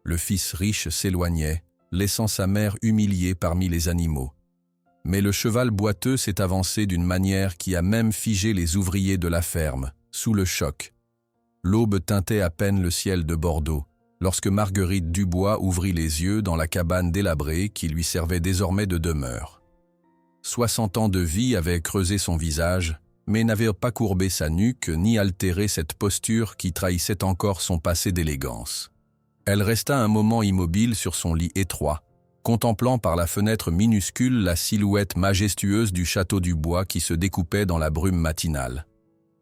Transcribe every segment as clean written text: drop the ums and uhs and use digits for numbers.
Le fils riche s'éloignait, laissant sa mère humiliée parmi les animaux. Mais le cheval boiteux s'est avancé d'une manière qui a même figé les ouvriers de la ferme, sous le choc. L'aube teintait à peine le ciel de Bordeaux, lorsque Marguerite Dubois ouvrit les yeux dans la cabane délabrée qui lui servait désormais de demeure. 60 ans de vie avaient creusé son visage, mais n'avaient pas courbé sa nuque ni altéré cette posture qui trahissait encore son passé d'élégance. Elle resta un moment immobile sur son lit étroit, contemplant par la fenêtre minuscule la silhouette majestueuse du château du Bois qui se découpait dans la brume matinale.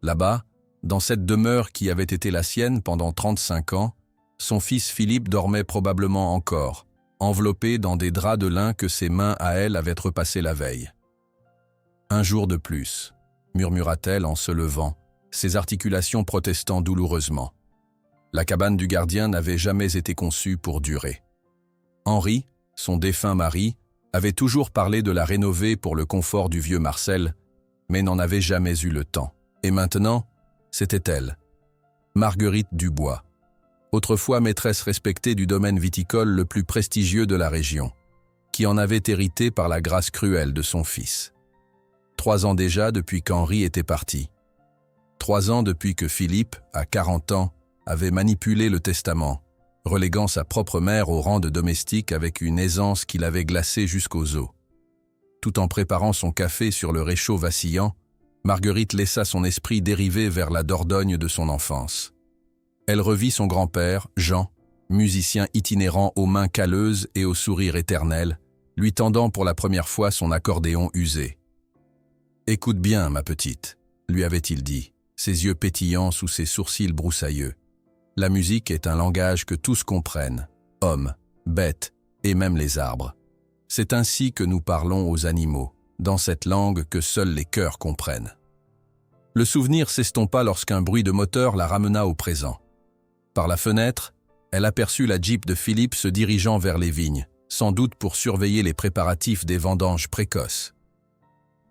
Là-bas, dans cette demeure qui avait été la sienne pendant 35 ans, son fils Philippe dormait probablement encore, enveloppé dans des draps de lin que ses mains à elle avaient repassés la veille. « Un jour de plus », murmura-t-elle en se levant, ses articulations protestant douloureusement. La cabane du gardien n'avait jamais été conçue pour durer. Henri, son défunt mari, avait toujours parlé de la rénover pour le confort du vieux Marcel, mais n'en avait jamais eu le temps. Et maintenant, c'était elle, Marguerite Dubois, autrefois maîtresse respectée du domaine viticole le plus prestigieux de la région, qui en avait hérité par la grâce cruelle de son fils. 3 ans déjà depuis qu'Henri était parti. 3 ans depuis que Philippe, à 40 ans, avait manipulé le testament, reléguant sa propre mère au rang de domestique avec une aisance qui l'avait glacée jusqu'aux os. Tout en préparant son café sur le réchaud vacillant, Marguerite laissa son esprit dériver vers la Dordogne de son enfance. Elle revit son grand-père, Jean, musicien itinérant aux mains calleuses et au sourire éternel, lui tendant pour la première fois son accordéon usé. « Écoute bien, ma petite », lui avait-il dit, ses yeux pétillants sous ses sourcils broussailleux. La musique est un langage que tous comprennent, hommes, bêtes et même les arbres. C'est ainsi que nous parlons aux animaux, dans cette langue que seuls les cœurs comprennent. Le souvenir s'estompa lorsqu'un bruit de moteur la ramena au présent. Par la fenêtre, elle aperçut la Jeep de Philippe se dirigeant vers les vignes, sans doute pour surveiller les préparatifs des vendanges précoces.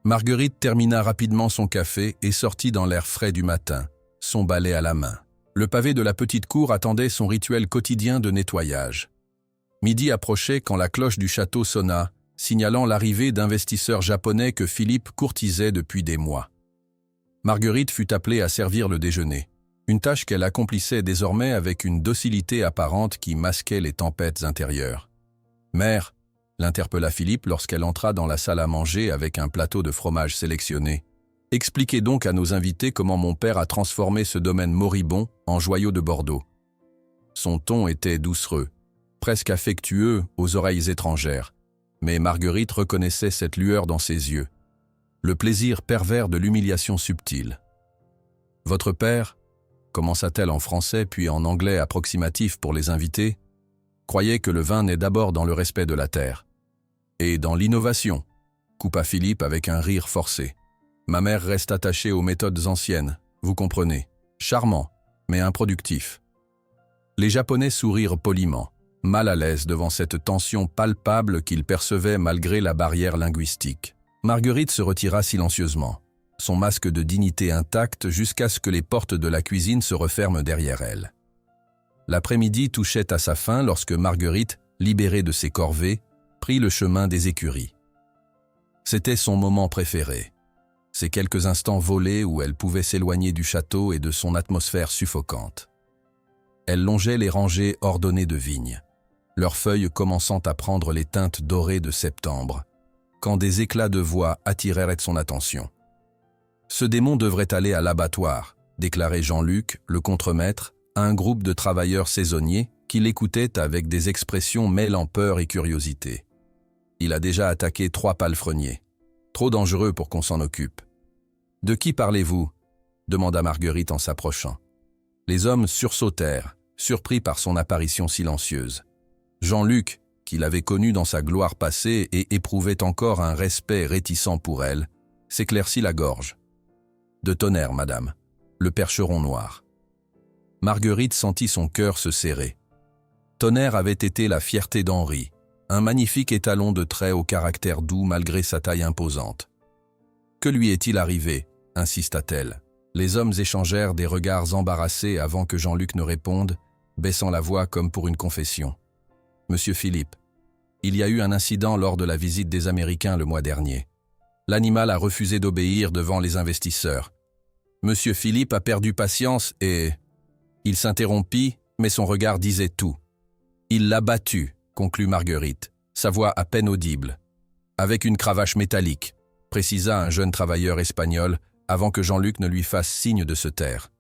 Marguerite termina rapidement son café et sortit dans l'air frais du matin, son balai à la main. Le pavé de la petite cour attendait son rituel quotidien de nettoyage. Midi approchait quand la cloche du château sonna, signalant l'arrivée d'investisseurs japonais que Philippe courtisait depuis des mois. Marguerite fut appelée à servir le déjeuner, une tâche qu'elle accomplissait désormais avec une docilité apparente qui masquait les tempêtes intérieures. « Mère », l'interpella Philippe lorsqu'elle entra dans la salle à manger avec un plateau de fromage sélectionné. « Expliquez donc à nos invités comment mon père a transformé ce domaine moribond en joyau de Bordeaux. » Son ton était doucereux, presque affectueux aux oreilles étrangères, mais Marguerite reconnaissait cette lueur dans ses yeux, le plaisir pervers de l'humiliation subtile. « Votre père, » commença-t-elle en français puis en anglais approximatif pour les invités, croyait que le vin naît d'abord dans le respect de la terre. « Et dans l'innovation, » coupa Philippe avec un rire forcé. « Ma mère reste attachée aux méthodes anciennes, vous comprenez, charmant, mais improductif. » Les Japonais sourirent poliment, mal à l'aise devant cette tension palpable qu'ils percevaient malgré la barrière linguistique. Marguerite se retira silencieusement, son masque de dignité intact jusqu'à ce que les portes de la cuisine se referment derrière elle. L'après-midi touchait à sa fin lorsque Marguerite, libérée de ses corvées, prit le chemin des écuries. C'était son moment préféré, ces quelques instants volés où elle pouvait s'éloigner du château et de son atmosphère suffocante. Elle longeait les rangées ordonnées de vignes, leurs feuilles commençant à prendre les teintes dorées de septembre, quand des éclats de voix attirèrent son attention. « Ce démon devrait aller à l'abattoir », déclarait Jean-Luc, le contremaître, à un groupe de travailleurs saisonniers qui l'écoutaient avec des expressions mêlant peur et curiosité. « Il a déjà attaqué 3 palefreniers. Trop dangereux pour qu'on s'en occupe. »« De qui parlez-vous » demanda Marguerite en s'approchant. Les hommes sursautèrent, surpris par son apparition silencieuse. Jean-Luc, qui l'avait connue dans sa gloire passée et éprouvait encore un respect réticent pour elle, s'éclaircit la gorge. « De tonnerre, madame, le percheron noir. » Marguerite sentit son cœur se serrer. Tonnerre avait été la fierté d'Henri, un magnifique étalon de traits au caractère doux malgré sa taille imposante. « Que lui est-il arrivé » insista-t-elle. Les hommes échangèrent des regards embarrassés avant que Jean-Luc ne réponde, baissant la voix comme pour une confession. « Monsieur Philippe, il y a eu un incident lors de la visite des Américains le mois dernier. L'animal a refusé d'obéir devant les investisseurs. Monsieur Philippe a perdu patience et... » Il s'interrompit, mais son regard disait tout. « Il l'a battu », conclut Marguerite, sa voix à peine audible. « Avec une cravache métallique », précisa un jeune travailleur espagnol avant que Jean-Luc ne lui fasse signe de se taire.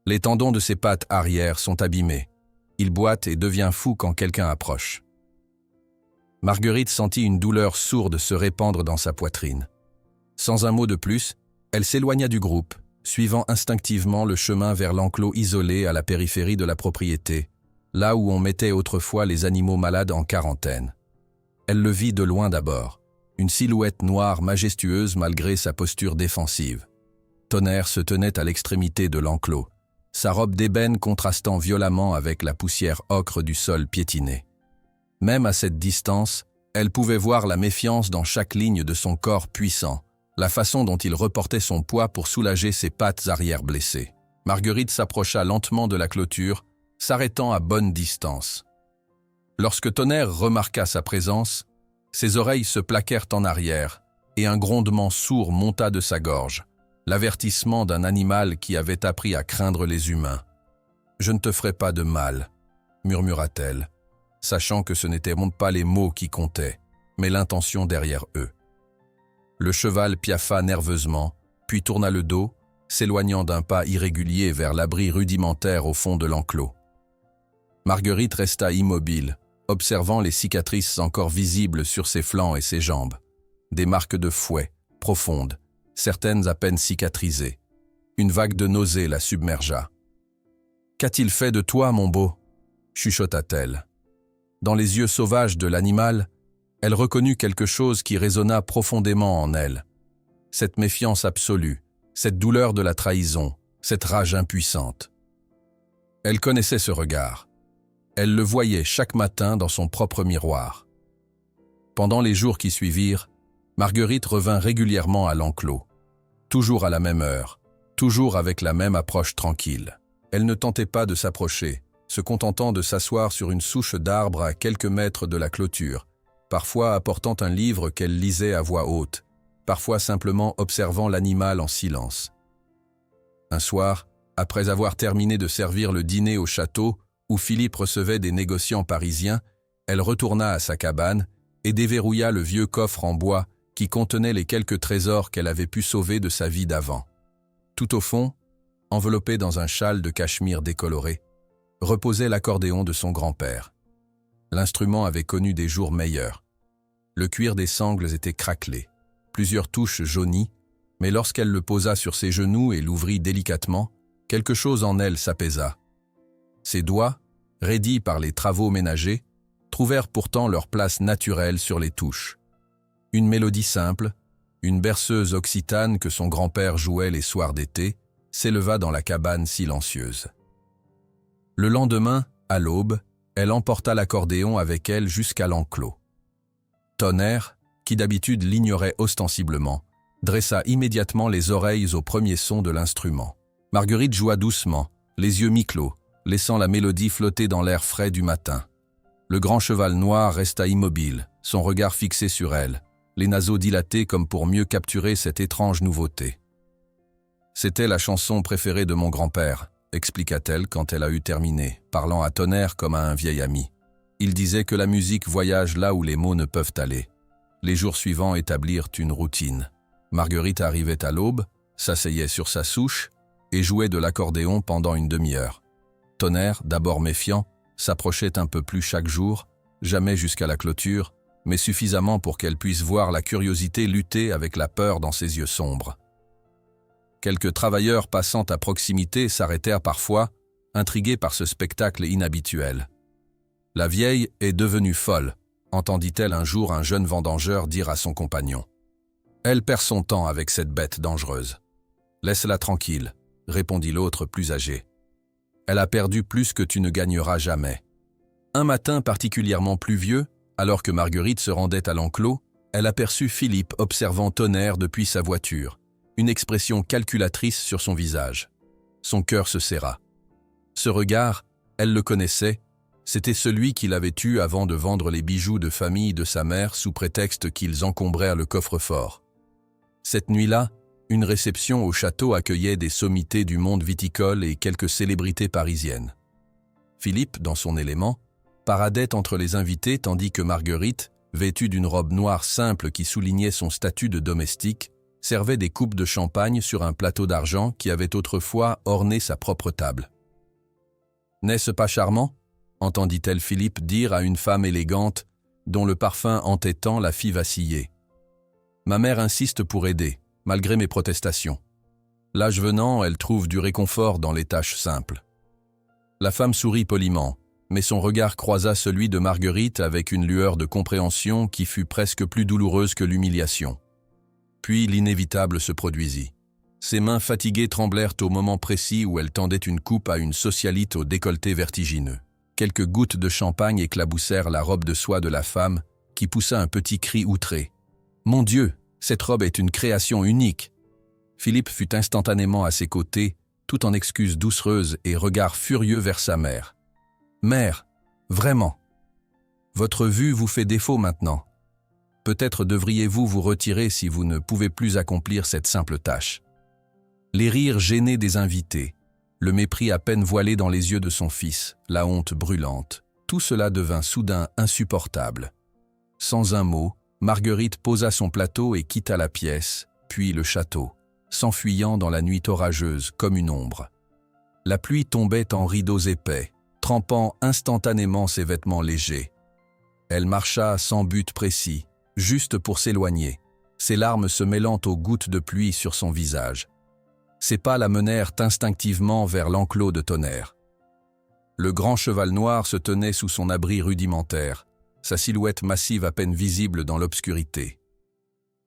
Les tendons de ses pattes arrière sont abîmés. Il boite et devient fou quand quelqu'un approche. Marguerite sentit une douleur sourde se répandre dans sa poitrine. Sans un mot de plus, elle s'éloigna du groupe, suivant instinctivement le chemin vers l'enclos isolé à la périphérie de la propriété, là où on mettait autrefois les animaux malades en quarantaine. Elle le vit de loin d'abord, une silhouette noire majestueuse malgré sa posture défensive. Tonnerre se tenait à l'extrémité de l'enclos, sa robe d'ébène contrastant violemment avec la poussière ocre du sol piétiné. Même à cette distance, elle pouvait voir la méfiance dans chaque ligne de son corps puissant, la façon dont il reportait son poids pour soulager ses pattes arrière blessées. Marguerite s'approcha lentement de la clôture, s'arrêtant à bonne distance. Lorsque Tonnerre remarqua sa présence, ses oreilles se plaquèrent en arrière et un grondement sourd monta de sa gorge, l'avertissement d'un animal qui avait appris à craindre les humains. « Je ne te ferai pas de mal », murmura-t-elle, sachant que ce n'étaient pas les mots qui comptaient, mais l'intention derrière eux. Le cheval piaffa nerveusement, puis tourna le dos, s'éloignant d'un pas irrégulier vers l'abri rudimentaire au fond de l'enclos. Marguerite resta immobile, observant les cicatrices encore visibles sur ses flancs et ses jambes. Des marques de fouet, profondes, certaines à peine cicatrisées. Une vague de nausée la submergea. « Qu'a-t-il fait de toi, mon beau ?» chuchota-t-elle. Dans les yeux sauvages de l'animal, elle reconnut quelque chose qui résonna profondément en elle. Cette méfiance absolue, cette douleur de la trahison, cette rage impuissante. Elle connaissait ce regard. Elle le voyait chaque matin dans son propre miroir. Pendant les jours qui suivirent, Marguerite revint régulièrement à l'enclos. Toujours à la même heure, toujours avec la même approche tranquille. Elle ne tentait pas de s'approcher, se contentant de s'asseoir sur une souche d'arbre à quelques mètres de la clôture, parfois apportant un livre qu'elle lisait à voix haute, parfois simplement observant l'animal en silence. Un soir, après avoir terminé de servir le dîner au château, où Philippe recevait des négociants parisiens, elle retourna à sa cabane et déverrouilla le vieux coffre en bois qui contenait les quelques trésors qu'elle avait pu sauver de sa vie d'avant. Tout au fond, enveloppé dans un châle de cachemire décoloré, reposait l'accordéon de son grand-père. L'instrument avait connu des jours meilleurs. Le cuir des sangles était craquelé, plusieurs touches jaunies, mais lorsqu'elle le posa sur ses genoux et l'ouvrit délicatement, quelque chose en elle s'apaisa. Ses doigts, raidis par les travaux ménagers, trouvèrent pourtant leur place naturelle sur les touches. Une mélodie simple, une berceuse occitane que son grand-père jouait les soirs d'été, s'éleva dans la cabane silencieuse. Le lendemain, à l'aube, elle emporta l'accordéon avec elle jusqu'à l'enclos. Tonnerre, qui d'habitude l'ignorait ostensiblement, dressa immédiatement les oreilles aux premiers sons de l'instrument. Marguerite joua doucement, les yeux mi-clos, laissant la mélodie flotter dans l'air frais du matin. Le grand cheval noir resta immobile, son regard fixé sur elle, les naseaux dilatés comme pour mieux capturer cette étrange nouveauté. « C'était la chanson préférée de mon grand-père », expliqua-t-elle quand elle a eu terminé, parlant à Tonnerre comme à un vieil ami. Il disait que la musique voyage là où les mots ne peuvent aller. Les jours suivants établirent une routine. Marguerite arrivait à l'aube, s'asseyait sur sa souche et jouait de l'accordéon pendant une demi-heure. Tonnerre, d'abord méfiant, s'approchait un peu plus chaque jour, jamais jusqu'à la clôture, mais suffisamment pour qu'elle puisse voir la curiosité lutter avec la peur dans ses yeux sombres. Quelques travailleurs passant à proximité s'arrêtèrent parfois, intrigués par ce spectacle inhabituel. « La vieille est devenue folle », entendit-elle un jour un jeune vendangeur dire à son compagnon. « Elle perd son temps avec cette bête dangereuse. »« Laisse-la tranquille », répondit l'autre plus âgé. « Elle a perdu plus que tu ne gagneras jamais. » Un matin particulièrement pluvieux, alors que Marguerite se rendait à l'enclos, elle aperçut Philippe observant Tonnerre depuis sa voiture, une expression calculatrice sur son visage. Son cœur se serra. Ce regard, Elle le connaissait, c'était celui qui l'avait eue avant de vendre les bijoux de famille de sa mère sous prétexte qu'ils encombrèrent le coffre-fort. Cette nuit-là, une réception au château accueillait des sommités du monde viticole et quelques célébrités parisiennes. Philippe, dans son élément, paradait entre les invités tandis que Marguerite, vêtue d'une robe noire simple qui soulignait son statut de domestique, servait des coupes de champagne sur un plateau d'argent qui avait autrefois orné sa propre table. « N'est-ce pas charmant ?» entendit-elle Philippe dire à une femme élégante, dont le parfum entêtant la fit vaciller. « Ma mère insiste pour aider, malgré mes protestations. L'âge venant, elle trouve du réconfort dans les tâches simples. » La femme sourit poliment, mais son regard croisa celui de Marguerite avec une lueur de compréhension qui fut presque plus douloureuse que l'humiliation. Puis l'inévitable se produisit. Ses mains fatiguées tremblèrent au moment précis où elle tendait une coupe à une socialite au décolleté vertigineux. Quelques gouttes de champagne éclaboussèrent la robe de soie de la femme, qui poussa un petit cri outré. « Mon Dieu, cette robe est une création unique !» Philippe fut instantanément à ses côtés, tout en excuses doucereuses et regards furieux vers sa mère. « Mère, vraiment, votre vue vous fait défaut maintenant. Peut-être devriez-vous vous retirer si vous ne pouvez plus accomplir cette simple tâche. » Les rires gênés des invités, le mépris à peine voilé dans les yeux de son fils, la honte brûlante, tout cela devint soudain insupportable. Sans un mot, Marguerite posa son plateau et quitta la pièce, puis le château, s'enfuyant dans la nuit orageuse comme une ombre. La pluie tombait en rideaux épais, trempant instantanément ses vêtements légers. Elle marcha sans but précis, juste pour s'éloigner, ses larmes se mêlant aux gouttes de pluie sur son visage. Ses pas la menèrent instinctivement vers l'enclos de Tonnerre. Le grand cheval noir se tenait sous son abri rudimentaire, sa silhouette massive à peine visible dans l'obscurité.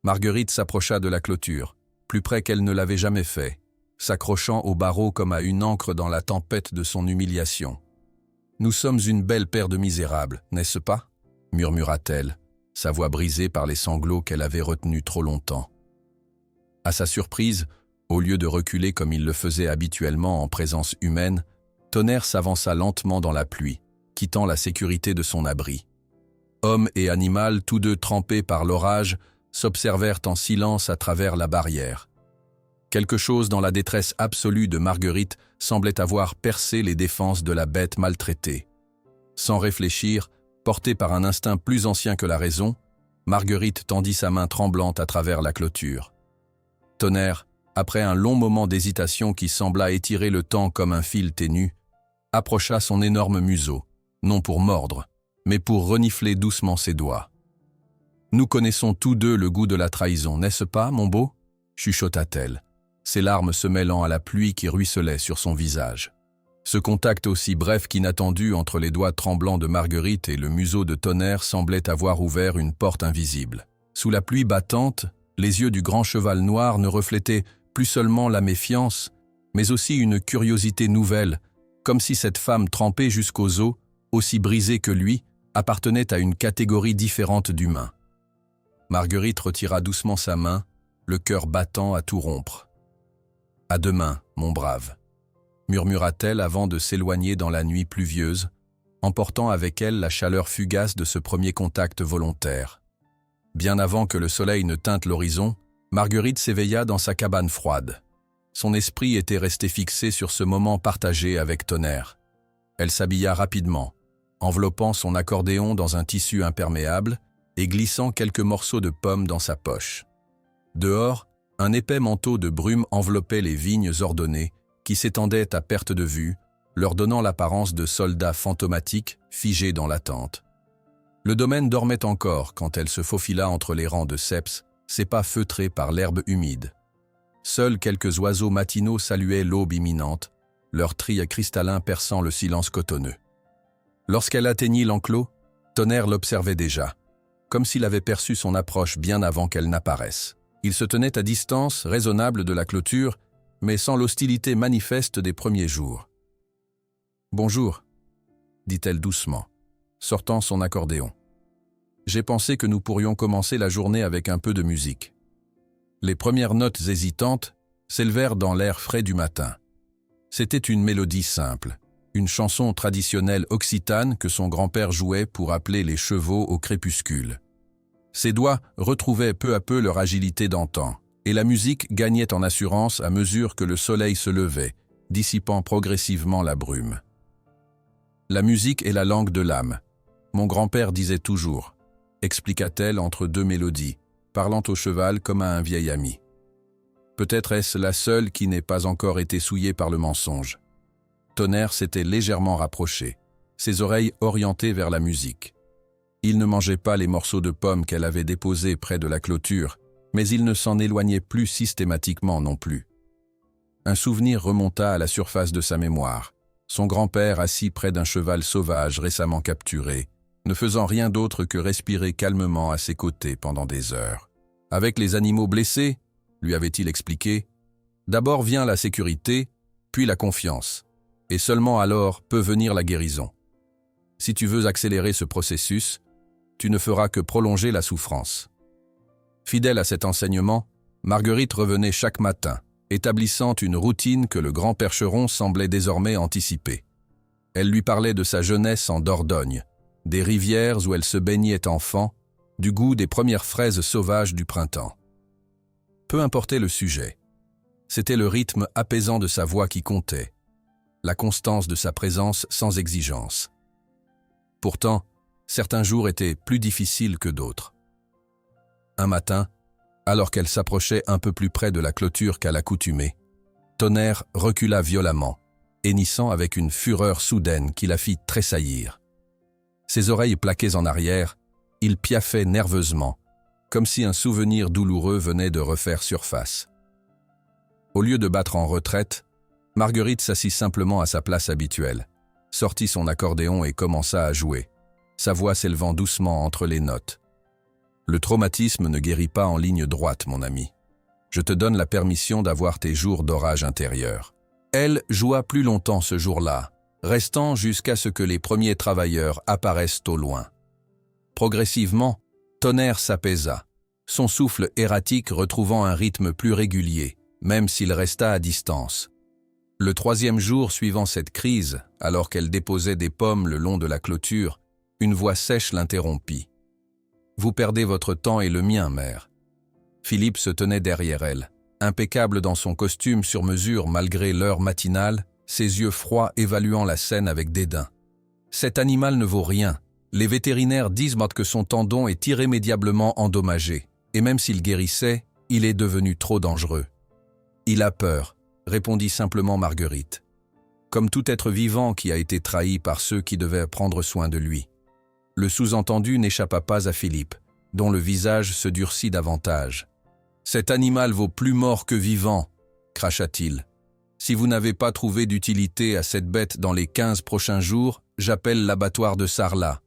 Marguerite s'approcha de la clôture, plus près qu'elle ne l'avait jamais fait, s'accrochant au barreau comme à une ancre dans la tempête de son humiliation. « Nous sommes une belle paire de misérables, n'est-ce pas ?» murmura-t-elle, sa voix brisée par les sanglots qu'elle avait retenus trop longtemps. À sa surprise, au lieu de reculer comme il le faisait habituellement en présence humaine, Tonnerre s'avança lentement dans la pluie, quittant la sécurité de son abri. Homme et animal, tous deux trempés par l'orage, s'observèrent en silence à travers la barrière. Quelque chose dans la détresse absolue de Marguerite semblait avoir percé les défenses de la bête maltraitée. Sans réfléchir, portée par un instinct plus ancien que la raison, Marguerite tendit sa main tremblante à travers la clôture. Tonnerre, après un long moment d'hésitation qui sembla étirer le temps comme un fil ténu, approcha son énorme museau, non pour mordre, mais pour renifler doucement ses doigts. « Nous connaissons tous deux le goût de la trahison, n'est-ce pas, mon beau ?» chuchota-t-elle, ses larmes se mêlant à la pluie qui ruisselait sur son visage. Ce contact aussi bref qu'inattendu entre les doigts tremblants de Marguerite et le museau de Tonnerre semblait avoir ouvert une porte invisible. Sous la pluie battante, les yeux du grand cheval noir ne reflétaient plus seulement la méfiance, mais aussi une curiosité nouvelle, comme si cette femme trempée jusqu'aux os, aussi brisée que lui, appartenait à une catégorie différente d'humains. Marguerite retira doucement sa main, le cœur battant à tout rompre. « À demain, mon brave », murmura-t-elle avant de s'éloigner dans la nuit pluvieuse, emportant avec elle la chaleur fugace de ce premier contact volontaire. Bien avant que le soleil ne teinte l'horizon, Marguerite s'éveilla dans sa cabane froide. Son esprit était resté fixé sur ce moment partagé avec Tonnerre. Elle s'habilla rapidement, enveloppant son accordéon dans un tissu imperméable et glissant quelques morceaux de pommes dans sa poche. Dehors, un épais manteau de brume enveloppait les vignes ordonnées qui s'étendaient à perte de vue, leur donnant l'apparence de soldats fantomatiques figés dans l'attente. Le domaine dormait encore quand elle se faufila entre les rangs de ceps, ses pas feutrés par l'herbe humide. Seuls quelques oiseaux matinaux saluaient l'aube imminente, leur tri cristallin perçant le silence cotonneux. Lorsqu'elle atteignit l'enclos, Tonnerre l'observait déjà, comme s'il avait perçu son approche bien avant qu'elle n'apparaisse. Il se tenait à distance raisonnable de la clôture, mais sans l'hostilité manifeste des premiers jours. « Bonjour », dit-elle doucement, sortant son accordéon. « J'ai pensé que nous pourrions commencer la journée avec un peu de musique. » Les premières notes hésitantes s'élevèrent dans l'air frais du matin. C'était une mélodie simple, une chanson traditionnelle occitane que son grand-père jouait pour appeler les chevaux au crépuscule. Ses doigts retrouvaient peu à peu leur agilité d'antan, et la musique gagnait en assurance à mesure que le soleil se levait, dissipant progressivement la brume. La musique est la langue de l'âme. Mon grand-père disait toujours, expliqua-t-elle entre deux mélodies, parlant au cheval comme à un vieil ami. Peut-être est-ce la seule qui n'ait pas encore été souillée par le mensonge. Tonnerre s'était légèrement rapproché, ses oreilles orientées vers la musique. Il ne mangeait pas les morceaux de pommes qu'elle avait déposés près de la clôture, mais il ne s'en éloignait plus systématiquement non plus. Un souvenir remonta à la surface de sa mémoire. Son grand-père assis près d'un cheval sauvage récemment capturé, ne faisant rien d'autre que respirer calmement à ses côtés pendant des heures. Avec les animaux blessés, lui avait-il expliqué, d'abord vient la sécurité, puis la confiance, et seulement alors peut venir la guérison. Si tu veux accélérer ce processus, tu ne feras que prolonger la souffrance. Fidèle à cet enseignement, Marguerite revenait chaque matin, établissant une routine que le grand percheron semblait désormais anticiper. Elle lui parlait de sa jeunesse en Dordogne, des rivières où elle se baignait enfant, du goût des premières fraises sauvages du printemps. Peu importait le sujet. C'était le rythme apaisant de sa voix qui comptait, la constance de sa présence sans exigence. Pourtant, certains jours étaient plus difficiles que d'autres. Un matin, alors qu'elle s'approchait un peu plus près de la clôture qu'à l'accoutumée, Tonnerre recula violemment, hennissant avec une fureur soudaine qui la fit tressaillir. Ses oreilles plaquées en arrière, il piaffait nerveusement, comme si un souvenir douloureux venait de refaire surface. Au lieu de battre en retraite, Marguerite s'assit simplement à sa place habituelle, sortit son accordéon et commença à jouer, sa voix s'élevant doucement entre les notes. Le traumatisme ne guérit pas en ligne droite, mon ami. Je te donne la permission d'avoir tes jours d'orage intérieur. Elle joua plus longtemps ce jour-là, restant jusqu'à ce que les premiers travailleurs apparaissent au loin. Progressivement, Tonnerre s'apaisa, son souffle erratique retrouvant un rythme plus régulier, même s'il resta à distance. Le troisième jour suivant cette crise, alors qu'elle déposait des pommes le long de la clôture, une voix sèche l'interrompit. « Vous perdez votre temps et le mien, mère. » Philippe se tenait derrière elle, impeccable dans son costume sur mesure malgré l'heure matinale, ses yeux froids évaluant la scène avec dédain. « Cet animal ne vaut rien. Les vétérinaires disent que son tendon est irrémédiablement endommagé, et même s'il guérissait, il est devenu trop dangereux. »« Il a peur, » répondit simplement Marguerite. Comme tout être vivant qui a été trahi par ceux qui devaient prendre soin de lui. Le sous-entendu n'échappa pas à Philippe, dont le visage se durcit davantage. « Cet animal vaut plus mort que vivant, » cracha-t-il. « Si vous n'avez pas trouvé d'utilité à cette bête dans les 15 prochains jours, j'appelle l'abattoir de Sarlat. »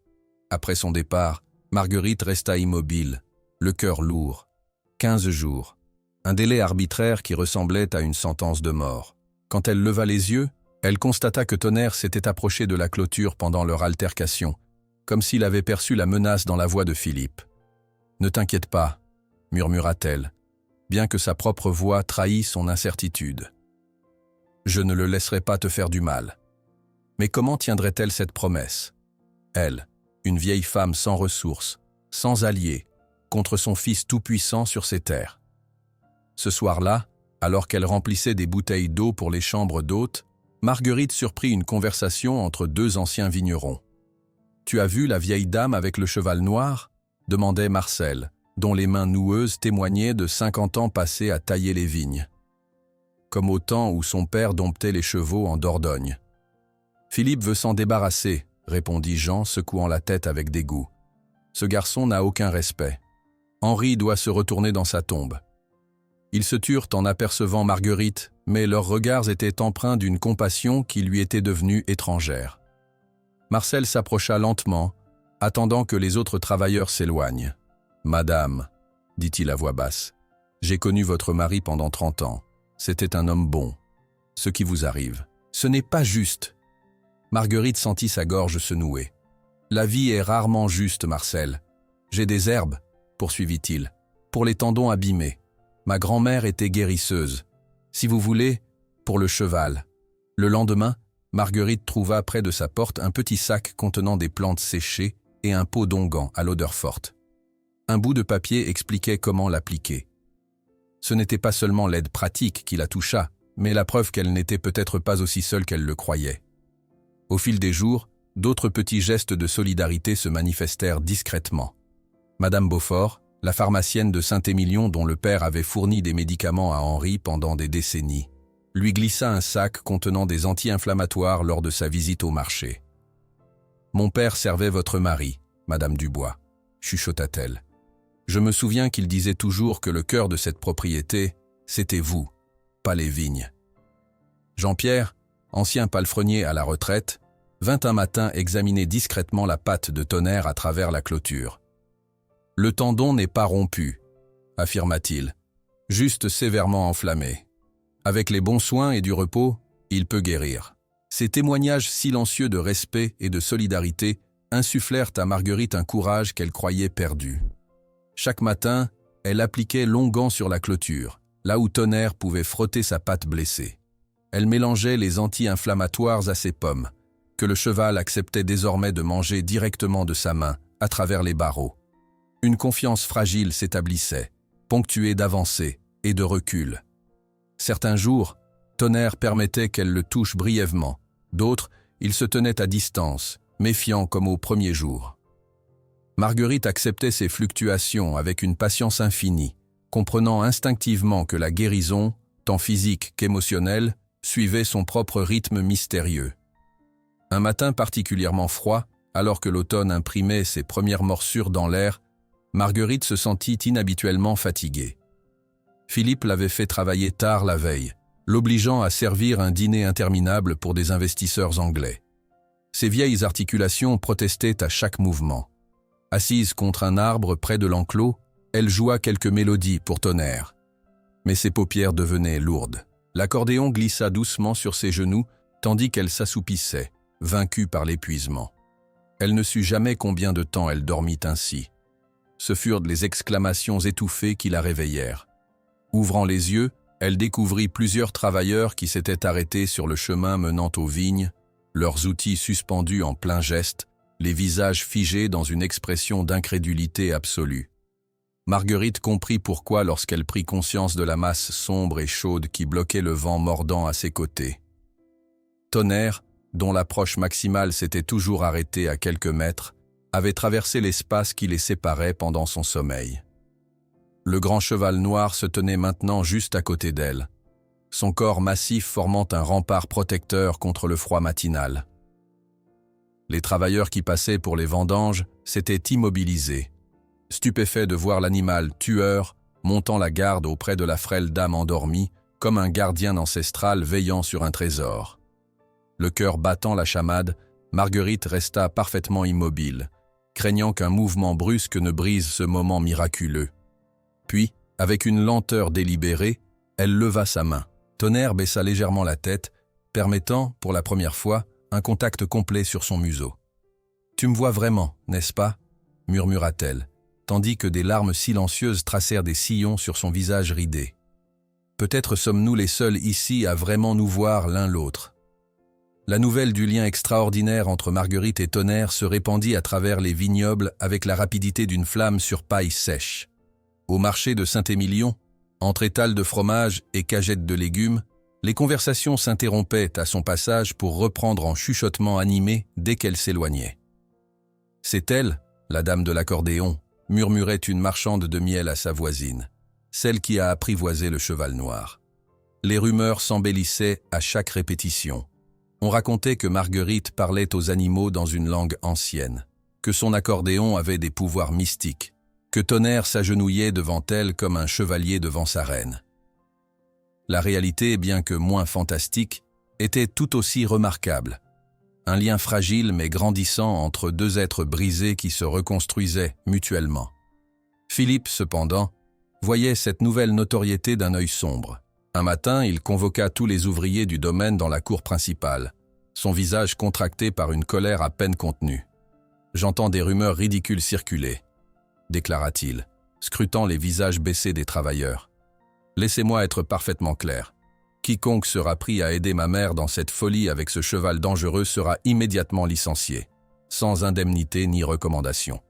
Après son départ, Marguerite resta immobile, le cœur lourd. 15 jours. Un délai arbitraire qui ressemblait à une sentence de mort. Quand elle leva les yeux, elle constata que Tonnerre s'était approché de la clôture pendant leur altercation, comme s'il avait perçu la menace dans la voix de Philippe. « Ne t'inquiète pas, » murmura-t-elle, bien que sa propre voix trahît son incertitude. « Je ne le laisserai pas te faire du mal. » Mais comment tiendrait-elle cette promesse? Elle, une vieille femme sans ressources, sans alliés, contre son fils tout-puissant sur ses terres. Ce soir-là, alors qu'elle remplissait des bouteilles d'eau pour les chambres d'hôtes, Marguerite surprit une conversation entre deux anciens vignerons. « Tu as vu la vieille dame avec le cheval noir ?» demandait Marcel, dont les mains noueuses témoignaient de 50 ans passés à tailler les vignes. Comme au temps où son père domptait les chevaux en Dordogne. « Philippe veut s'en débarrasser, » répondit Jean, secouant la tête avec dégoût. « Ce garçon n'a aucun respect. Henri doit se retourner dans sa tombe. » Ils se turent en apercevant Marguerite, mais leurs regards étaient empreints d'une compassion qui lui était devenue étrangère. Marcel s'approcha lentement, attendant que les autres travailleurs s'éloignent. « Madame, » dit-il à voix basse, « j'ai connu votre mari pendant 30 ans. C'était un homme bon. Ce qui vous arrive, ce n'est pas juste. » Marguerite sentit sa gorge se nouer. « La vie est rarement juste, Marcel. J'ai des herbes, » poursuivit-il, « pour les tendons abîmés. Ma grand-mère était guérisseuse. Si vous voulez, pour le cheval. Le lendemain, Marguerite trouva près de sa porte un petit sac contenant des plantes séchées et un pot d'onguent à l'odeur forte. Un bout de papier expliquait comment l'appliquer. Ce n'était pas seulement l'aide pratique qui la toucha, mais la preuve qu'elle n'était peut-être pas aussi seule qu'elle le croyait. Au fil des jours, d'autres petits gestes de solidarité se manifestèrent discrètement. Madame Beaufort, la pharmacienne de Saint-Émilion dont le père avait fourni des médicaments à Henri pendant des décennies, lui glissa un sac contenant des anti-inflammatoires lors de sa visite au marché. « Mon père servait votre mari, Madame Dubois », chuchota-t-elle. « Je me souviens qu'il disait toujours que le cœur de cette propriété, c'était vous, pas les vignes. » Jean-Pierre, ancien palefrenier à la retraite, vint un matin examiner discrètement la patte de Tonnerre à travers la clôture. « Le tendon n'est pas rompu, » affirma-t-il, « juste sévèrement enflammé. Avec les bons soins et du repos, il peut guérir. » Ces témoignages silencieux de respect et de solidarité insufflèrent à Marguerite un courage qu'elle croyait perdu. Chaque matin, elle appliquait l'onguent sur la clôture, là où Tonnerre pouvait frotter sa patte blessée. Elle mélangeait les anti-inflammatoires à ses pommes, que le cheval acceptait désormais de manger directement de sa main, à travers les barreaux. Une confiance fragile s'établissait, ponctuée d'avancées et de reculs. Certains jours, Tonnerre permettait qu'elle le touche brièvement. D'autres, il se tenait à distance, méfiant comme au premier jour. Marguerite acceptait ces fluctuations avec une patience infinie, comprenant instinctivement que la guérison, tant physique qu'émotionnelle, suivait son propre rythme mystérieux. Un matin particulièrement froid, alors que l'automne imprimait ses premières morsures dans l'air, Marguerite se sentit inhabituellement fatiguée. Philippe l'avait fait travailler tard la veille, l'obligeant à servir un dîner interminable pour des investisseurs anglais. Ses vieilles articulations protestaient à chaque mouvement. Assise contre un arbre près de l'enclos, elle joua quelques mélodies pour Tonnerre. Mais ses paupières devenaient lourdes. L'accordéon glissa doucement sur ses genoux, tandis qu'elle s'assoupissait, vaincue par l'épuisement. Elle ne sut jamais combien de temps elle dormit ainsi. Ce furent les exclamations étouffées qui la réveillèrent. Ouvrant les yeux, elle découvrit plusieurs travailleurs qui s'étaient arrêtés sur le chemin menant aux vignes, leurs outils suspendus en plein geste, les visages figés dans une expression d'incrédulité absolue. Marguerite comprit pourquoi lorsqu'elle prit conscience de la masse sombre et chaude qui bloquait le vent mordant à ses côtés. Tonnerre, dont l'approche maximale s'était toujours arrêtée à quelques mètres, avait traversé l'espace qui les séparait pendant son sommeil. Le grand cheval noir se tenait maintenant juste à côté d'elle, son corps massif formant un rempart protecteur contre le froid matinal. Les travailleurs qui passaient pour les vendanges s'étaient immobilisés, stupéfaits de voir l'animal tueur montant la garde auprès de la frêle dame endormie, comme un gardien ancestral veillant sur un trésor. Le cœur battant la chamade, Marguerite resta parfaitement immobile, craignant qu'un mouvement brusque ne brise ce moment miraculeux. Puis, avec une lenteur délibérée, elle leva sa main. Tonnerre baissa légèrement la tête, permettant, pour la première fois, un contact complet sur son museau. « Tu me vois vraiment, n'est-ce pas ?» murmura-t-elle, tandis que des larmes silencieuses tracèrent des sillons sur son visage ridé. « Peut-être sommes-nous les seuls ici à vraiment nous voir l'un l'autre. » La nouvelle du lien extraordinaire entre Marguerite et Tonnerre se répandit à travers les vignobles avec la rapidité d'une flamme sur paille sèche. Au marché de Saint-Émilion, entre étals de fromage et cagettes de légumes, les conversations s'interrompaient à son passage pour reprendre en chuchotement animé dès qu'elle s'éloignait. « C'est elle, la dame de l'accordéon », murmurait une marchande de miel à sa voisine, celle qui a apprivoisé le cheval noir. Les rumeurs s'embellissaient à chaque répétition. On racontait que Marguerite parlait aux animaux dans une langue ancienne, que son accordéon avait des pouvoirs mystiques, que Tonnerre s'agenouillait devant elle comme un chevalier devant sa reine. La réalité, bien que moins fantastique, était tout aussi remarquable. Un lien fragile mais grandissant entre deux êtres brisés qui se reconstruisaient mutuellement. Philippe, cependant, voyait cette nouvelle notoriété d'un œil sombre. Un matin, il convoqua tous les ouvriers du domaine dans la cour principale, son visage contracté par une colère à peine contenue. « J'entends des rumeurs ridicules circuler », déclara-t-il, scrutant les visages baissés des travailleurs. « Laissez-moi être parfaitement clair. Quiconque sera pris à aider ma mère dans cette folie avec ce cheval dangereux sera immédiatement licencié, sans indemnité ni recommandation. »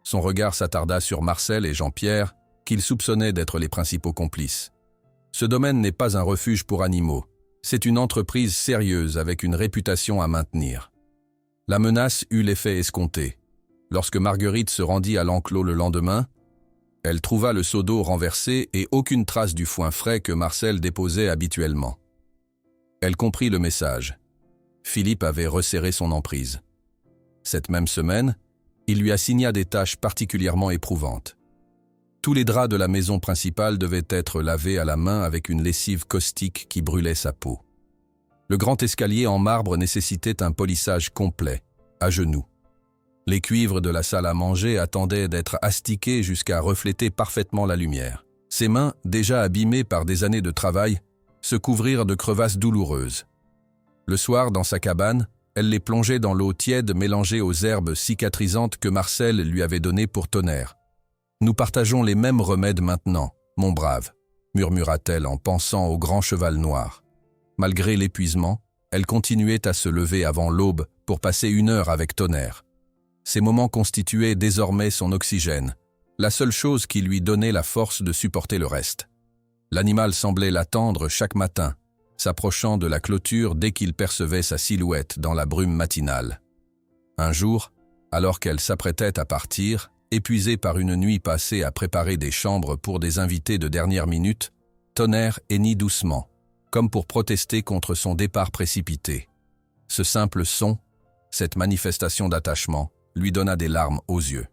Son regard s'attarda sur Marcel et Jean-Pierre, qu'il soupçonnait d'être les principaux complices. Ce domaine n'est pas un refuge pour animaux, c'est une entreprise sérieuse avec une réputation à maintenir. La menace eut l'effet escompté. Lorsque Marguerite se rendit à l'enclos le lendemain, elle trouva le seau d'eau renversé et aucune trace du foin frais que Marcel déposait habituellement. Elle comprit le message. Philippe avait resserré son emprise. Cette même semaine, il lui assigna des tâches particulièrement éprouvantes. Tous les draps de la maison principale devaient être lavés à la main avec une lessive caustique qui brûlait sa peau. Le grand escalier en marbre nécessitait un polissage complet, à genoux. Les cuivres de la salle à manger attendaient d'être astiqués jusqu'à refléter parfaitement la lumière. Ses mains, déjà abîmées par des années de travail, se couvrirent de crevasses douloureuses. Le soir, dans sa cabane, elle les plongeait dans l'eau tiède mélangée aux herbes cicatrisantes que Marcel lui avait données pour Tonnerre. « Nous partageons les mêmes remèdes maintenant, mon brave », murmura-t-elle en pensant au grand cheval noir. Malgré l'épuisement, elle continuait à se lever avant l'aube pour passer 1 heure avec Tonnerre. Ces moments constituaient désormais son oxygène, la seule chose qui lui donnait la force de supporter le reste. L'animal semblait l'attendre chaque matin, s'approchant de la clôture dès qu'il percevait sa silhouette dans la brume matinale. Un jour, alors qu'elle s'apprêtait à partir, épuisée par une nuit passée à préparer des chambres pour des invités de dernière minute, Tonnerre hennit doucement, comme pour protester contre son départ précipité. Ce simple son, cette manifestation d'attachement, lui donna des larmes aux yeux.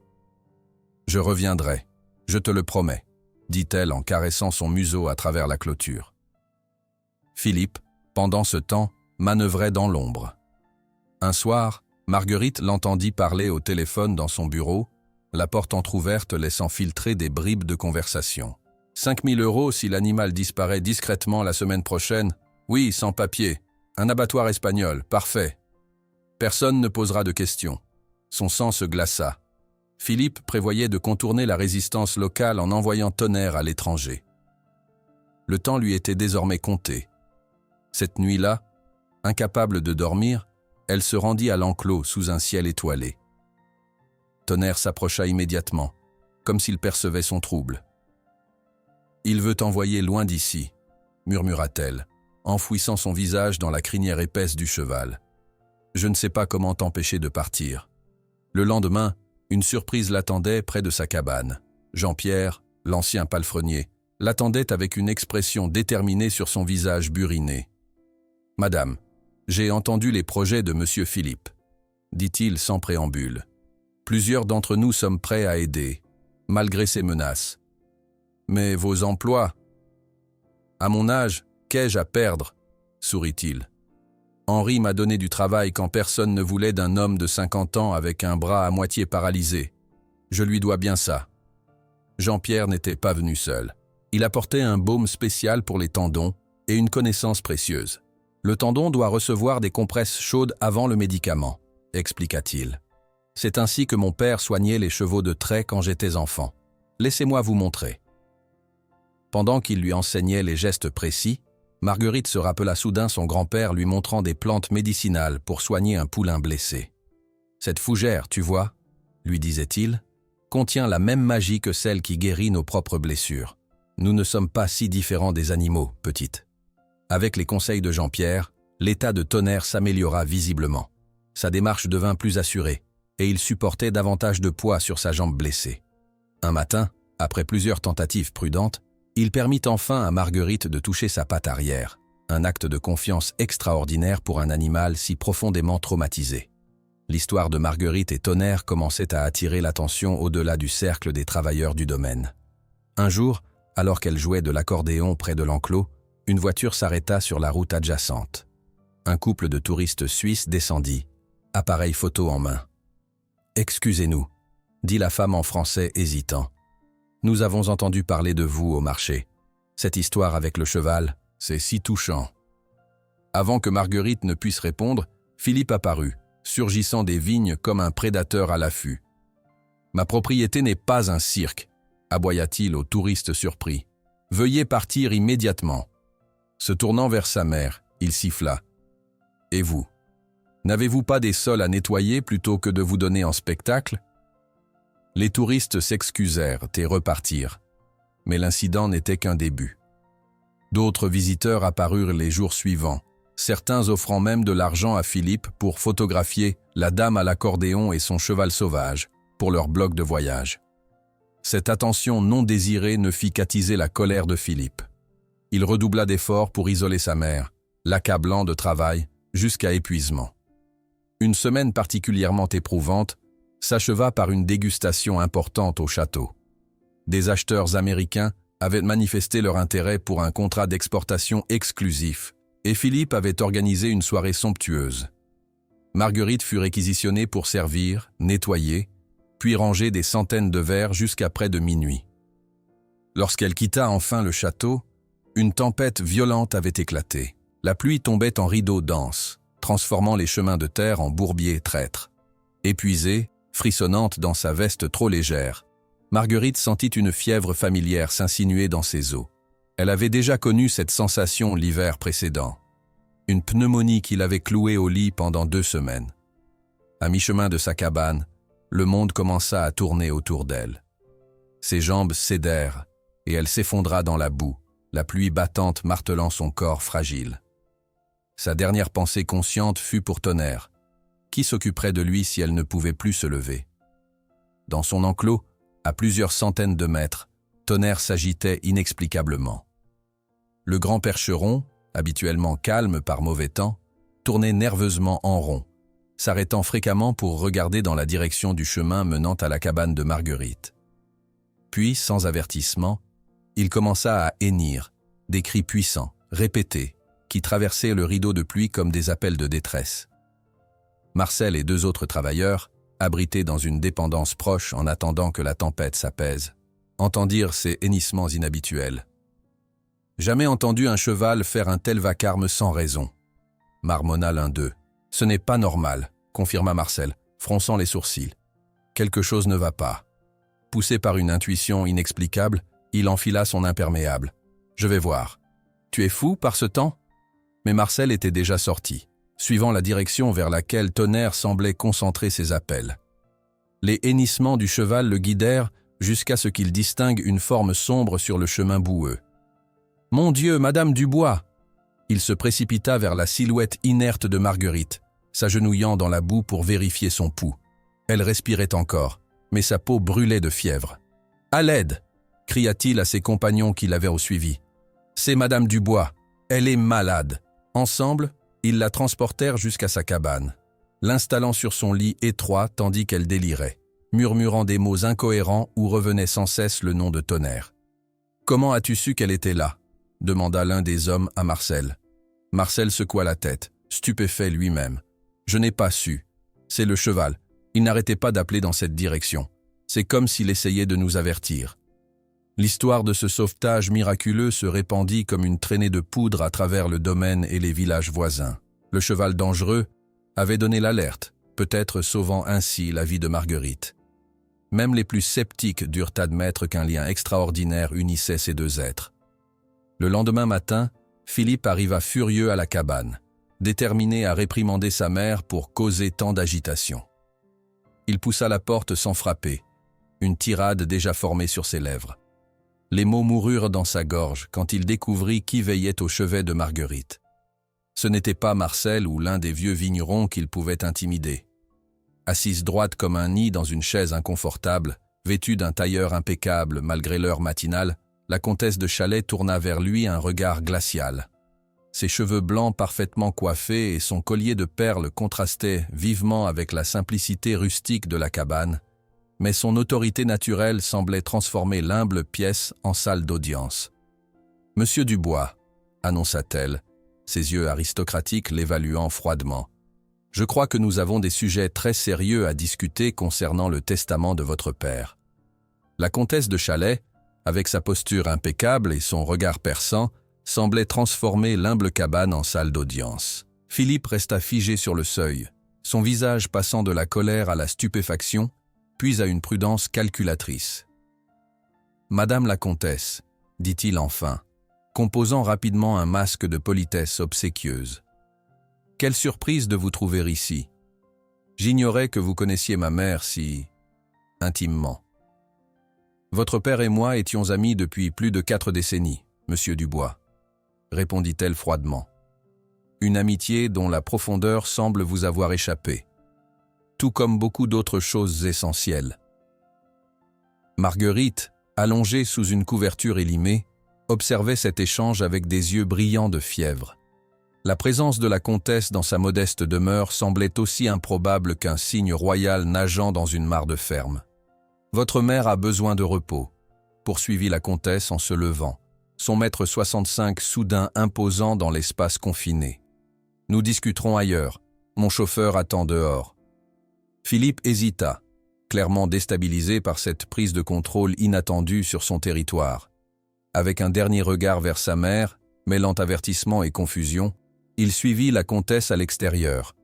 « Je reviendrai, je te le promets », dit-elle en caressant son museau à travers la clôture. Philippe, pendant ce temps, manœuvrait dans l'ombre. Un soir, Marguerite l'entendit parler au téléphone dans son bureau, la porte entr'ouverte laissant filtrer des bribes de conversation. 5 000 € si l'animal disparaît discrètement la semaine prochaine. Oui, sans papier. Un abattoir espagnol, parfait. Personne ne posera de questions. Son sang se glaça. Philippe prévoyait de contourner la résistance locale en envoyant Tonnerre à l'étranger. Le temps lui était désormais compté. Cette nuit-là, incapable de dormir, elle se rendit à l'enclos sous un ciel étoilé. Tonnerre s'approcha immédiatement, comme s'il percevait son trouble. « Il veut t'envoyer loin d'ici », murmura-t-elle, enfouissant son visage dans la crinière épaisse du cheval. « Je ne sais pas comment t'empêcher de partir. » Le lendemain, une surprise l'attendait près de sa cabane. Jean-Pierre, l'ancien palefrenier, l'attendait avec une expression déterminée sur son visage buriné. « Madame, j'ai entendu les projets de Monsieur Philippe, » dit-il sans préambule. « Plusieurs d'entre nous sommes prêts à aider, malgré ces menaces. Mais vos emplois... À mon âge, qu'ai-je à perdre ?» sourit-il. « Henri m'a donné du travail quand personne ne voulait d'un homme de 50 ans avec un bras à moitié paralysé. Je lui dois bien ça. » Jean-Pierre n'était pas venu seul. Il apportait un baume spécial pour les tendons et une connaissance précieuse. « Le tendon doit recevoir des compresses chaudes avant le médicament, » expliqua-t-il. « C'est ainsi que mon père soignait les chevaux de trait quand j'étais enfant. Laissez-moi vous montrer. » Pendant qu'il lui enseignait les gestes précis, Marguerite se rappela soudain son grand-père lui montrant des plantes médicinales pour soigner un poulain blessé. « Cette fougère, tu vois, » lui disait-il, « contient la même magie que celle qui guérit nos propres blessures. Nous ne sommes pas si différents des animaux, petite. » Avec les conseils de Jean-Pierre, l'état de Tonnerre s'améliora visiblement. Sa démarche devint plus assurée, et il supportait davantage de poids sur sa jambe blessée. Un matin, après plusieurs tentatives prudentes, il permit enfin à Marguerite de toucher sa patte arrière, un acte de confiance extraordinaire pour un animal si profondément traumatisé. L'histoire de Marguerite et Tonnerre commençait à attirer l'attention au-delà du cercle des travailleurs du domaine. Un jour, alors qu'elle jouait de l'accordéon près de l'enclos, une voiture s'arrêta sur la route adjacente. Un couple de touristes suisses descendit, appareil photo en main. « Excusez-nous », dit la femme en français hésitant. « Nous avons entendu parler de vous au marché. Cette histoire avec le cheval, c'est si touchant. » Avant que Marguerite ne puisse répondre, Philippe apparut, surgissant des vignes comme un prédateur à l'affût. « Ma propriété n'est pas un cirque », aboya-t-il aux touristes surpris. « Veuillez partir immédiatement. » Se tournant vers sa mère, il siffla. « Et vous? N'avez-vous pas des sols à nettoyer plutôt que de vous donner en spectacle ?» Les touristes s'excusèrent et repartirent, mais l'incident n'était qu'un début. D'autres visiteurs apparurent les jours suivants, certains offrant même de l'argent à Philippe pour photographier la dame à l'accordéon et son cheval sauvage pour leur blog de voyage. Cette attention non désirée ne fit qu'attiser la colère de Philippe. Il redoubla d'efforts pour isoler sa mère, l'accablant de travail jusqu'à épuisement. Une semaine particulièrement éprouvante s'acheva par une dégustation importante au château. Des acheteurs américains avaient manifesté leur intérêt pour un contrat d'exportation exclusif, et Philippe avait organisé une soirée somptueuse. Marguerite fut réquisitionnée pour servir, nettoyer, puis ranger des centaines de verres jusqu'à près de minuit. Lorsqu'elle quitta enfin le château, une tempête violente avait éclaté. La pluie tombait en rideaux denses, transformant les chemins de terre en bourbiers traîtres. Épuisée, frissonnante dans sa veste trop légère, Marguerite sentit une fièvre familière s'insinuer dans ses os. Elle avait déjà connu cette sensation l'hiver précédent. Une pneumonie qui l'avait clouée au lit pendant 2 semaines. À mi-chemin de sa cabane, le monde commença à tourner autour d'elle. Ses jambes cédèrent et elle s'effondra dans la boue, la pluie battante martelant son corps fragile. Sa dernière pensée consciente fut pour Tonnerre. Qui s'occuperait de lui si elle ne pouvait plus se lever? Dans son enclos, à plusieurs centaines de mètres, Tonnerre s'agitait inexplicablement. Le grand percheron, habituellement calme par mauvais temps, tournait nerveusement en rond, s'arrêtant fréquemment pour regarder dans la direction du chemin menant à la cabane de Marguerite. Puis, sans avertissement, il commença à hennir, des cris puissants, répétés, qui traversaient le rideau de pluie comme des appels de détresse. Marcel et 2 autres travailleurs, abrités dans une dépendance proche en attendant que la tempête s'apaise, entendirent ces hennissements inhabituels. « Jamais entendu un cheval faire un tel vacarme sans raison », marmonna l'un d'eux. « Ce n'est pas normal », confirma Marcel, fronçant les sourcils. « Quelque chose ne va pas. » Poussé par une intuition inexplicable, il enfila son imperméable. « Je vais voir. »« Tu es fou par ce temps ?» Mais Marcel était déjà sorti, suivant la direction vers laquelle Tonnerre semblait concentrer ses appels. Les hennissements du cheval le guidèrent jusqu'à ce qu'il distingue une forme sombre sur le chemin boueux. « Mon Dieu, Madame Dubois !» Il se précipita vers la silhouette inerte de Marguerite, s'agenouillant dans la boue pour vérifier son pouls. Elle respirait encore, mais sa peau brûlait de fièvre. « À l'aide !» cria-t-il à ses compagnons qui l'avaient suivi. « C'est Madame Dubois, elle est malade !» Ensemble, ils la transportèrent jusqu'à sa cabane, l'installant sur son lit étroit tandis qu'elle délirait, murmurant des mots incohérents où revenait sans cesse le nom de Tonnerre. « Comment as-tu su qu'elle était là ?» demanda l'un des hommes à Marcel. Marcel secoua la tête, stupéfait lui-même. « Je n'ai pas su. C'est le cheval. Il n'arrêtait pas d'appeler dans cette direction. C'est comme s'il essayait de nous avertir. » L'histoire de ce sauvetage miraculeux se répandit comme une traînée de poudre à travers le domaine et les villages voisins. Le cheval dangereux avait donné l'alerte, peut-être sauvant ainsi la vie de Marguerite. Même les plus sceptiques durent admettre qu'un lien extraordinaire unissait ces 2 êtres. Le lendemain matin, Philippe arriva furieux à la cabane, déterminé à réprimander sa mère pour causer tant d'agitation. Il poussa la porte sans frapper, une tirade déjà formée sur ses lèvres. Les mots moururent dans sa gorge quand il découvrit qui veillait au chevet de Marguerite. Ce n'était pas Marcel ou l'un des vieux vignerons qu'il pouvait intimider. Assise droite comme un nid dans une chaise inconfortable, vêtue d'un tailleur impeccable malgré l'heure matinale, la comtesse de Chalais tourna vers lui un regard glacial. Ses cheveux blancs parfaitement coiffés et son collier de perles contrastaient vivement avec la simplicité rustique de la cabane, mais son autorité naturelle semblait transformer l'humble pièce en salle d'audience. « Monsieur Dubois », annonça-t-elle, ses yeux aristocratiques l'évaluant froidement. « Je crois que nous avons des sujets très sérieux à discuter concernant le testament de votre père. » La comtesse de Chalais, avec sa posture impeccable et son regard perçant, semblait transformer l'humble cabane en salle d'audience. Philippe resta figé sur le seuil, son visage passant de la colère à la stupéfaction, puis à une prudence calculatrice. « Madame la comtesse, dit-il enfin, composant rapidement un masque de politesse obséquieuse. « Quelle surprise de vous trouver ici. J'ignorais que vous connaissiez ma mère si intimement. Votre père et moi étions amis depuis plus de 4 décennies, monsieur Dubois, répondit-elle froidement. Une amitié dont la profondeur semble vous avoir échappé, tout comme beaucoup d'autres choses essentielles. Marguerite, allongée sous une couverture élimée, observait cet échange avec des yeux brillants de fièvre. La présence de la comtesse dans sa modeste demeure semblait aussi improbable qu'un cygne royal nageant dans une mare de ferme. « Votre mère a besoin de repos », poursuivit la comtesse en se levant, son mètre 65 soudain imposant dans l'espace confiné. « Nous discuterons ailleurs, mon chauffeur attend dehors. » Philippe hésita, clairement déstabilisé par cette prise de contrôle inattendue sur son territoire. Avec un dernier regard vers sa mère, mêlant avertissement et confusion, il suivit la comtesse à l'extérieur.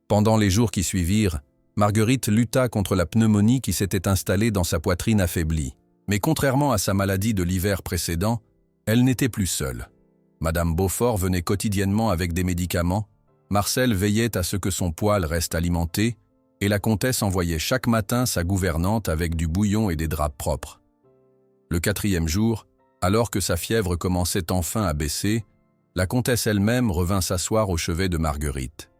Pendant les jours qui suivirent, Marguerite lutta contre la pneumonie qui s'était installée dans sa poitrine affaiblie. Mais contrairement à sa maladie de l'hiver précédent, elle n'était plus seule. Madame Beaufort venait quotidiennement avec des médicaments, Marcel veillait à ce que son poêle reste alimenté, et la comtesse envoyait chaque matin sa gouvernante avec du bouillon et des draps propres. Le 4e jour, alors que sa fièvre commençait enfin à baisser, la comtesse elle-même revint s'asseoir au chevet de Marguerite.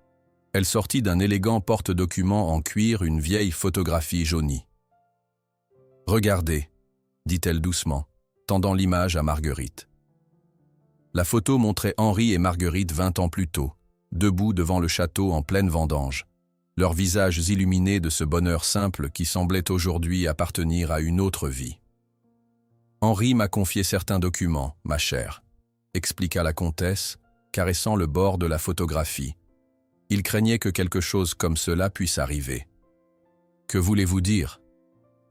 Elle sortit d'un élégant porte-document en cuir une vieille photographie jaunie. « Regardez », dit-elle doucement, tendant l'image à Marguerite. La photo montrait Henri et Marguerite 20 ans plus tôt, debout devant le château en pleine vendange, leurs visages illuminés de ce bonheur simple qui semblait aujourd'hui appartenir à une autre vie. « Henri m'a confié certains documents, ma chère, » expliqua la comtesse, caressant le bord de la photographie. Il craignait que quelque chose comme cela puisse arriver. « Que voulez-vous dire »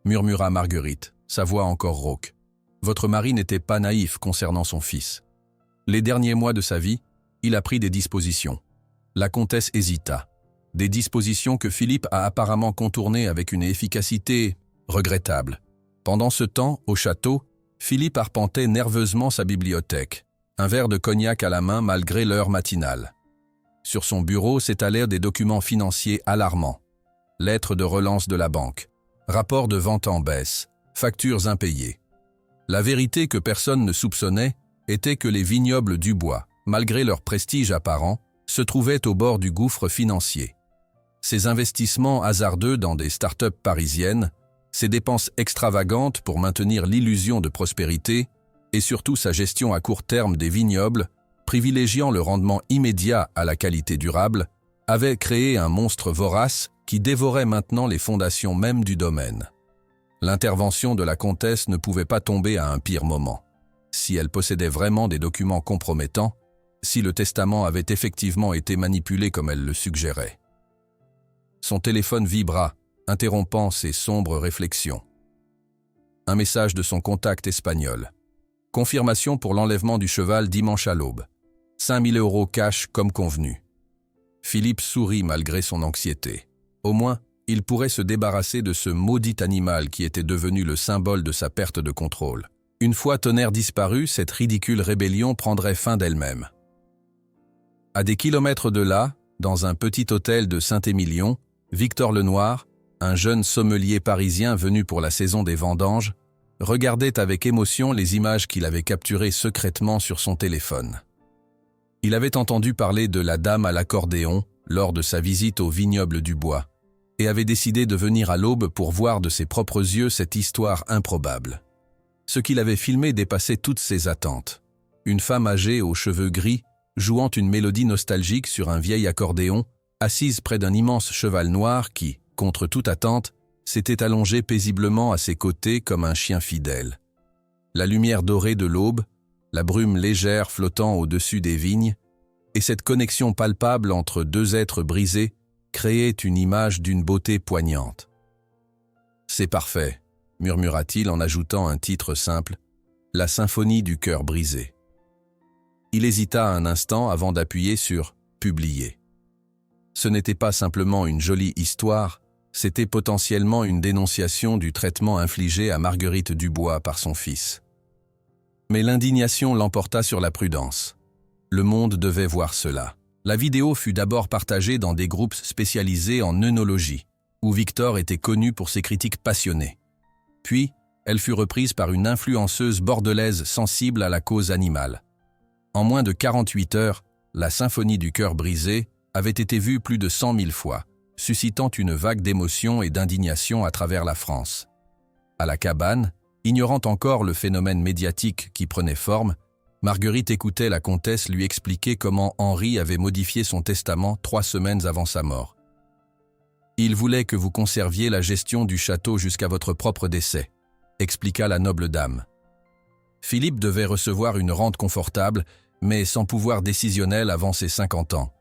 murmura Marguerite, sa voix encore rauque. « Votre mari n'était pas naïf concernant son fils. Les derniers mois de sa vie, il a pris des dispositions. » La comtesse hésita. Des dispositions que Philippe a apparemment contournées avec une efficacité regrettable. Pendant ce temps, au château, Philippe arpentait nerveusement sa bibliothèque, un verre de cognac à la main malgré l'heure matinale. Sur son bureau s'étalèrent des documents financiers alarmants. Lettres de relance de la banque, rapports de vente en baisse, factures impayées. La vérité que personne ne soupçonnait était que les vignobles Dubois, malgré leur prestige apparent, se trouvaient au bord du gouffre financier. Ses investissements hasardeux dans des start-up parisiennes, ses dépenses extravagantes pour maintenir l'illusion de prospérité, et surtout sa gestion à court terme des vignobles, privilégiant le rendement immédiat à la qualité durable, avaient créé un monstre vorace qui dévorait maintenant les fondations mêmes du domaine. L'intervention de la comtesse ne pouvait pas tomber à un pire moment. Si elle possédait vraiment des documents compromettants, si le testament avait effectivement été manipulé comme elle le suggérait. Son téléphone vibra, interrompant ses sombres réflexions. Un message de son contact espagnol. Confirmation pour l'enlèvement du cheval dimanche à l'aube. 5 000 € cash comme convenu. Philippe sourit malgré son anxiété. Au moins, il pourrait se débarrasser de ce maudit animal qui était devenu le symbole de sa perte de contrôle. Une fois Tonnerre disparu, cette ridicule rébellion prendrait fin d'elle-même. À des kilomètres de là, dans un petit hôtel de Saint-Émilion, Victor Lenoir, un jeune sommelier parisien venu pour la saison des vendanges, regardait avec émotion les images qu'il avait capturées secrètement sur son téléphone. Il avait entendu parler de la dame à l'accordéon lors de sa visite au vignoble Dubois et avait décidé de venir à l'aube pour voir de ses propres yeux cette histoire improbable. Ce qu'il avait filmé dépassait toutes ses attentes. Une femme âgée aux cheveux gris, jouant une mélodie nostalgique sur un vieil accordéon, assise près d'un immense cheval noir qui, contre toute attente, s'était allongé paisiblement à ses côtés comme un chien fidèle. La lumière dorée de l'aube, la brume légère flottant au-dessus des vignes, et cette connexion palpable entre deux êtres brisés créaient une image d'une beauté poignante. « C'est parfait », murmura-t-il en ajoutant un titre simple, « La symphonie du cœur brisé ». Il hésita un instant avant d'appuyer sur « Publier ». Ce n'était pas simplement une jolie histoire, c'était potentiellement une dénonciation du traitement infligé à Marguerite Dubois par son fils. Mais l'indignation l'emporta sur la prudence. Le monde devait voir cela. La vidéo fut d'abord partagée dans des groupes spécialisés en œnologie, où Victor était connu pour ses critiques passionnées. Puis, elle fut reprise par une influenceuse bordelaise sensible à la cause animale. En moins de 48 heures, la symphonie du cœur brisé avait été vue plus de 100 000 fois, suscitant une vague d'émotion et d'indignation à travers la France. À la cabane, ignorant encore le phénomène médiatique qui prenait forme, Marguerite écoutait la comtesse lui expliquer comment Henri avait modifié son testament 3 semaines avant sa mort. « Il voulait que vous conserviez la gestion du château jusqu'à votre propre décès », expliqua la noble dame. Philippe devait recevoir une rente confortable, mais sans pouvoir décisionnel avant ses 50 ans.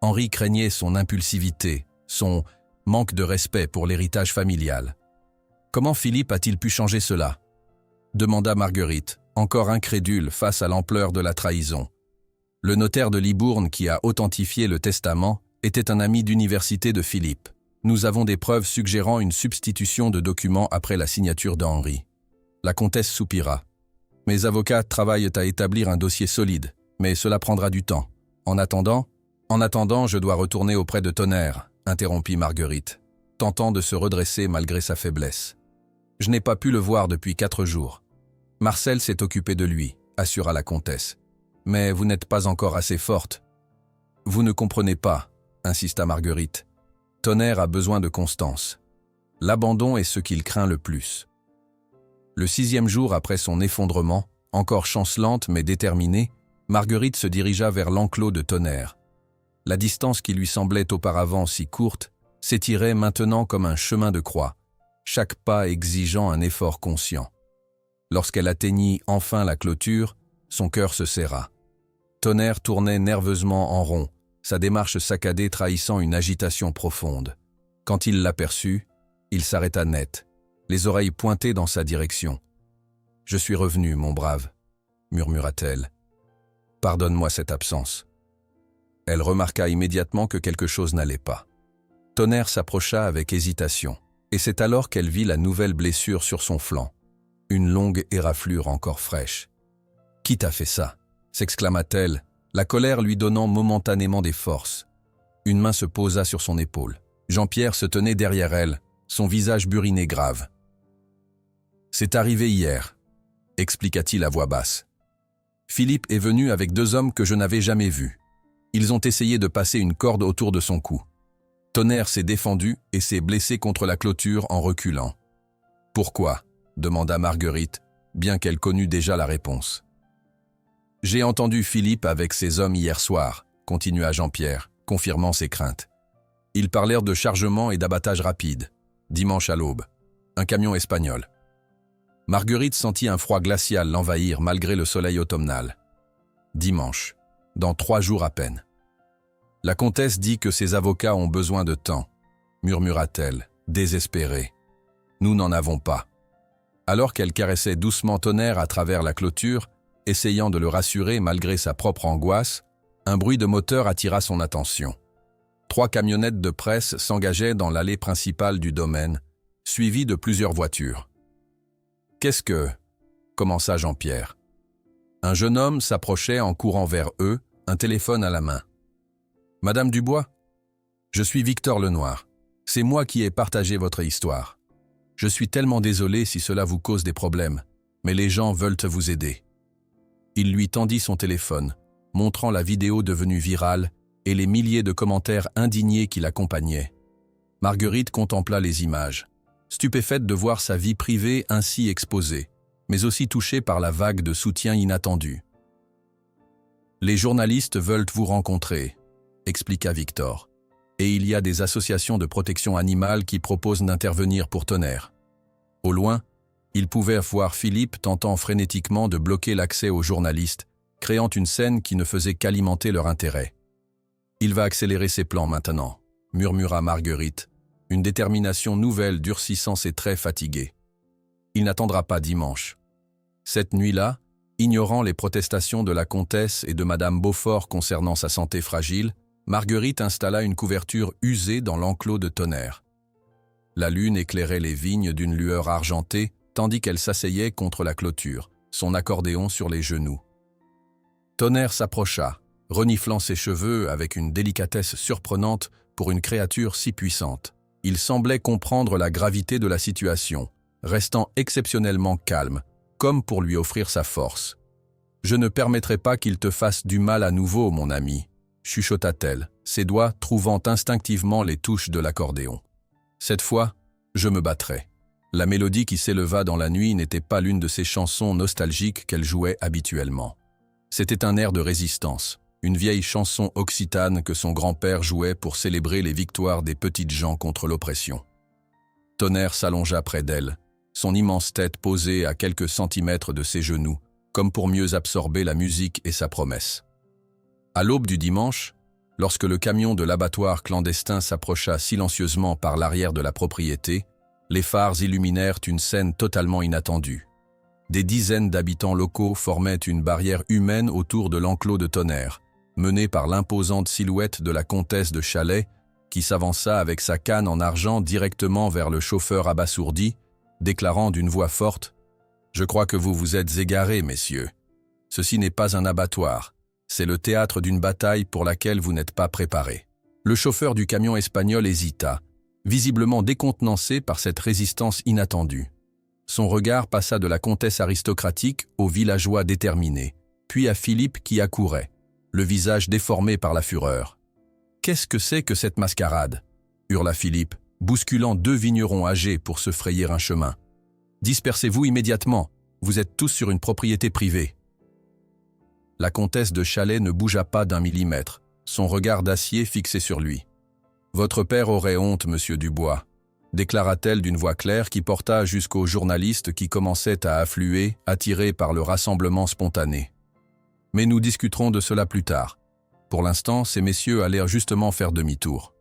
Henri craignait son impulsivité, son manque de respect pour l'héritage familial. « Comment Philippe a-t-il pu changer cela ?» demanda Marguerite, encore incrédule face à l'ampleur de la trahison. Le notaire de Libourne qui a authentifié le testament était un ami d'université de Philippe. Nous avons des preuves suggérant une substitution de documents après la signature d'Henri. La comtesse soupira. Mes avocats travaillent à établir un dossier solide, mais cela prendra du temps. En attendant, je dois retourner auprès de Tonnerre, interrompit Marguerite, tentant de se redresser malgré sa faiblesse. Je n'ai pas pu le voir depuis 4 jours. Marcel s'est occupé de lui, assura la comtesse. Mais vous n'êtes pas encore assez forte. Vous ne comprenez pas, insista Marguerite. Tonnerre a besoin de constance. L'abandon est ce qu'il craint le plus. Le 6e jour après son effondrement, encore chancelante mais déterminée, Marguerite se dirigea vers l'enclos de Tonnerre. La distance qui lui semblait auparavant si courte s'étirait maintenant comme un chemin de croix, chaque pas exigeant un effort conscient. Lorsqu'elle atteignit enfin la clôture, son cœur se serra. Tonnerre tournait nerveusement en rond, sa démarche saccadée trahissant une agitation profonde. Quand il l'aperçut, il s'arrêta net, les oreilles pointées dans sa direction. « Je suis revenu, mon brave, » murmura-t-elle. « Pardonne-moi cette absence. » Elle remarqua immédiatement que quelque chose n'allait pas. Tonnerre s'approcha avec hésitation, et c'est alors qu'elle vit la nouvelle blessure sur son flanc. Une longue éraflure encore fraîche. « Qui t'a fait ça ?» s'exclama-t-elle, la colère lui donnant momentanément des forces. Une main se posa sur son épaule. Jean-Pierre se tenait derrière elle, son visage buriné grave. « C'est arrivé hier », expliqua-t-il à voix basse. « Philippe est venu avec 2 hommes que je n'avais jamais vus. Ils ont essayé de passer une corde autour de son cou. Tonnerre s'est défendu et s'est blessé contre la clôture en reculant. « Pourquoi ?» demanda Marguerite, bien qu'elle connût déjà la réponse. « J'ai entendu Philippe avec ses hommes hier soir, » continua Jean-Pierre, confirmant ses craintes. Ils parlèrent de chargement et d'abattage rapide, dimanche à l'aube, un camion espagnol. Marguerite sentit un froid glacial l'envahir malgré le soleil automnal. Dimanche, dans 3 jours à peine. La comtesse dit que ses avocats ont besoin de temps, murmura-t-elle, désespérée. Nous n'en avons pas. Alors qu'elle caressait doucement Tonnerre à travers la clôture, essayant de le rassurer malgré sa propre angoisse, un bruit de moteur attira son attention. 3 camionnettes de presse s'engageaient dans l'allée principale du domaine, suivies de plusieurs voitures. « Qu'est-ce que… » commença Jean-Pierre. Un jeune homme s'approchait en courant vers eux, un téléphone à la main. « Madame Dubois ? Je suis Victor Lenoir. C'est moi qui ai partagé votre histoire. Je suis tellement désolé si cela vous cause des problèmes, mais les gens veulent vous aider. » Il lui tendit son téléphone, montrant la vidéo devenue virale et les milliers de commentaires indignés qui l'accompagnaient. Marguerite contempla les images, stupéfaite de voir sa vie privée ainsi exposée, mais aussi touchée par la vague de soutien inattendu. « Les journalistes veulent vous rencontrer », expliqua Victor, « et il y a des associations de protection animale qui proposent d'intervenir pour Tonnerre. » Au loin, ils pouvaient voir Philippe tentant frénétiquement de bloquer l'accès aux journalistes, créant une scène qui ne faisait qu'alimenter leur intérêt. « Il va accélérer ses plans maintenant », murmura Marguerite, une détermination nouvelle durcissant ses traits fatigués. « Il n'attendra pas dimanche. » Cette nuit-là, ignorant les protestations de la comtesse et de Madame Beaufort concernant sa santé fragile, Marguerite installa une couverture usée dans l'enclos de Tonnerre. La lune éclairait les vignes d'une lueur argentée, tandis qu'elle s'asseyait contre la clôture, son accordéon sur les genoux. Tonnerre s'approcha, reniflant ses cheveux avec une délicatesse surprenante pour une créature si puissante. Il semblait comprendre la gravité de la situation, restant exceptionnellement calme, comme pour lui offrir sa force. « Je ne permettrai pas qu'il te fasse du mal à nouveau, mon ami », chuchota-t-elle, ses doigts trouvant instinctivement les touches de l'accordéon. « Cette fois, je me battrai. » La mélodie qui s'éleva dans la nuit n'était pas l'une de ces chansons nostalgiques qu'elle jouait habituellement. C'était un air de résistance, une vieille chanson occitane que son grand-père jouait pour célébrer les victoires des petites gens contre l'oppression. Tonnerre s'allongea près d'elle, son immense tête posée à quelques centimètres de ses genoux, comme pour mieux absorber la musique et sa promesse. À l'aube du dimanche, lorsque le camion de l'abattoir clandestin s'approcha silencieusement par l'arrière de la propriété, les phares illuminèrent une scène totalement inattendue. Des dizaines d'habitants locaux formaient une barrière humaine autour de l'enclos de Tonnerre, mené par l'imposante silhouette de la comtesse de Chalais, qui s'avança avec sa canne en argent directement vers le chauffeur abasourdi, déclarant d'une voix forte « Je crois que vous vous êtes égarés, messieurs. Ceci n'est pas un abattoir, c'est le théâtre d'une bataille pour laquelle vous n'êtes pas préparés. » Le chauffeur du camion espagnol hésita, visiblement décontenancé par cette résistance inattendue. Son regard passa de la comtesse aristocratique au villageois déterminé, puis à Philippe qui accourait, le visage déformé par la fureur. « Qu'est-ce que c'est que cette mascarade ?» hurla Philippe, bousculant deux vignerons âgés pour se frayer un chemin. « Dispersez-vous immédiatement, vous êtes tous sur une propriété privée. » La comtesse de Chalais ne bougea pas d'un millimètre, son regard d'acier fixé sur lui. « Votre père aurait honte, monsieur Dubois », déclara-t-elle d'une voix claire qui porta jusqu'aux journalistes qui commençaient à affluer, attirés par le rassemblement spontané. « Mais nous discuterons de cela plus tard. Pour l'instant, ces messieurs allèrent justement faire demi-tour. »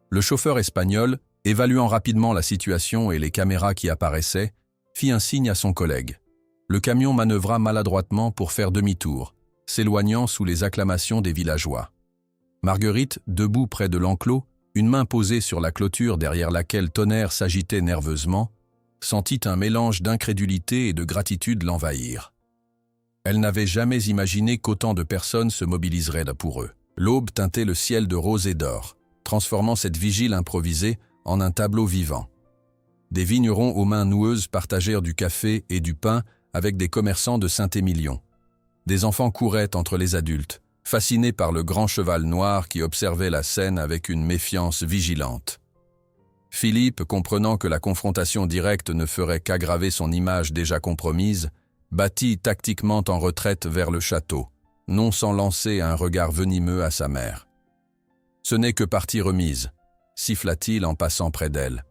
Le chauffeur espagnol, évaluant rapidement la situation et les caméras qui apparaissaient, fit un signe à son collègue. Le camion manœuvra maladroitement pour faire demi-tour, s'éloignant sous les acclamations des villageois. Marguerite, debout près de l'enclos, une main posée sur la clôture derrière laquelle Tonnerre s'agitait nerveusement, sentit un mélange d'incrédulité et de gratitude l'envahir. Elle n'avait jamais imaginé qu'autant de personnes se mobiliseraient pour eux. L'aube teintait le ciel de rose et d'or, transformant cette vigile improvisée en un tableau vivant. Des vignerons aux mains noueuses partagèrent du café et du pain avec des commerçants de Saint-Émilion. Des enfants couraient entre les adultes, fascinés par le grand cheval noir qui observait la scène avec une méfiance vigilante. Philippe, comprenant que la confrontation directe ne ferait qu'aggraver son image déjà compromise, battit tactiquement en retraite vers le château, non sans lancer un regard venimeux à sa mère. « Ce n'est que partie remise », siffla-t-il en passant près d'elle.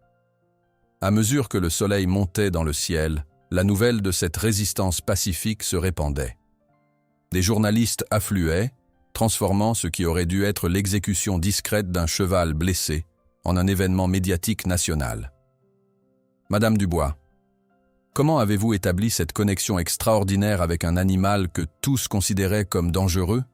À mesure que le soleil montait dans le ciel, la nouvelle de cette résistance pacifique se répandait. Des journalistes affluaient, transformant ce qui aurait dû être l'exécution discrète d'un cheval blessé en un événement médiatique national. « Madame Dubois, comment avez-vous établi cette connexion extraordinaire avec un animal que tous considéraient comme dangereux ?»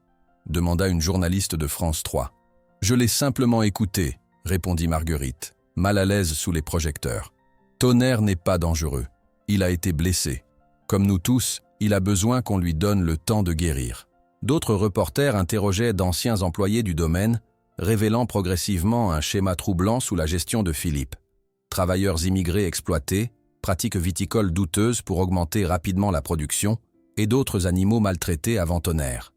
demanda une journaliste de France 3. « Je l'ai simplement écouté », répondit Marguerite, mal à l'aise sous les projecteurs. « Tonnerre n'est pas dangereux. Il a été blessé. Comme nous tous, il a besoin qu'on lui donne le temps de guérir. » D'autres reporters interrogeaient d'anciens employés du domaine, révélant progressivement un schéma troublant sous la gestion de Philippe. Travailleurs immigrés exploités, pratiques viticoles douteuses pour augmenter rapidement la production, et d'autres animaux maltraités avant Tonnerre.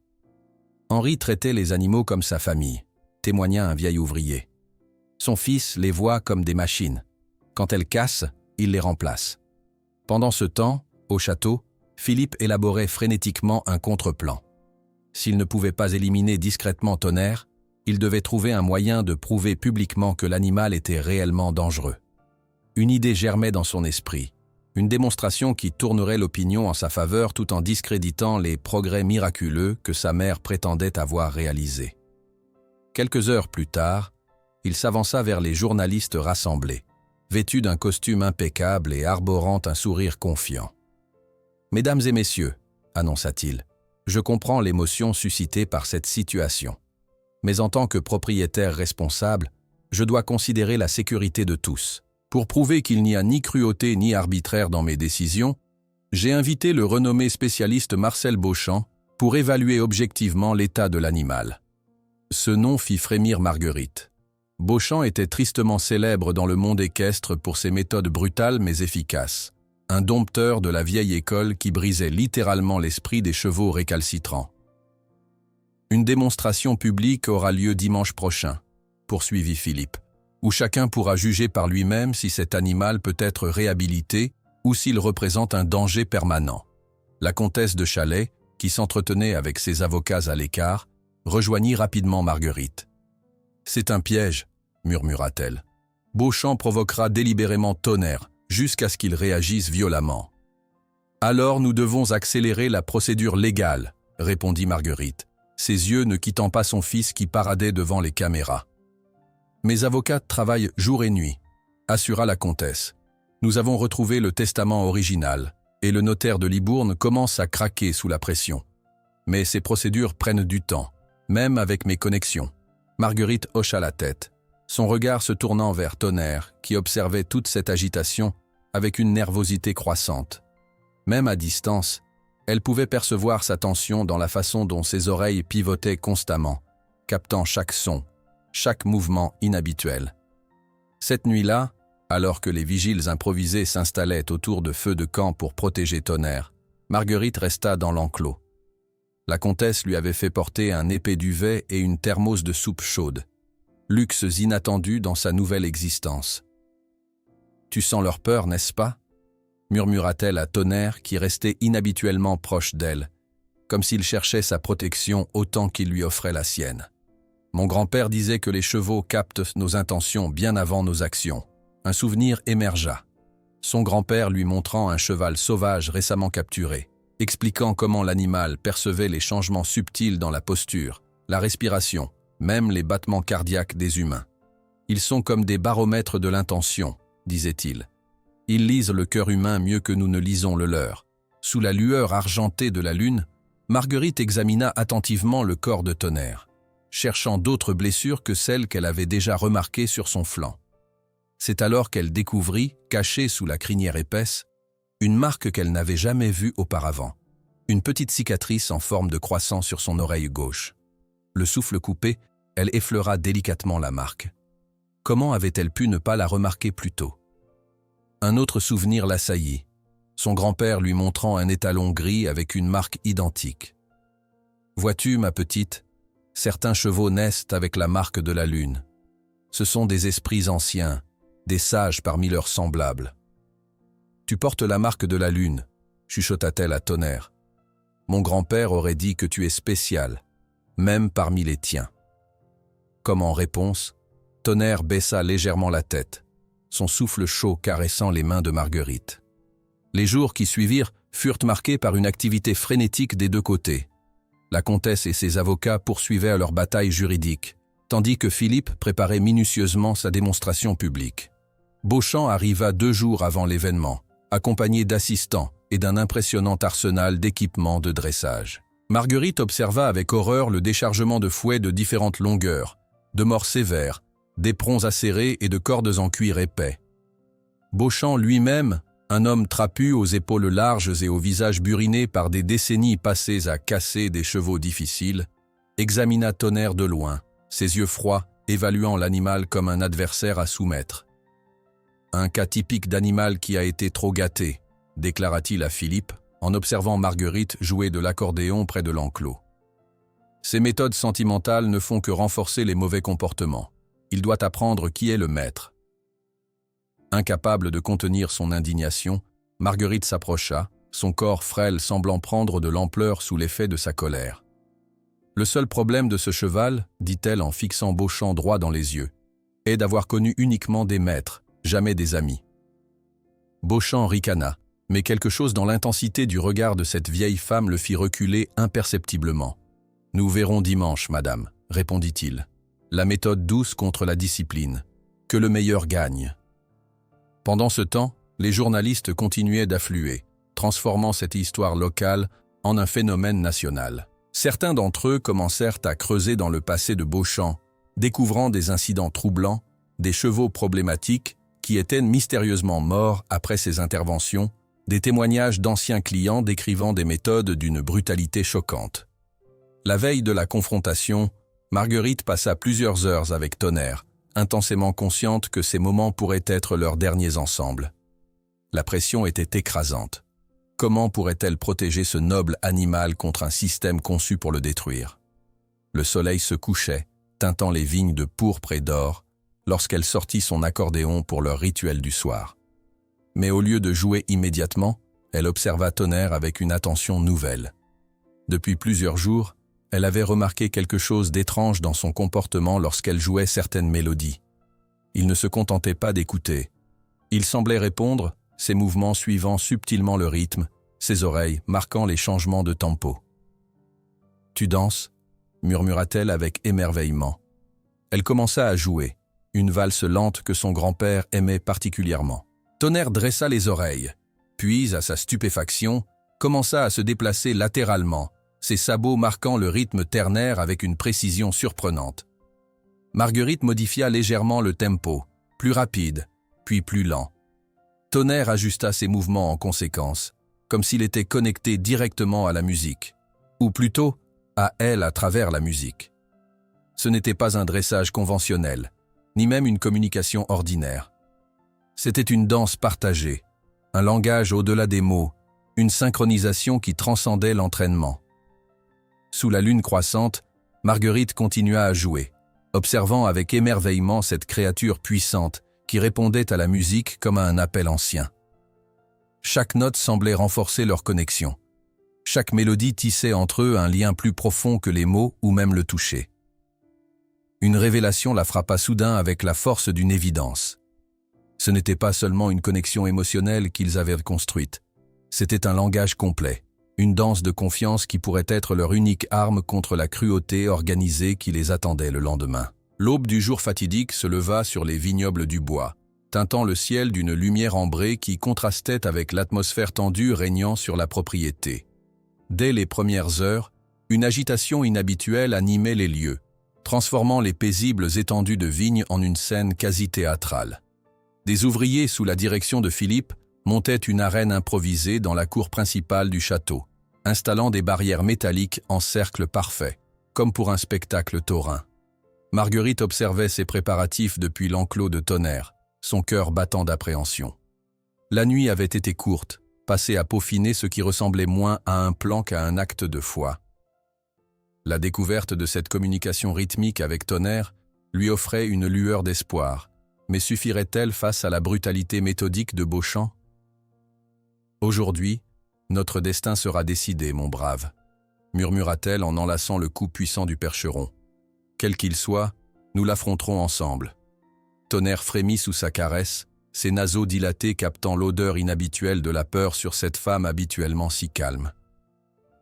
Henri traitait les animaux comme sa famille, témoigna un vieil ouvrier. Son fils les voit comme des machines. Quand elles cassent, il les remplace. Pendant ce temps, au château, Philippe élaborait frénétiquement un contre-plan. S'il ne pouvait pas éliminer discrètement Tonnerre, il devait trouver un moyen de prouver publiquement que l'animal était réellement dangereux. Une idée germait dans son esprit, une démonstration qui tournerait l'opinion en sa faveur tout en discréditant les progrès miraculeux que sa mère prétendait avoir réalisés. Quelques heures plus tard, il s'avança vers les journalistes rassemblés, vêtu d'un costume impeccable et arborant un sourire confiant. « Mesdames et messieurs, annonça-t-il, je comprends l'émotion suscitée par cette situation. Mais en tant que propriétaire responsable, je dois considérer la sécurité de tous. Pour prouver qu'il n'y a ni cruauté ni arbitraire dans mes décisions, J'ai invité le renommé spécialiste Marcel Beauchamp pour évaluer objectivement l'état de l'animal. Ce nom fit frémir Marguerite. Beauchamp était tristement célèbre dans le monde équestre pour ses méthodes brutales mais efficaces. Un dompteur de la vieille école qui brisait littéralement l'esprit des chevaux récalcitrants. Une démonstration publique aura lieu dimanche prochain, poursuivit Philippe, où chacun pourra juger par lui-même si cet animal peut être réhabilité ou s'il représente un danger permanent. La comtesse de Chalais, qui s'entretenait avec ses avocats à l'écart, rejoignit rapidement Marguerite. « C'est un piège, murmura-t-elle. Beauchamp provoquera délibérément Tonnerre, jusqu'à ce qu'il réagisse violemment. »« Alors nous devons accélérer la procédure légale, » répondit Marguerite, ses yeux ne quittant pas son fils qui paradait devant les caméras. « Mes avocats travaillent jour et nuit, » assura la comtesse. « Nous avons retrouvé le testament original, et le notaire de Libourne commence à craquer sous la pression. Mais ces procédures prennent du temps, même avec mes connexions. » Marguerite hocha la tête, son regard se tournant vers Tonnerre, qui observait toute cette agitation avec une nervosité croissante. Même à distance, elle pouvait percevoir sa tension dans la façon dont ses oreilles pivotaient constamment, captant chaque son, chaque mouvement inhabituel. Cette nuit-là, alors que les vigiles improvisés s'installaient autour de feux de camp pour protéger Tonnerre, Marguerite resta dans l'enclos. La comtesse lui avait fait porter un épais duvet et une thermos de soupe chaude, luxes inattendus dans sa nouvelle existence. « Tu sens leur peur, n'est-ce pas ?» murmura-t-elle à Tonnerre qui restait inhabituellement proche d'elle, comme s'il cherchait sa protection autant qu'il lui offrait la sienne. « Mon grand-père disait que les chevaux captent nos intentions bien avant nos actions. » Un souvenir émergea, son grand-père lui montrant un cheval sauvage récemment capturé, expliquant comment l'animal percevait les changements subtils dans la posture, la respiration, même les battements cardiaques des humains. « Ils sont comme des baromètres de l'intention, » disait-il. « Ils lisent le cœur humain mieux que nous ne lisons le leur. » Sous la lueur argentée de la lune, Marguerite examina attentivement le corps de Tonnerre, cherchant d'autres blessures que celles qu'elle avait déjà remarquées sur son flanc. C'est alors qu'elle découvrit, cachée sous la crinière épaisse, une marque qu'elle n'avait jamais vue auparavant, une petite cicatrice en forme de croissant sur son oreille gauche. Le souffle coupé, elle effleura délicatement la marque. Comment avait-elle pu ne pas la remarquer plus tôt? Un autre souvenir l'assaillit, son grand-père lui montrant un étalon gris avec une marque identique. « Vois-tu, ma petite, certains chevaux naissent avec la marque de la lune. Ce sont des esprits anciens, des sages parmi leurs semblables. »« Tu portes la marque de la lune, » chuchota-t-elle à Tonnerre. « Mon grand-père aurait dit que tu es spécial, même parmi les tiens. » Comme en réponse, Tonnerre baissa légèrement la tête, son souffle chaud caressant les mains de Marguerite. Les jours qui suivirent furent marqués par une activité frénétique des deux côtés. La comtesse et ses avocats poursuivaient leur bataille juridique, tandis que Philippe préparait minutieusement sa démonstration publique. Beauchamp arriva 2 jours avant l'événement, accompagné d'assistants et d'un impressionnant arsenal d'équipements de dressage. Marguerite observa avec horreur le déchargement de fouets de différentes longueurs, de morts sévères, d'éperons acérés et de cordes en cuir épais. Beauchamp lui-même, un homme trapu aux épaules larges et au visage buriné par des décennies passées à casser des chevaux difficiles, examina Tonnerre de loin, ses yeux froids, évaluant l'animal comme un adversaire à soumettre. « Un cas typique d'animal qui a été trop gâté », déclara-t-il à Philippe, en observant Marguerite jouer de l'accordéon près de l'enclos. « Ces méthodes sentimentales ne font que renforcer les mauvais comportements. Il doit apprendre qui est le maître. » Incapable de contenir son indignation, Marguerite s'approcha, son corps frêle semblant prendre de l'ampleur sous l'effet de sa colère. « Le seul problème de ce cheval, dit-elle en fixant Beauchamp droit dans les yeux, est d'avoir connu uniquement des maîtres, jamais des amis. » Beauchamp ricana, mais quelque chose dans l'intensité du regard de cette vieille femme le fit reculer imperceptiblement. « Nous verrons dimanche, madame, » répondit-il. « La méthode douce contre la discipline. Que le meilleur gagne. » Pendant ce temps, les journalistes continuaient d'affluer, transformant cette histoire locale en un phénomène national. Certains d'entre eux commencèrent à creuser dans le passé de Beauchamp, découvrant des incidents troublants, des chevaux problématiques qui étaient mystérieusement morts après ses interventions, Des témoignages d'anciens clients décrivant des méthodes d'une brutalité choquante. La veille de la confrontation, Marguerite passa plusieurs heures avec Tonnerre, intensément consciente que ces moments pourraient être leurs derniers ensemble. La pression était écrasante. Comment pourrait-elle protéger ce noble animal contre un système conçu pour le détruire? Le soleil se couchait, teintant les vignes de pourpre et d'or, lorsqu'elle sortit son accordéon pour leur rituel du soir. Mais au lieu de jouer immédiatement, elle observa Tonnerre avec une attention nouvelle. Depuis plusieurs jours, elle avait remarqué quelque chose d'étrange dans son comportement lorsqu'elle jouait certaines mélodies. Il ne se contentait pas d'écouter. Il semblait répondre, ses mouvements suivant subtilement le rythme, ses oreilles marquant les changements de tempo. « Tu danses ?» murmura-t-elle avec émerveillement. Elle commença à jouer, une valse lente que son grand-père aimait particulièrement. Tonnerre dressa les oreilles, puis, à sa stupéfaction, commença à se déplacer latéralement, ses sabots marquant le rythme ternaire avec une précision surprenante. Marguerite modifia légèrement le tempo, plus rapide, puis plus lent. Tonnerre ajusta ses mouvements en conséquence, comme s'il était connecté directement à la musique, ou plutôt à elle à travers la musique. Ce n'était pas un dressage conventionnel, ni même une communication ordinaire. C'était une danse partagée, un langage au-delà des mots, une synchronisation qui transcendait l'entraînement. Sous la lune croissante, Marguerite continua à jouer, observant avec émerveillement cette créature puissante qui répondait à la musique comme à un appel ancien. Chaque note semblait renforcer leur connexion. Chaque mélodie tissait entre eux un lien plus profond que les mots ou même le toucher. Une révélation la frappa soudain avec la force d'une évidence. Ce n'était pas seulement une connexion émotionnelle qu'ils avaient construite, c'était un langage complet, une danse de confiance qui pourrait être leur unique arme contre la cruauté organisée qui les attendait le lendemain. L'aube du jour fatidique se leva sur les vignobles du bois, teintant le ciel d'une lumière ambrée qui contrastait avec l'atmosphère tendue régnant sur la propriété. Dès les premières heures, une agitation inhabituelle animait les lieux, transformant les paisibles étendues de vignes en une scène quasi théâtrale. Des ouvriers sous la direction de Philippe montaient une arène improvisée dans la cour principale du château, installant des barrières métalliques en cercle parfait, comme pour un spectacle taurin. Marguerite observait ces préparatifs depuis l'enclos de Tonnerre, son cœur battant d'appréhension. La nuit avait été courte, passée à peaufiner ce qui ressemblait moins à un plan qu'à un acte de foi. La découverte de cette communication rythmique avec Tonnerre lui offrait une lueur d'espoir, mais suffirait-elle face à la brutalité méthodique de Beauchamp? « Aujourd'hui, notre destin sera décidé, mon brave, » murmura-t-elle en enlaçant le cou puissant du percheron. « Quel qu'il soit, nous l'affronterons ensemble. » Tonnerre frémit sous sa caresse, ses naseaux dilatés captant l'odeur inhabituelle de la peur sur cette femme habituellement si calme.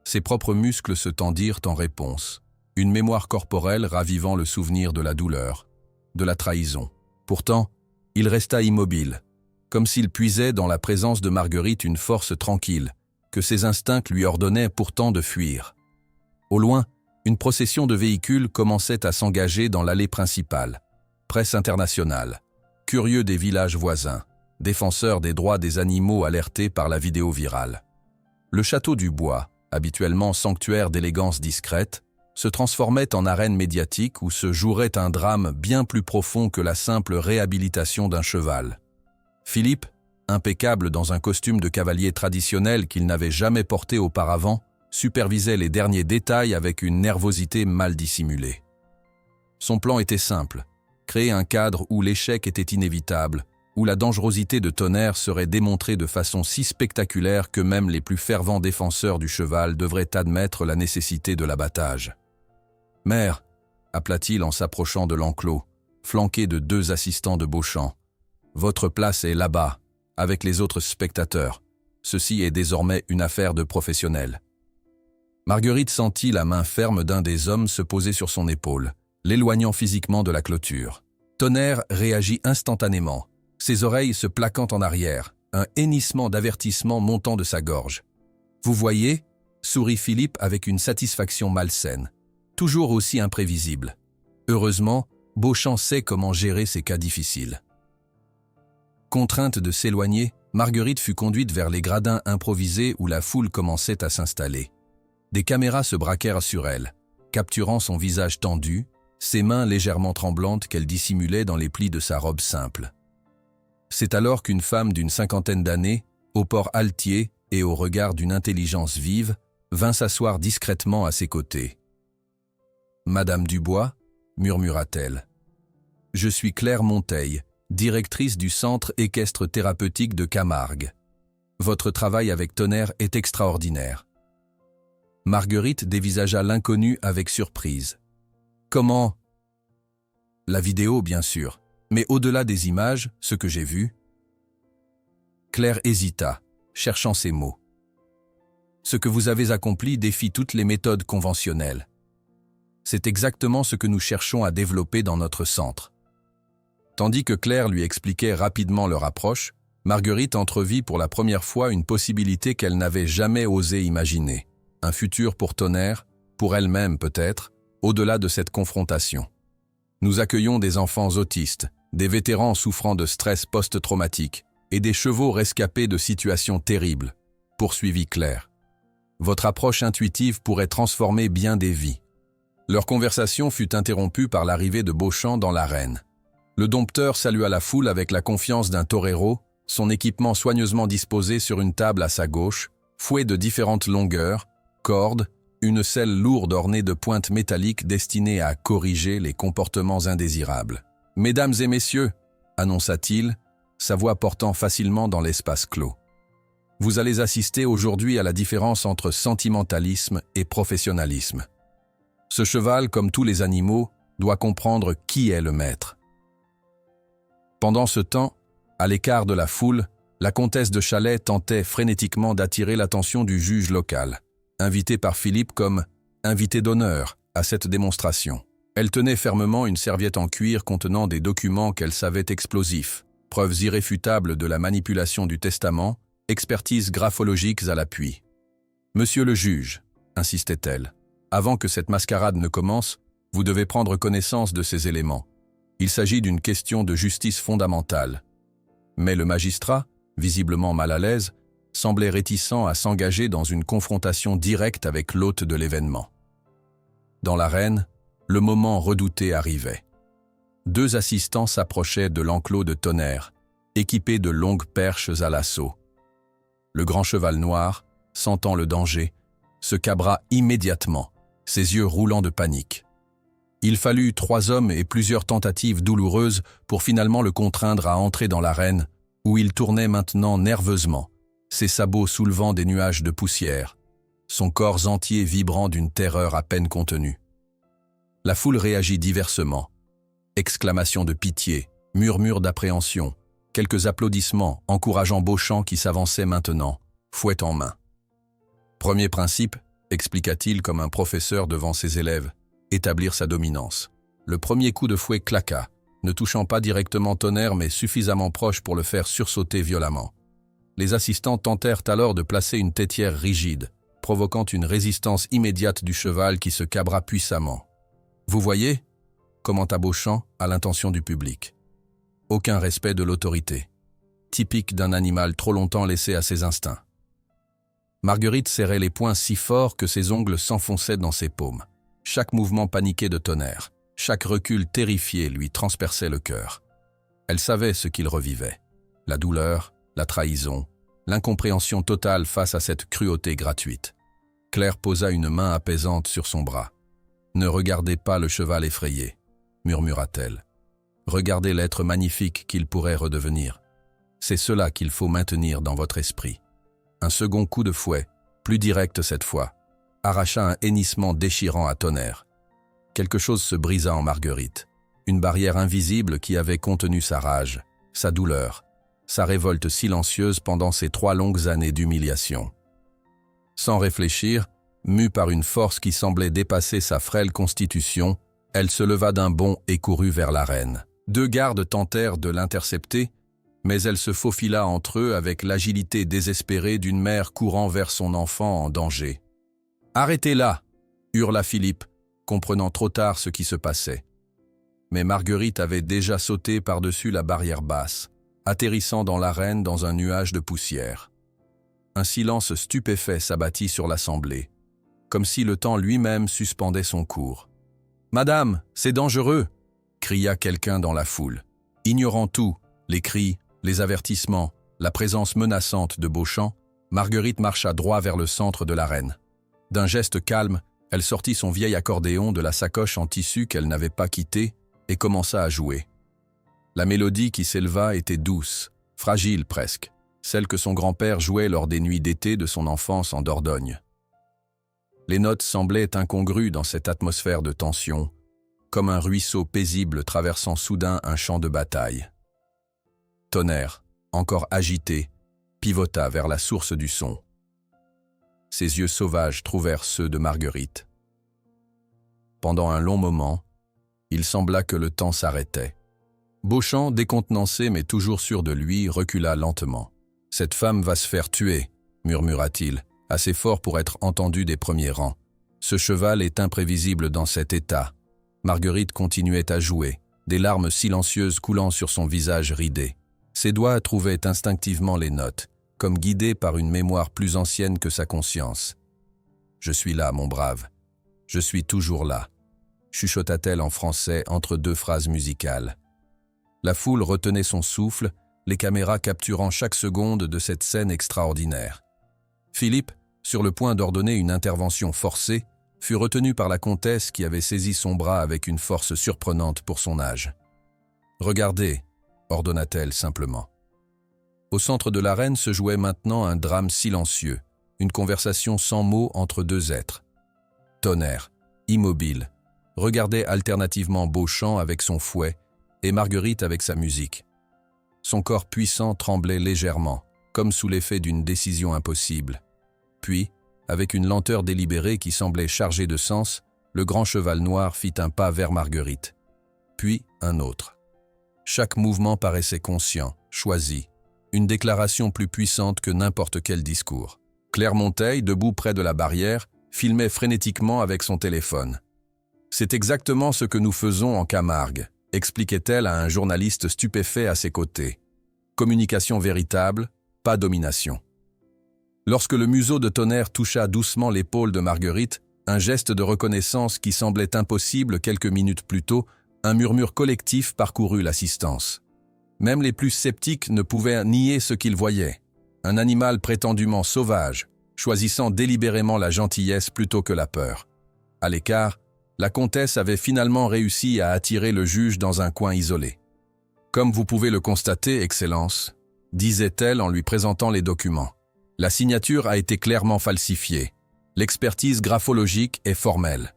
Ses propres muscles se tendirent en réponse, une mémoire corporelle ravivant le souvenir de la douleur, de la trahison. Pourtant, il resta immobile, comme s'il puisait dans la présence de Marguerite une force tranquille, que ses instincts lui ordonnaient pourtant de fuir. Au loin, une procession de véhicules commençait à s'engager dans l'allée principale. Presse internationale, curieux des villages voisins, défenseurs des droits des animaux alertés par la vidéo virale. Le château du Bois, habituellement sanctuaire d'élégance discrète, se transformait en arène médiatique où se jouerait un drame bien plus profond que la simple réhabilitation d'un cheval. Philippe, impeccable dans un costume de cavalier traditionnel qu'il n'avait jamais porté auparavant, supervisait les derniers détails avec une nervosité mal dissimulée. Son plan était simple, créer un cadre où l'échec était inévitable, où la dangerosité de Tonnerre serait démontrée de façon si spectaculaire que même les plus fervents défenseurs du cheval devraient admettre la nécessité de l'abattage. « Mère » appela-t-il en s'approchant de l'enclos, flanqué de 2 assistants de Beauchamp. « Votre place est là-bas, avec les autres spectateurs. Ceci est désormais une affaire de professionnels. » Marguerite sentit la main ferme d'un des hommes se poser sur son épaule, l'éloignant physiquement de la clôture. Tonnerre réagit instantanément, ses oreilles se plaquant en arrière, un hennissement d'avertissement montant de sa gorge. « Vous voyez » sourit Philippe avec une satisfaction malsaine. Toujours aussi imprévisible. Heureusement, Beauchamp sait comment gérer ces cas difficiles. Contrainte de s'éloigner, Marguerite fut conduite vers les gradins improvisés où la foule commençait à s'installer. Des caméras se braquèrent sur elle, capturant son visage tendu, ses mains légèrement tremblantes qu'elle dissimulait dans les plis de sa robe simple. C'est alors qu'une femme d'une cinquantaine d'années, au port altier et au regard d'une intelligence vive, vint s'asseoir discrètement à ses côtés. « Madame Dubois » murmura-t-elle. « Je suis Claire Monteil, directrice du Centre équestre thérapeutique de Camargue. Votre travail avec Tonnerre est extraordinaire. » Marguerite dévisagea l'inconnu avec surprise. « Comment ?»« La vidéo, bien sûr, mais au-delà des images, ce que j'ai vu. » Claire hésita, cherchant ses mots. « Ce que vous avez accompli défie toutes les méthodes conventionnelles. C'est exactement ce que nous cherchons à développer dans notre centre. » Tandis que Claire lui expliquait rapidement leur approche, Marguerite entrevit pour la première fois une possibilité qu'elle n'avait jamais osé imaginer. Un futur pour Tonnerre, pour elle-même peut-être, au-delà de cette confrontation. Nous accueillons des enfants autistes, des vétérans souffrant de stress post-traumatique et des chevaux rescapés de situations terribles, poursuivit Claire. Votre approche intuitive pourrait transformer bien des vies. Leur conversation fut interrompue par l'arrivée de Beauchamp dans l'arène. Le dompteur salua la foule avec la confiance d'un torero, son équipement soigneusement disposé sur une table à sa gauche, fouet de différentes longueurs, cordes, une selle lourde ornée de pointes métalliques destinées à corriger les comportements indésirables. « Mesdames et messieurs » annonça-t-il, sa voix portant facilement dans l'espace clos. « Vous allez assister aujourd'hui à la différence entre sentimentalisme et professionnalisme. Ce cheval, comme tous les animaux, doit comprendre qui est le maître. » Pendant ce temps, à l'écart de la foule, la comtesse de Chalais tentait frénétiquement d'attirer l'attention du juge local, invité par Philippe comme invité d'honneur à cette démonstration. Elle tenait fermement une serviette en cuir contenant des documents qu'elle savait explosifs, preuves irréfutables de la manipulation du testament, expertises graphologiques à l'appui. « Monsieur le juge », insistait-elle, « avant que cette mascarade ne commence, vous devez prendre connaissance de ces éléments. Il s'agit d'une question de justice fondamentale. » Mais le magistrat, visiblement mal à l'aise, semblait réticent à s'engager dans une confrontation directe avec l'hôte de l'événement. Dans l'arène, le moment redouté arrivait. 2 assistants s'approchaient de l'enclos de Tonnerre, équipés de longues perches à l'assaut. Le grand cheval noir, sentant le danger, se cabra immédiatement, ses yeux roulants de panique. Il fallut 3 hommes et plusieurs tentatives douloureuses pour finalement le contraindre à entrer dans l'arène, où il tournait maintenant nerveusement, ses sabots soulevant des nuages de poussière, son corps entier vibrant d'une terreur à peine contenue. La foule réagit diversement. Exclamations de pitié, murmures d'appréhension, quelques applaudissements encourageant Beauchamp qui s'avançait maintenant, fouet en main. « Premier principe, expliqua-t-il comme un professeur devant ses élèves, établir sa dominance. Le premier coup de fouet claqua, ne touchant pas directement Tonnerre mais suffisamment proche pour le faire sursauter violemment. Les assistants tentèrent alors de placer une tétière rigide, provoquant une résistance immédiate du cheval qui se cabra puissamment. « Vous voyez » commenta Beauchamp à l'intention du public. Aucun respect de l'autorité, typique d'un animal trop longtemps laissé à ses instincts. Marguerite serrait les poings si fort que ses ongles s'enfonçaient dans ses paumes. Chaque mouvement paniqué de Tonnerre, chaque recul terrifié lui transperçait le cœur. Elle savait ce qu'il revivait. La douleur, la trahison, l'incompréhension totale face à cette cruauté gratuite. Claire posa une main apaisante sur son bras. « Ne regardez pas le cheval effrayé », murmura-t-elle. « Regardez l'être magnifique qu'il pourrait redevenir. C'est cela qu'il faut maintenir dans votre esprit. » Un second coup de fouet, plus direct cette fois, arracha un hennissement déchirant à Tonnerre. Quelque chose se brisa en Marguerite, une barrière invisible qui avait contenu sa rage, sa douleur, sa révolte silencieuse pendant ces 3 longues années d'humiliation. Sans réfléchir, mue par une force qui semblait dépasser sa frêle constitution, elle se leva d'un bond et courut vers l'arène. 2 gardes tentèrent de l'intercepter, mais elle se faufila entre eux avec l'agilité désespérée d'une mère courant vers son enfant en danger. « Arrêtez-la » hurla Philippe, comprenant trop tard ce qui se passait. Mais Marguerite avait déjà sauté par-dessus la barrière basse, atterrissant dans l'arène dans un nuage de poussière. Un silence stupéfait s'abattit sur l'assemblée, comme si le temps lui-même suspendait son cours. « Madame, c'est dangereux !» cria quelqu'un dans la foule. Ignorant tout, les cris, les avertissements, la présence menaçante de Beauchamp, Marguerite marcha droit vers le centre de l'arène. D'un geste calme, elle sortit son vieil accordéon de la sacoche en tissu qu'elle n'avait pas quitté et commença à jouer. La mélodie qui s'éleva était douce, fragile presque, celle que son grand-père jouait lors des nuits d'été de son enfance en Dordogne. Les notes semblaient incongrues dans cette atmosphère de tension, comme un ruisseau paisible traversant soudain un champ de bataille. Tonnerre, encore agité, pivota vers la source du son. Ses yeux sauvages trouvèrent ceux de Marguerite. Pendant un long moment, il sembla que le temps s'arrêtait. Beauchamp, décontenancé mais toujours sûr de lui, recula lentement. « Cette femme va se faire tuer », murmura-t-il, assez fort pour être entendu des premiers rangs. « Ce cheval est imprévisible dans cet état. » Marguerite continuait à jouer, des larmes silencieuses coulant sur son visage ridé. Ses doigts trouvaient instinctivement les notes, comme guidés par une mémoire plus ancienne que sa conscience. « Je suis là, mon brave. Je suis toujours là », chuchota-t-elle en français entre deux phrases musicales. La foule retenait son souffle, les caméras capturant chaque seconde de cette scène extraordinaire. Philippe, sur le point d'ordonner une intervention forcée, fut retenu par la comtesse qui avait saisi son bras avec une force surprenante pour son âge. « Regardez », ordonna-t-elle simplement. Au centre de l'arène se jouait maintenant un drame silencieux, une conversation sans mots entre deux êtres. Tonnerre, immobile, regardait alternativement Beauchamp avec son fouet et Marguerite avec sa musique. Son corps puissant tremblait légèrement, comme sous l'effet d'une décision impossible. Puis, avec une lenteur délibérée qui semblait chargée de sens, le grand cheval noir fit un pas vers Marguerite, puis un autre. Chaque mouvement paraissait conscient, choisi, une déclaration plus puissante que n'importe quel discours. Claire Monteil, debout près de la barrière, filmait frénétiquement avec son téléphone. « C'est exactement ce que nous faisons en Camargue », expliquait-elle à un journaliste stupéfait à ses côtés. « Communication véritable, pas domination. » Lorsque le museau de Tonnerre toucha doucement l'épaule de Marguerite, un geste de reconnaissance qui semblait impossible quelques minutes plus tôt, un murmure collectif parcourut l'assistance. Même les plus sceptiques ne pouvaient nier ce qu'ils voyaient. Un animal prétendument sauvage, choisissant délibérément la gentillesse plutôt que la peur. À l'écart, la comtesse avait finalement réussi à attirer le juge dans un coin isolé. « Comme vous pouvez le constater, Excellence », disait-elle en lui présentant les documents. « La signature a été clairement falsifiée. L'expertise graphologique est formelle. »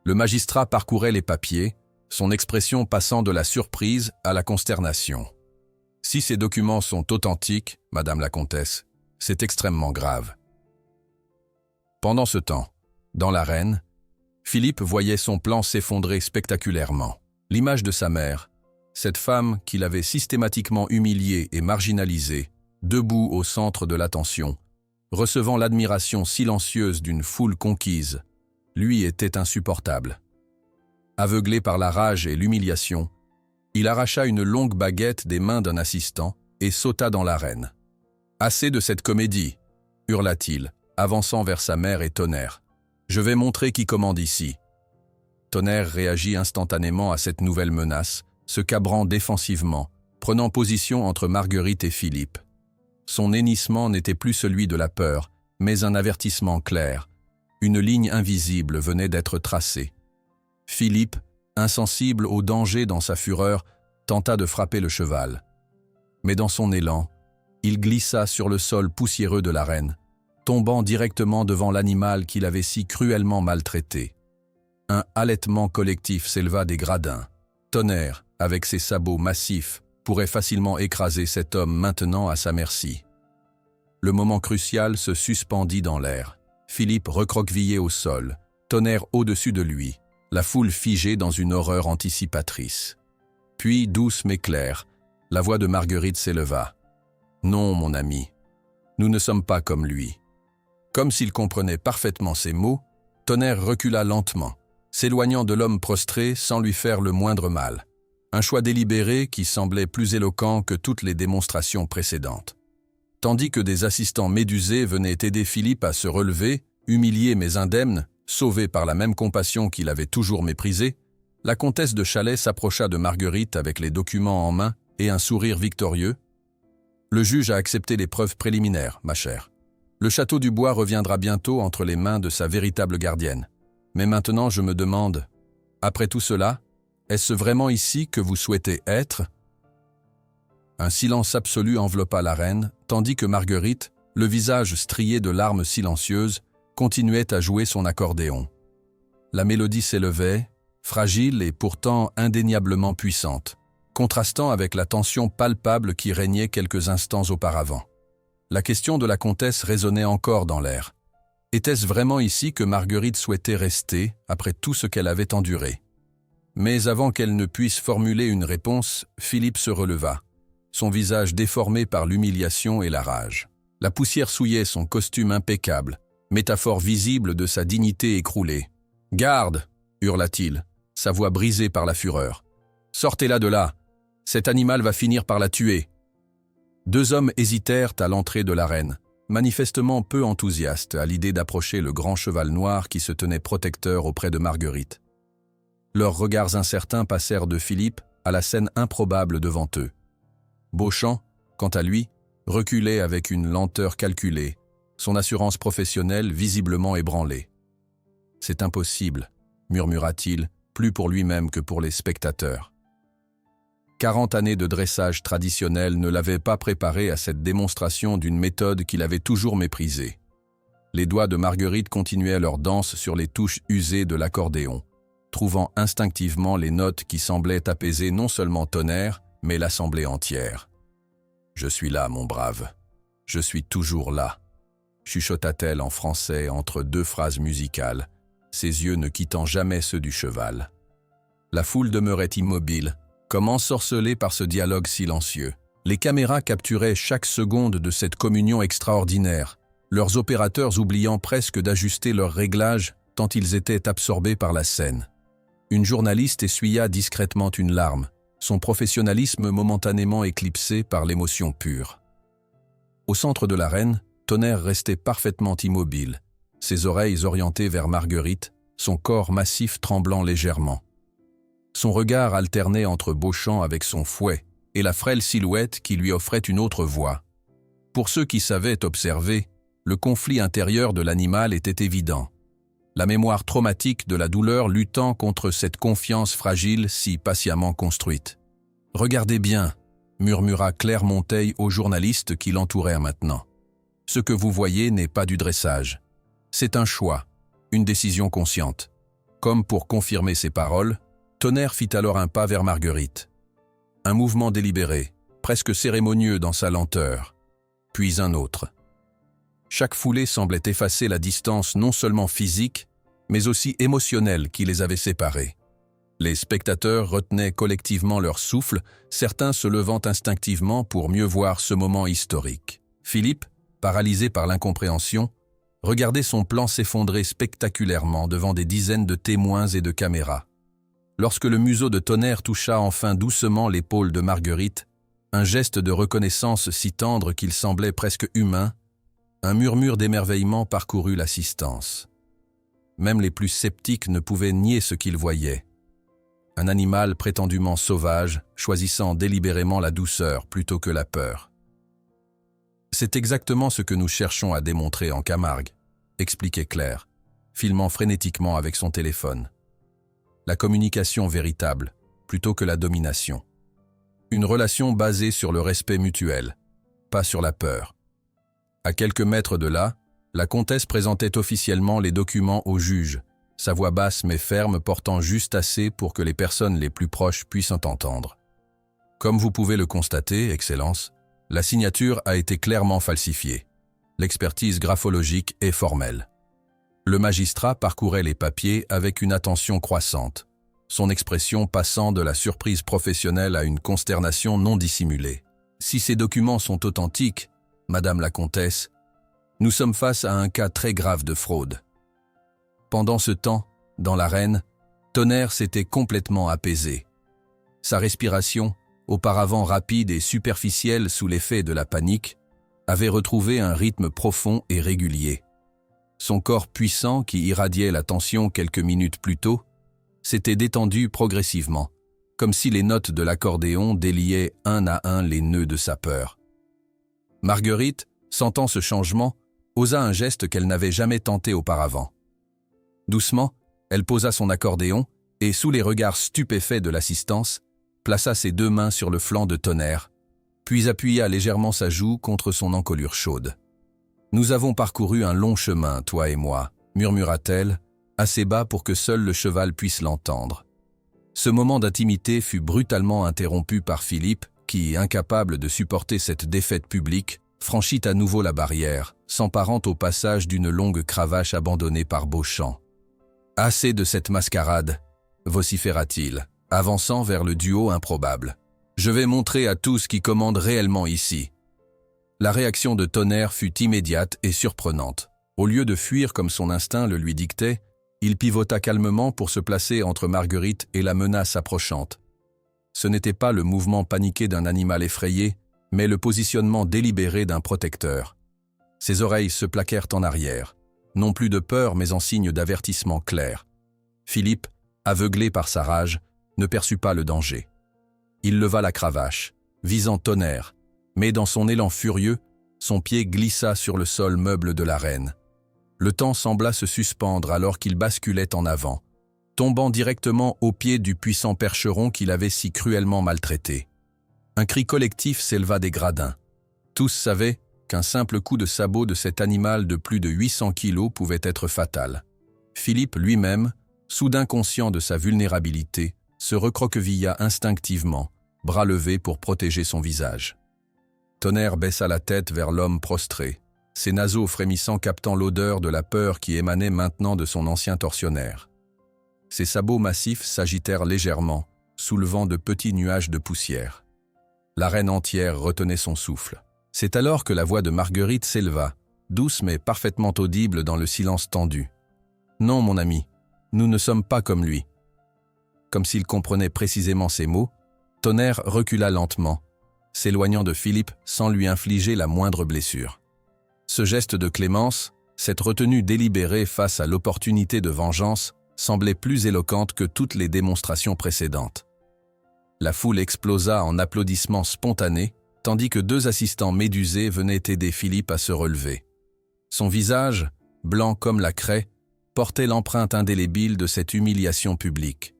Le magistrat parcourait les papiers, son expression passant de la surprise à la consternation. « Si ces documents sont authentiques, Madame la Comtesse, c'est extrêmement grave. » Pendant ce temps, dans l'arène, Philippe voyait son plan s'effondrer spectaculairement. L'image de sa mère, cette femme qu'il avait systématiquement humiliée et marginalisée, debout au centre de l'attention, recevant l'admiration silencieuse d'une foule conquise, lui était insupportable. Aveuglé par la rage et l'humiliation, il arracha une longue baguette des mains d'un assistant et sauta dans l'arène. « Assez de cette comédie !» hurla-t-il, avançant vers sa mère et Tonnerre. « Je vais montrer qui commande ici. » Tonnerre réagit instantanément à cette nouvelle menace, se cabrant défensivement, prenant position entre Marguerite et Philippe. Son hennissement n'était plus celui de la peur, mais un avertissement clair. Une ligne invisible venait d'être tracée. Philippe, insensible au danger dans sa fureur, tenta de frapper le cheval. Mais dans son élan, il glissa sur le sol poussiéreux de l'arène, tombant directement devant l'animal qu'il avait si cruellement maltraité. Un halètement collectif s'éleva des gradins. Tonnerre, avec ses sabots massifs, pourrait facilement écraser cet homme maintenant à sa merci. Le moment crucial se suspendit dans l'air. Philippe recroquevillé au sol, Tonnerre au-dessus de lui, la foule figée dans une horreur anticipatrice. Puis, douce mais claire, la voix de Marguerite s'éleva. « Non, mon ami, nous ne sommes pas comme lui. » Comme s'il comprenait parfaitement ces mots, Tonnerre recula lentement, s'éloignant de l'homme prostré sans lui faire le moindre mal. Un choix délibéré qui semblait plus éloquent que toutes les démonstrations précédentes. Tandis que des assistants médusés venaient aider Philippe à se relever, humilié mais indemne, sauvé par la même compassion qu'il avait toujours méprisée, la comtesse de Chalais s'approcha de Marguerite avec les documents en main et un sourire victorieux. « Le juge a accepté les preuves préliminaires, ma chère. Le château du Bois reviendra bientôt entre les mains de sa véritable gardienne. Mais maintenant je me demande, après tout cela, est-ce vraiment ici que vous souhaitez être ?» Un silence absolu enveloppa la reine, tandis que Marguerite, le visage strié de larmes silencieuses, continuait à jouer son accordéon. La mélodie s'élevait, fragile et pourtant indéniablement puissante, contrastant avec la tension palpable qui régnait quelques instants auparavant. La question de la comtesse résonnait encore dans l'air. Était-ce vraiment ici que Marguerite souhaitait rester, après tout ce qu'elle avait enduré? Mais avant qu'elle ne puisse formuler une réponse, Philippe se releva, son visage déformé par l'humiliation et la rage. La poussière souillait son costume impeccable, métaphore visible de sa dignité écroulée. « Garde !» hurla-t-il, sa voix brisée par la fureur. « Sortez-la de là! Cet animal va finir par la tuer !» Deux hommes hésitèrent à l'entrée de l'arène, manifestement peu enthousiastes à l'idée d'approcher le grand cheval noir qui se tenait protecteur auprès de Marguerite. Leurs regards incertains passèrent de Philippe à la scène improbable devant eux. Beauchamp, quant à lui, reculait avec une lenteur calculée, son assurance professionnelle visiblement ébranlée. « C'est impossible », murmura-t-il, plus pour lui-même que pour les spectateurs. 40 années de dressage traditionnel ne l'avaient pas préparé à cette démonstration d'une méthode qu'il avait toujours méprisée. Les doigts de Marguerite continuaient leur danse sur les touches usées de l'accordéon, trouvant instinctivement les notes qui semblaient apaiser non seulement Tonnerre, mais l'assemblée entière. « Je suis là, mon brave. Je suis toujours là », chuchota-t-elle en français entre deux phrases musicales, ses yeux ne quittant jamais ceux du cheval. La foule demeurait immobile, comme ensorcelée par ce dialogue silencieux. Les caméras capturaient chaque seconde de cette communion extraordinaire, leurs opérateurs oubliant presque d'ajuster leurs réglages tant ils étaient absorbés par la scène. Une journaliste essuya discrètement une larme, son professionnalisme momentanément éclipsé par l'émotion pure. Au centre de l'arène, Tonnerre restait parfaitement immobile, ses oreilles orientées vers Marguerite, son corps massif tremblant légèrement. Son regard alternait entre Beauchamp avec son fouet et la frêle silhouette qui lui offrait une autre voie. Pour ceux qui savaient observer, le conflit intérieur de l'animal était évident. La mémoire traumatique de la douleur luttant contre cette confiance fragile si patiemment construite. « Regardez bien », murmura Claire Monteil aux journalistes qui l'entourèrent maintenant. « Ce que vous voyez n'est pas du dressage. C'est un choix, une décision consciente. » Comme pour confirmer ses paroles, Tonnerre fit alors un pas vers Marguerite. Un mouvement délibéré, presque cérémonieux dans sa lenteur, puis un autre. Chaque foulée semblait effacer la distance non seulement physique, mais aussi émotionnelle qui les avait séparés. Les spectateurs retenaient collectivement leur souffle, certains se levant instinctivement pour mieux voir ce moment historique. Philippe, paralysé par l'incompréhension, regardait son plan s'effondrer spectaculairement devant des dizaines de témoins et de caméras. Lorsque le museau de Tonnerre toucha enfin doucement l'épaule de Marguerite, un geste de reconnaissance si tendre qu'il semblait presque humain, un murmure d'émerveillement parcourut l'assistance. Même les plus sceptiques ne pouvaient nier ce qu'ils voyaient. Un animal prétendument sauvage, choisissant délibérément la douceur plutôt que la peur. C'est exactement ce que nous cherchons à démontrer en Camargue, expliquait Claire, filmant frénétiquement avec son téléphone. La communication véritable, plutôt que la domination. Une relation basée sur le respect mutuel, pas sur la peur. À quelques mètres de là, la comtesse présentait officiellement les documents au juge, sa voix basse mais ferme portant juste assez pour que les personnes les plus proches puissent entendre. Comme vous pouvez le constater, Excellence, la signature a été clairement falsifiée. L'expertise graphologique est formelle. Le magistrat parcourait les papiers avec une attention croissante, son expression passant de la surprise professionnelle à une consternation non dissimulée. Si ces documents sont authentiques, Madame la Comtesse, nous sommes face à un cas très grave de fraude. Pendant ce temps, dans l'arène, Tonnerre s'était complètement apaisé. Sa respiration, auparavant rapide et superficielle sous l'effet de la panique, avait retrouvé un rythme profond et régulier. Son corps puissant, qui irradiait la tension quelques minutes plus tôt, s'était détendu progressivement, comme si les notes de l'accordéon déliaient un à un les nœuds de sa peur. Marguerite, sentant ce changement, osa un geste qu'elle n'avait jamais tenté auparavant. Doucement, elle posa son accordéon et, sous les regards stupéfaits de l'assistance, plaça ses deux mains sur le flanc de Tonnerre, puis appuya légèrement sa joue contre son encolure chaude. « Nous avons parcouru un long chemin, toi et moi, » murmura-t-elle, assez bas pour que seul le cheval puisse l'entendre. Ce moment d'intimité fut brutalement interrompu par Philippe, qui, incapable de supporter cette défaite publique, franchit à nouveau la barrière, s'emparant au passage d'une longue cravache abandonnée par Beauchamp. « Assez de cette mascarade !» vociféra-t-il, avançant vers le duo improbable. « Je vais montrer à tous qui commande réellement ici. » La réaction de Tonnerre fut immédiate et surprenante. Au lieu de fuir comme son instinct le lui dictait, il pivota calmement pour se placer entre Marguerite et la menace approchante. Ce n'était pas le mouvement paniqué d'un animal effrayé, mais le positionnement délibéré d'un protecteur. Ses oreilles se plaquèrent en arrière, non plus de peur mais en signe d'avertissement clair. Philippe, aveuglé par sa rage, ne perçut pas le danger. Il leva la cravache, visant Tonnerre, mais dans son élan furieux, son pied glissa sur le sol meuble de l'arène. Le temps sembla se suspendre alors qu'il basculait en avant, tombant directement aux pieds du puissant percheron qu'il avait si cruellement maltraité. Un cri collectif s'éleva des gradins. Tous savaient qu'un simple coup de sabot de cet animal de plus de 800 kilos pouvait être fatal. Philippe lui-même, soudain conscient de sa vulnérabilité, se recroquevilla instinctivement, bras levés pour protéger son visage. Tonnerre baissa la tête vers l'homme prostré, ses naseaux frémissants captant l'odeur de la peur qui émanait maintenant de son ancien tortionnaire. Ses sabots massifs s'agitèrent légèrement, soulevant de petits nuages de poussière. L'arène entière retenait son souffle. C'est alors que la voix de Marguerite s'éleva, douce mais parfaitement audible dans le silence tendu. « Non, mon ami, nous ne sommes pas comme lui. » Comme s'il comprenait précisément ces mots, Tonnerre recula lentement, s'éloignant de Philippe sans lui infliger la moindre blessure. Ce geste de clémence, cette retenue délibérée face à l'opportunité de vengeance, semblait plus éloquente que toutes les démonstrations précédentes. La foule explosa en applaudissements spontanés, tandis que deux assistants médusés venaient aider Philippe à se relever. Son visage, blanc comme la craie, portait l'empreinte indélébile de cette humiliation publique.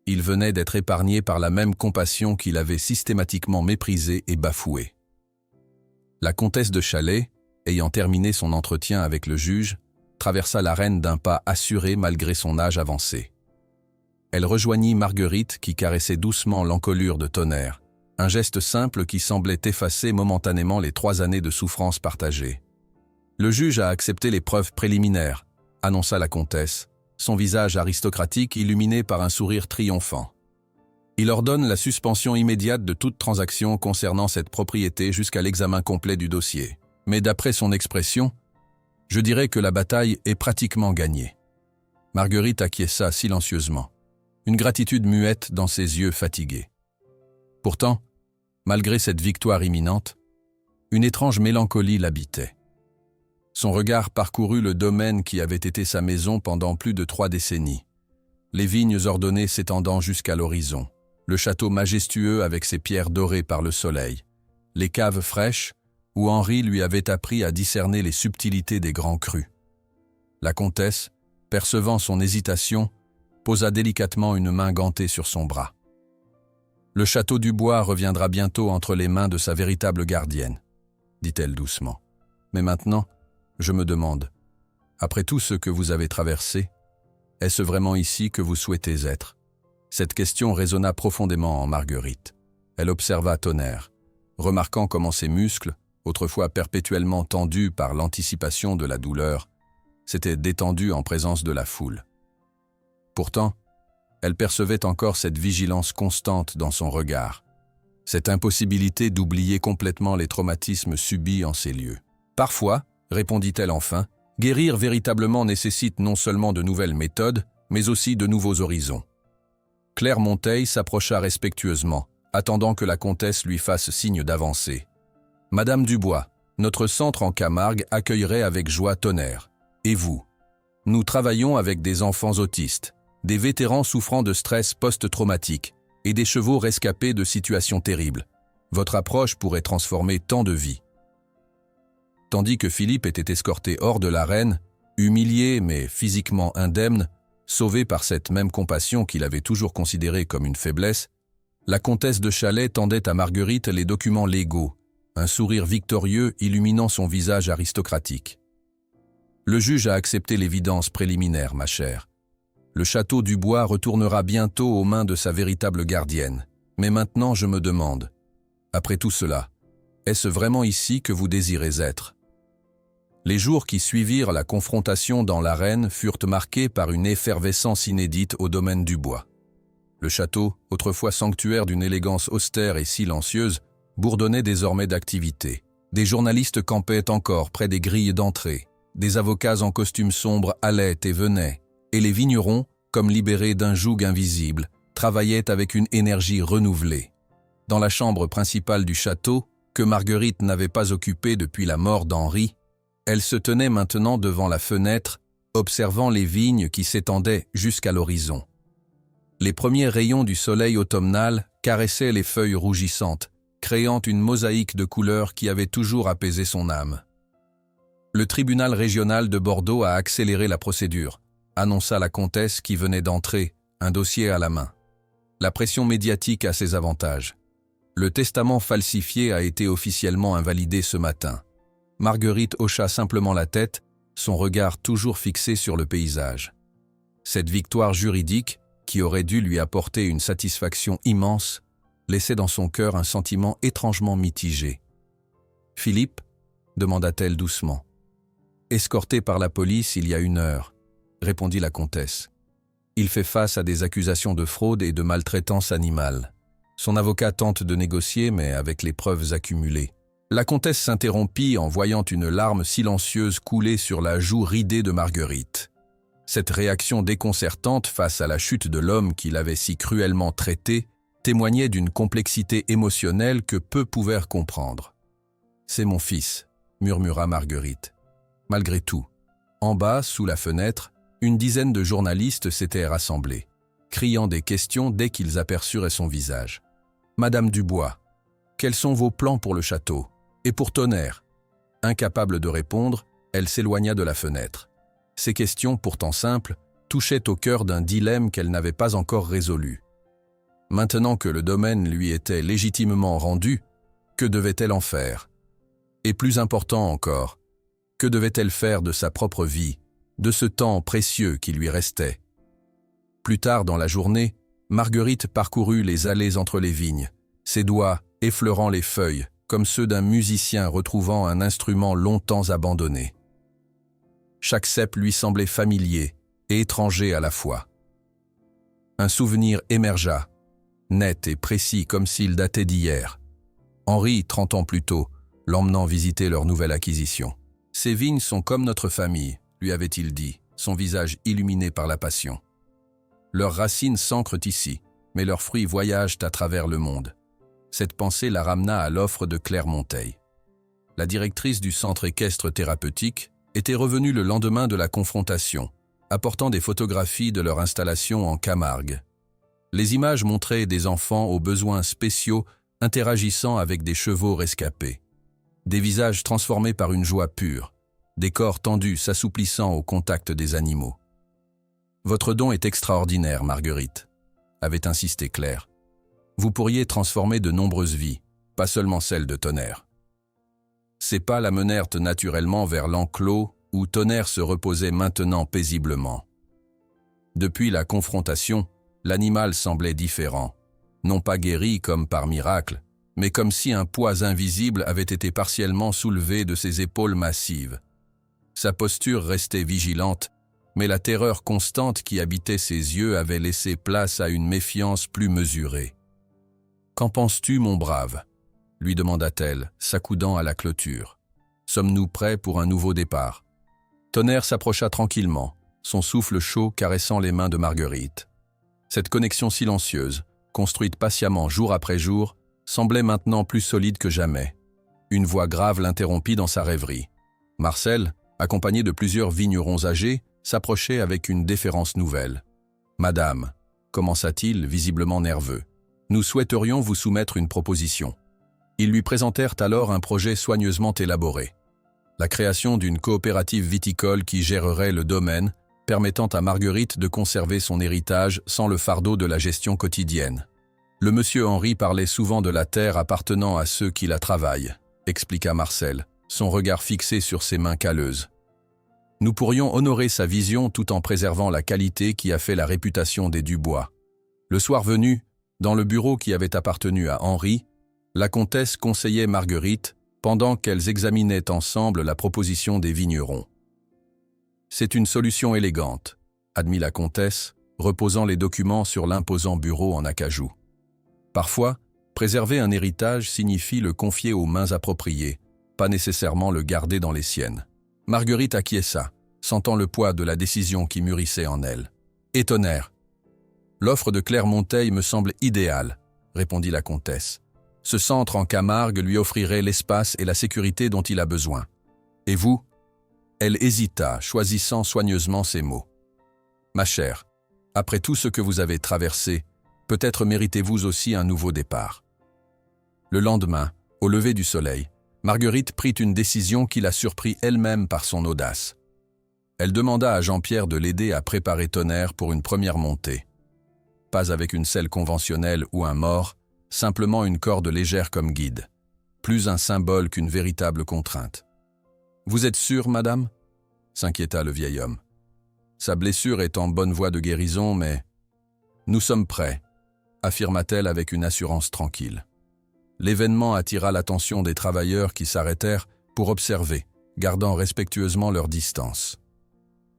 Il venait d'être épargné par la même compassion qu'il avait systématiquement méprisée et bafouée. La comtesse de Chalais, ayant terminé son entretien avec le juge, traversa l'arène d'un pas assuré malgré son âge avancé. Elle rejoignit Marguerite qui caressait doucement l'encolure de Tonnerre, un geste simple qui semblait effacer momentanément les 3 années de souffrance partagées. « Le juge a accepté les preuves préliminaires », annonça la comtesse, son visage aristocratique illuminé par un sourire triomphant. « Il ordonne la suspension immédiate de toute transaction concernant cette propriété jusqu'à l'examen complet du dossier. Mais d'après son expression, je dirais que la bataille est pratiquement gagnée. » Marguerite acquiesça silencieusement, une gratitude muette dans ses yeux fatigués. Pourtant, malgré cette victoire imminente, une étrange mélancolie l'habitait. Son regard parcourut le domaine qui avait été sa maison pendant plus de 3 décennies. Les vignes ordonnées s'étendant jusqu'à l'horizon, le château majestueux avec ses pierres dorées par le soleil, les caves fraîches où Henri lui avait appris à discerner les subtilités des grands crus. La comtesse, percevant son hésitation, posa délicatement une main gantée sur son bras. « Le château du Bois reviendra bientôt entre les mains de sa véritable gardienne, » dit-elle doucement. « Mais maintenant, je me demande, après tout ce que vous avez traversé, est-ce vraiment ici que vous souhaitez être ?» Cette question résonna profondément en Marguerite. Elle observa Tonnerre, remarquant comment ses muscles, autrefois perpétuellement tendus par l'anticipation de la douleur, s'étaient détendus en présence de la foule. Pourtant, elle percevait encore cette vigilance constante dans son regard, cette impossibilité d'oublier complètement les traumatismes subis en ces lieux. « Parfois, répondit-elle enfin, guérir véritablement nécessite non seulement de nouvelles méthodes, mais aussi de nouveaux horizons. Claire Monteil s'approcha respectueusement, attendant que la comtesse lui fasse signe d'avancer. « Madame Dubois, notre centre en Camargue accueillerait avec joie Tonnerre. Et vous? Nous travaillons avec des enfants autistes, des vétérans souffrant de stress post-traumatique et des chevaux rescapés de situations terribles. Votre approche pourrait transformer tant de vies. » Tandis que Philippe était escorté hors de l'arène, humilié mais physiquement indemne, sauvé par cette même compassion qu'il avait toujours considérée comme une faiblesse, la comtesse de Chalais tendait à Marguerite les documents légaux, un sourire victorieux illuminant son visage aristocratique. « Le juge a accepté l'évidence préliminaire, ma chère. Le château Dubois retournera bientôt aux mains de sa véritable gardienne. Mais maintenant, je me demande, après tout cela, est-ce vraiment ici que vous désirez être ?» Les jours qui suivirent la confrontation dans l'arène furent marqués par une effervescence inédite au domaine Dubois. Le château, autrefois sanctuaire d'une élégance austère et silencieuse, bourdonnait désormais d'activité. Des journalistes campaient encore près des grilles d'entrée, des avocats en costume sombre allaient et venaient, et les vignerons, comme libérés d'un joug invisible, travaillaient avec une énergie renouvelée. Dans la chambre principale du château, que Marguerite n'avait pas occupée depuis la mort d'Henri, elle se tenait maintenant devant la fenêtre, observant les vignes qui s'étendaient jusqu'à l'horizon. Les premiers rayons du soleil automnal caressaient les feuilles rougissantes, créant une mosaïque de couleurs qui avait toujours apaisé son âme. Le tribunal régional de Bordeaux a accéléré la procédure, annonça la comtesse qui venait d'entrer, un dossier à la main. La pression médiatique a ses avantages. Le testament falsifié a été officiellement invalidé ce matin. Marguerite hocha simplement la tête, son regard toujours fixé sur le paysage. Cette victoire juridique, qui aurait dû lui apporter une satisfaction immense, laissait dans son cœur un sentiment étrangement mitigé. « Philippe » demanda-t-elle doucement. « Escorté par la police il y a 1 heure », répondit la comtesse. « Il fait face à des accusations de fraude et de maltraitance animale. Son avocat tente de négocier, mais avec les preuves accumulées. » La comtesse s'interrompit en voyant une larme silencieuse couler sur la joue ridée de Marguerite. Cette réaction déconcertante face à la chute de l'homme qui l'avait si cruellement traité témoignait d'une complexité émotionnelle que peu pouvèrent comprendre. « C'est mon fils », murmura Marguerite. Malgré tout, en bas, sous la fenêtre, une dizaine de journalistes s'étaient rassemblés, criant des questions dès qu'ils aperçurent son visage. « Madame Dubois, quels sont vos plans pour le château ? Et pour Tonnerre ?» Incapable de répondre, elle s'éloigna de la fenêtre. Ces questions, pourtant simples, touchaient au cœur d'un dilemme qu'elle n'avait pas encore résolu. Maintenant que le domaine lui était légitimement rendu, que devait-elle en faire? Et plus important encore, que devait-elle faire de sa propre vie, de ce temps précieux qui lui restait? Plus tard dans la journée, Marguerite parcourut les allées entre les vignes, ses doigts effleurant les feuilles, comme ceux d'un musicien retrouvant un instrument longtemps abandonné. Chaque cep lui semblait familier et étranger à la fois. Un souvenir émergea, net et précis comme s'il datait d'hier. Henri, 30 ans plus tôt, l'emmenant visiter leur nouvelle acquisition. « Ces vignes sont comme notre famille », lui avait-il dit, son visage illuminé par la passion. « Leurs racines s'ancrent ici, mais leurs fruits voyagent à travers le monde. » Cette pensée la ramena à l'offre de Claire Monteil. La directrice du centre équestre thérapeutique était revenue le lendemain de la confrontation, apportant des photographies de leur installation en Camargue. Les images montraient des enfants aux besoins spéciaux interagissant avec des chevaux rescapés. Des visages transformés par une joie pure, des corps tendus s'assouplissant au contact des animaux. « Votre don est extraordinaire, Marguerite », avait insisté Claire. « Vous pourriez transformer de nombreuses vies, pas seulement celle de Tonnerre. » Ses pas la menèrent naturellement vers l'enclos où Tonnerre se reposait maintenant paisiblement. Depuis la confrontation, l'animal semblait différent, non pas guéri comme par miracle, mais comme si un poids invisible avait été partiellement soulevé de ses épaules massives. Sa posture restait vigilante, mais la terreur constante qui habitait ses yeux avait laissé place à une méfiance plus mesurée. « Qu'en penses-tu, mon brave ?» lui demanda-t-elle, s'accoudant à la clôture. « Sommes-nous prêts pour un nouveau départ ?» Tonnerre s'approcha tranquillement, son souffle chaud caressant les mains de Marguerite. Cette connexion silencieuse, construite patiemment jour après jour, semblait maintenant plus solide que jamais. Une voix grave l'interrompit dans sa rêverie. Marcel, accompagné de plusieurs vignerons âgés, s'approchait avec une déférence nouvelle. « Madame », commença-t-il, visiblement nerveux, « nous souhaiterions vous soumettre une proposition. » Ils lui présentèrent alors un projet soigneusement élaboré. La création d'une coopérative viticole qui gérerait le domaine, permettant à Marguerite de conserver son héritage sans le fardeau de la gestion quotidienne. Le monsieur Henri parlait souvent de la terre appartenant à ceux qui la travaillent, expliqua Marcel, son regard fixé sur ses mains calleuses. Nous pourrions honorer sa vision tout en préservant la qualité qui a fait la réputation des Dubois. Le soir venu, dans le bureau qui avait appartenu à Henri, la comtesse conseillait Marguerite pendant qu'elles examinaient ensemble la proposition des vignerons. « C'est une solution élégante », admit la comtesse, reposant les documents sur l'imposant bureau en acajou. Parfois, préserver un héritage signifie le confier aux mains appropriées, pas nécessairement le garder dans les siennes. Marguerite acquiesça, sentant le poids de la décision qui mûrissait en elle. « Et Tonnerre. L'offre de Claire Monteil me semble idéale, » répondit la comtesse. « Ce centre en Camargue lui offrirait l'espace et la sécurité dont il a besoin. Et vous ?» Elle hésita, choisissant soigneusement ses mots. « Ma chère, après tout ce que vous avez traversé, peut-être méritez-vous aussi un nouveau départ. » Le lendemain, au lever du soleil, Marguerite prit une décision qui la surprit elle-même par son audace. Elle demanda à Jean-Pierre de l'aider à préparer Tonnerre pour une première montée. Pas avec une selle conventionnelle ou un mors, simplement une corde légère comme guide, plus un symbole qu'une véritable contrainte. « Vous êtes sûre, madame ?» s'inquiéta le vieil homme. « Sa blessure est en bonne voie de guérison, mais... »« Nous sommes prêts », affirma-t-elle avec une assurance tranquille. L'événement attira l'attention des travailleurs qui s'arrêtèrent pour observer, gardant respectueusement leur distance.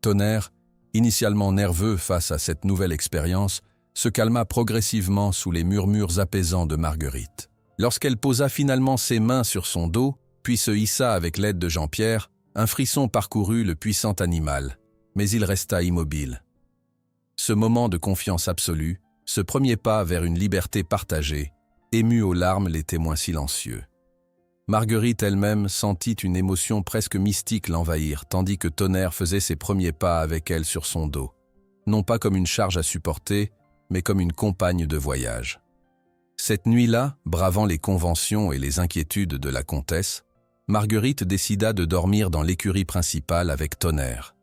Tonnerre, initialement nerveux face à cette nouvelle expérience, se calma progressivement sous les murmures apaisants de Marguerite. Lorsqu'elle posa finalement ses mains sur son dos, puis se hissa avec l'aide de Jean-Pierre, un frisson parcourut le puissant animal, mais il resta immobile. Ce moment de confiance absolue, ce premier pas vers une liberté partagée, émut aux larmes les témoins silencieux. Marguerite elle-même sentit une émotion presque mystique l'envahir, tandis que Tonnerre faisait ses premiers pas avec elle sur son dos, non pas comme une charge à supporter, mais comme une compagne de voyage. Cette nuit-là, bravant les conventions et les inquiétudes de la comtesse, Marguerite décida de dormir dans l'écurie principale avec Tonnerre.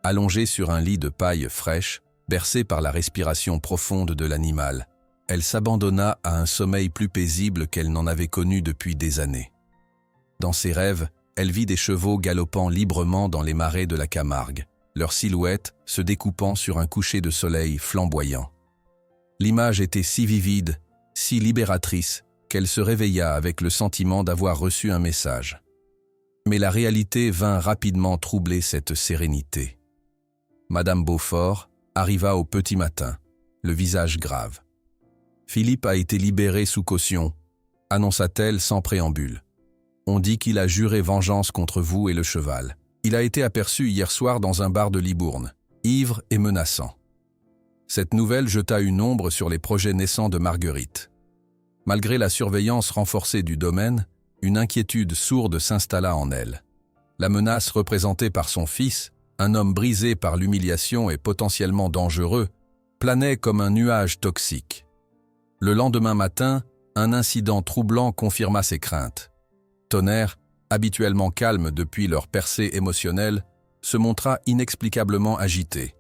Allongée sur un lit de paille fraîche, bercée par la respiration profonde de l'animal, elle s'abandonna à un sommeil plus paisible qu'elle n'en avait connu depuis des années. Dans ses rêves, elle vit des chevaux galopant librement dans les marais de la Camargue, leurs silhouettes se découpant sur un coucher de soleil flamboyant. L'image était si vivide, si libératrice, qu'elle se réveilla avec le sentiment d'avoir reçu un message. Mais la réalité vint rapidement troubler cette sérénité. Madame Beaufort arriva au petit matin, le visage grave. « Philippe a été libéré sous caution », annonça-t-elle sans préambule. « On dit qu'il a juré vengeance contre vous et le cheval. Il a été aperçu hier soir dans un bar de Libourne, ivre et menaçant. » Cette nouvelle jeta une ombre sur les projets naissants de Marguerite. Malgré la surveillance renforcée du domaine, une inquiétude sourde s'installa en elle. La menace représentée par son fils, un homme brisé par l'humiliation et potentiellement dangereux, planait comme un nuage toxique. Le lendemain matin, un incident troublant confirma ses craintes. Tonnerre, habituellement calme depuis leur percée émotionnelle, se montra inexplicablement agité.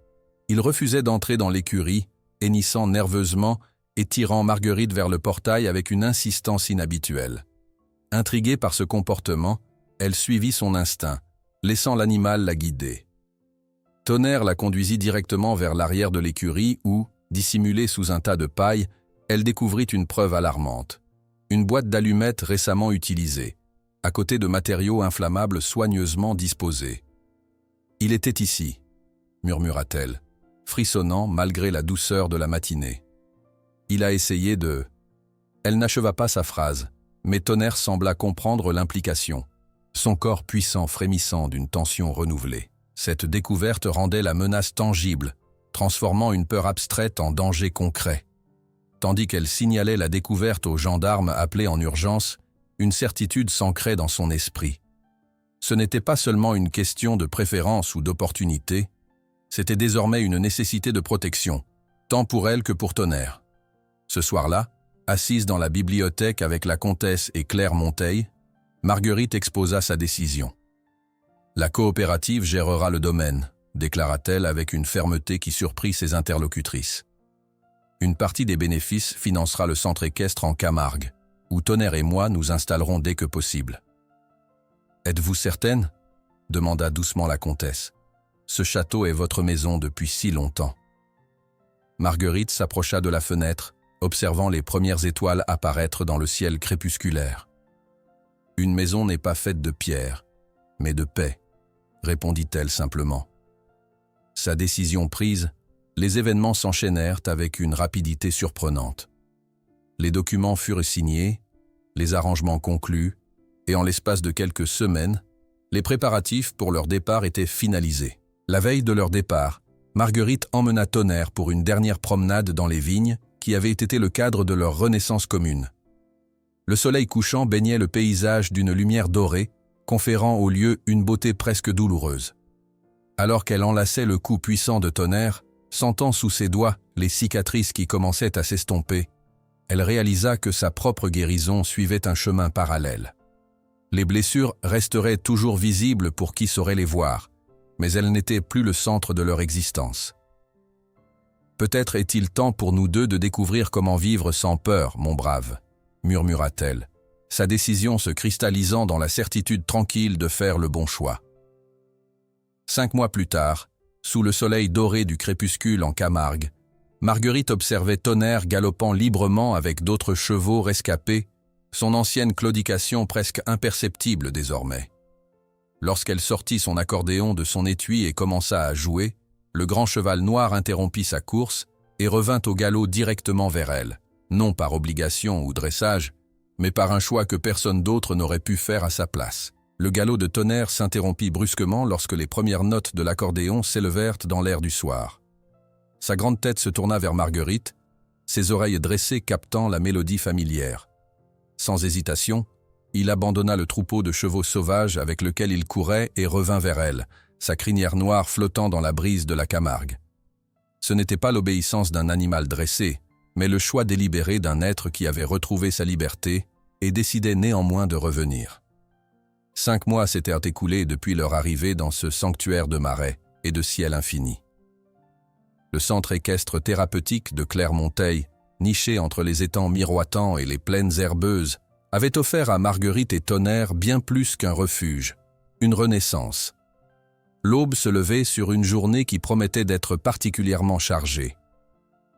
Il refusait d'entrer dans l'écurie, hennissant nerveusement et tirant Marguerite vers le portail avec une insistance inhabituelle. Intriguée par ce comportement, elle suivit son instinct, laissant l'animal la guider. Tonnerre la conduisit directement vers l'arrière de l'écurie où, dissimulée sous un tas de paille, elle découvrit une preuve alarmante. Une boîte d'allumettes récemment utilisée, à côté de matériaux inflammables soigneusement disposés. « Il était ici », murmura-t-elle, frissonnant malgré la douceur de la matinée. Il a essayé de... Elle n'acheva pas sa phrase, mais Tonnerre sembla comprendre l'implication, son corps puissant frémissant d'une tension renouvelée. Cette découverte rendait la menace tangible, transformant une peur abstraite en danger concret. Tandis qu'elle signalait la découverte aux gendarmes appelés en urgence, une certitude s'ancrait dans son esprit. Ce n'était pas seulement une question de préférence ou d'opportunité, c'était désormais une nécessité de protection, tant pour elle que pour Tonnerre. Ce soir-là, assise dans la bibliothèque avec la comtesse et Claire Monteil, Marguerite exposa sa décision. « La coopérative gérera le domaine », déclara-t-elle avec une fermeté qui surprit ses interlocutrices. « Une partie des bénéfices financera le centre équestre en Camargue, où Tonnerre et moi nous installerons dès que possible. »« Êtes-vous certaine ?» demanda doucement la comtesse. « Ce château est votre maison depuis si longtemps. » Marguerite s'approcha de la fenêtre, observant les premières étoiles apparaître dans le ciel crépusculaire. « Une maison n'est pas faite de pierre, mais de paix, » répondit-elle simplement. Sa décision prise, les événements s'enchaînèrent avec une rapidité surprenante. Les documents furent signés, les arrangements conclus, et en l'espace de quelques semaines, les préparatifs pour leur départ étaient finalisés. La veille de leur départ, Marguerite emmena Tonnerre pour une dernière promenade dans les vignes qui avait été le cadre de leur renaissance commune. Le soleil couchant baignait le paysage d'une lumière dorée, conférant au lieu une beauté presque douloureuse. Alors qu'elle enlaçait le cou puissant de Tonnerre, sentant sous ses doigts les cicatrices qui commençaient à s'estomper, elle réalisa que sa propre guérison suivait un chemin parallèle. Les blessures resteraient toujours visibles pour qui saurait les voir, mais elles n'étaient plus le centre de leur existence. « Peut-être est-il temps pour nous deux de découvrir comment vivre sans peur, mon brave, » murmura-t-elle, sa décision se cristallisant dans la certitude tranquille de faire le bon choix. 5 mois plus tard, sous le soleil doré du crépuscule en Camargue, Marguerite observait Tonnerre galopant librement avec d'autres chevaux rescapés, son ancienne claudication presque imperceptible désormais. Lorsqu'elle sortit son accordéon de son étui et commença à jouer, le grand cheval noir interrompit sa course et revint au galop directement vers elle, non par obligation ou dressage, mais par un choix que personne d'autre n'aurait pu faire à sa place. Le galop de Tonnerre s'interrompit brusquement lorsque les premières notes de l'accordéon s'élevèrent dans l'air du soir. Sa grande tête se tourna vers Marguerite, ses oreilles dressées captant la mélodie familière. Sans hésitation, il abandonna le troupeau de chevaux sauvages avec lequel il courait et revint vers elle, sa crinière noire flottant dans la brise de la Camargue. Ce n'était pas l'obéissance d'un animal dressé, mais le choix délibéré d'un être qui avait retrouvé sa liberté et décidait néanmoins de revenir. 5 mois s'étaient écoulés depuis leur arrivée dans ce sanctuaire de marais et de ciel infini. Le centre équestre thérapeutique de Claire Monteil, niché entre les étangs miroitants et les plaines herbeuses, avait offert à Marguerite et Tonnerre bien plus qu'un refuge, une renaissance. L'aube se levait sur une journée qui promettait d'être particulièrement chargée.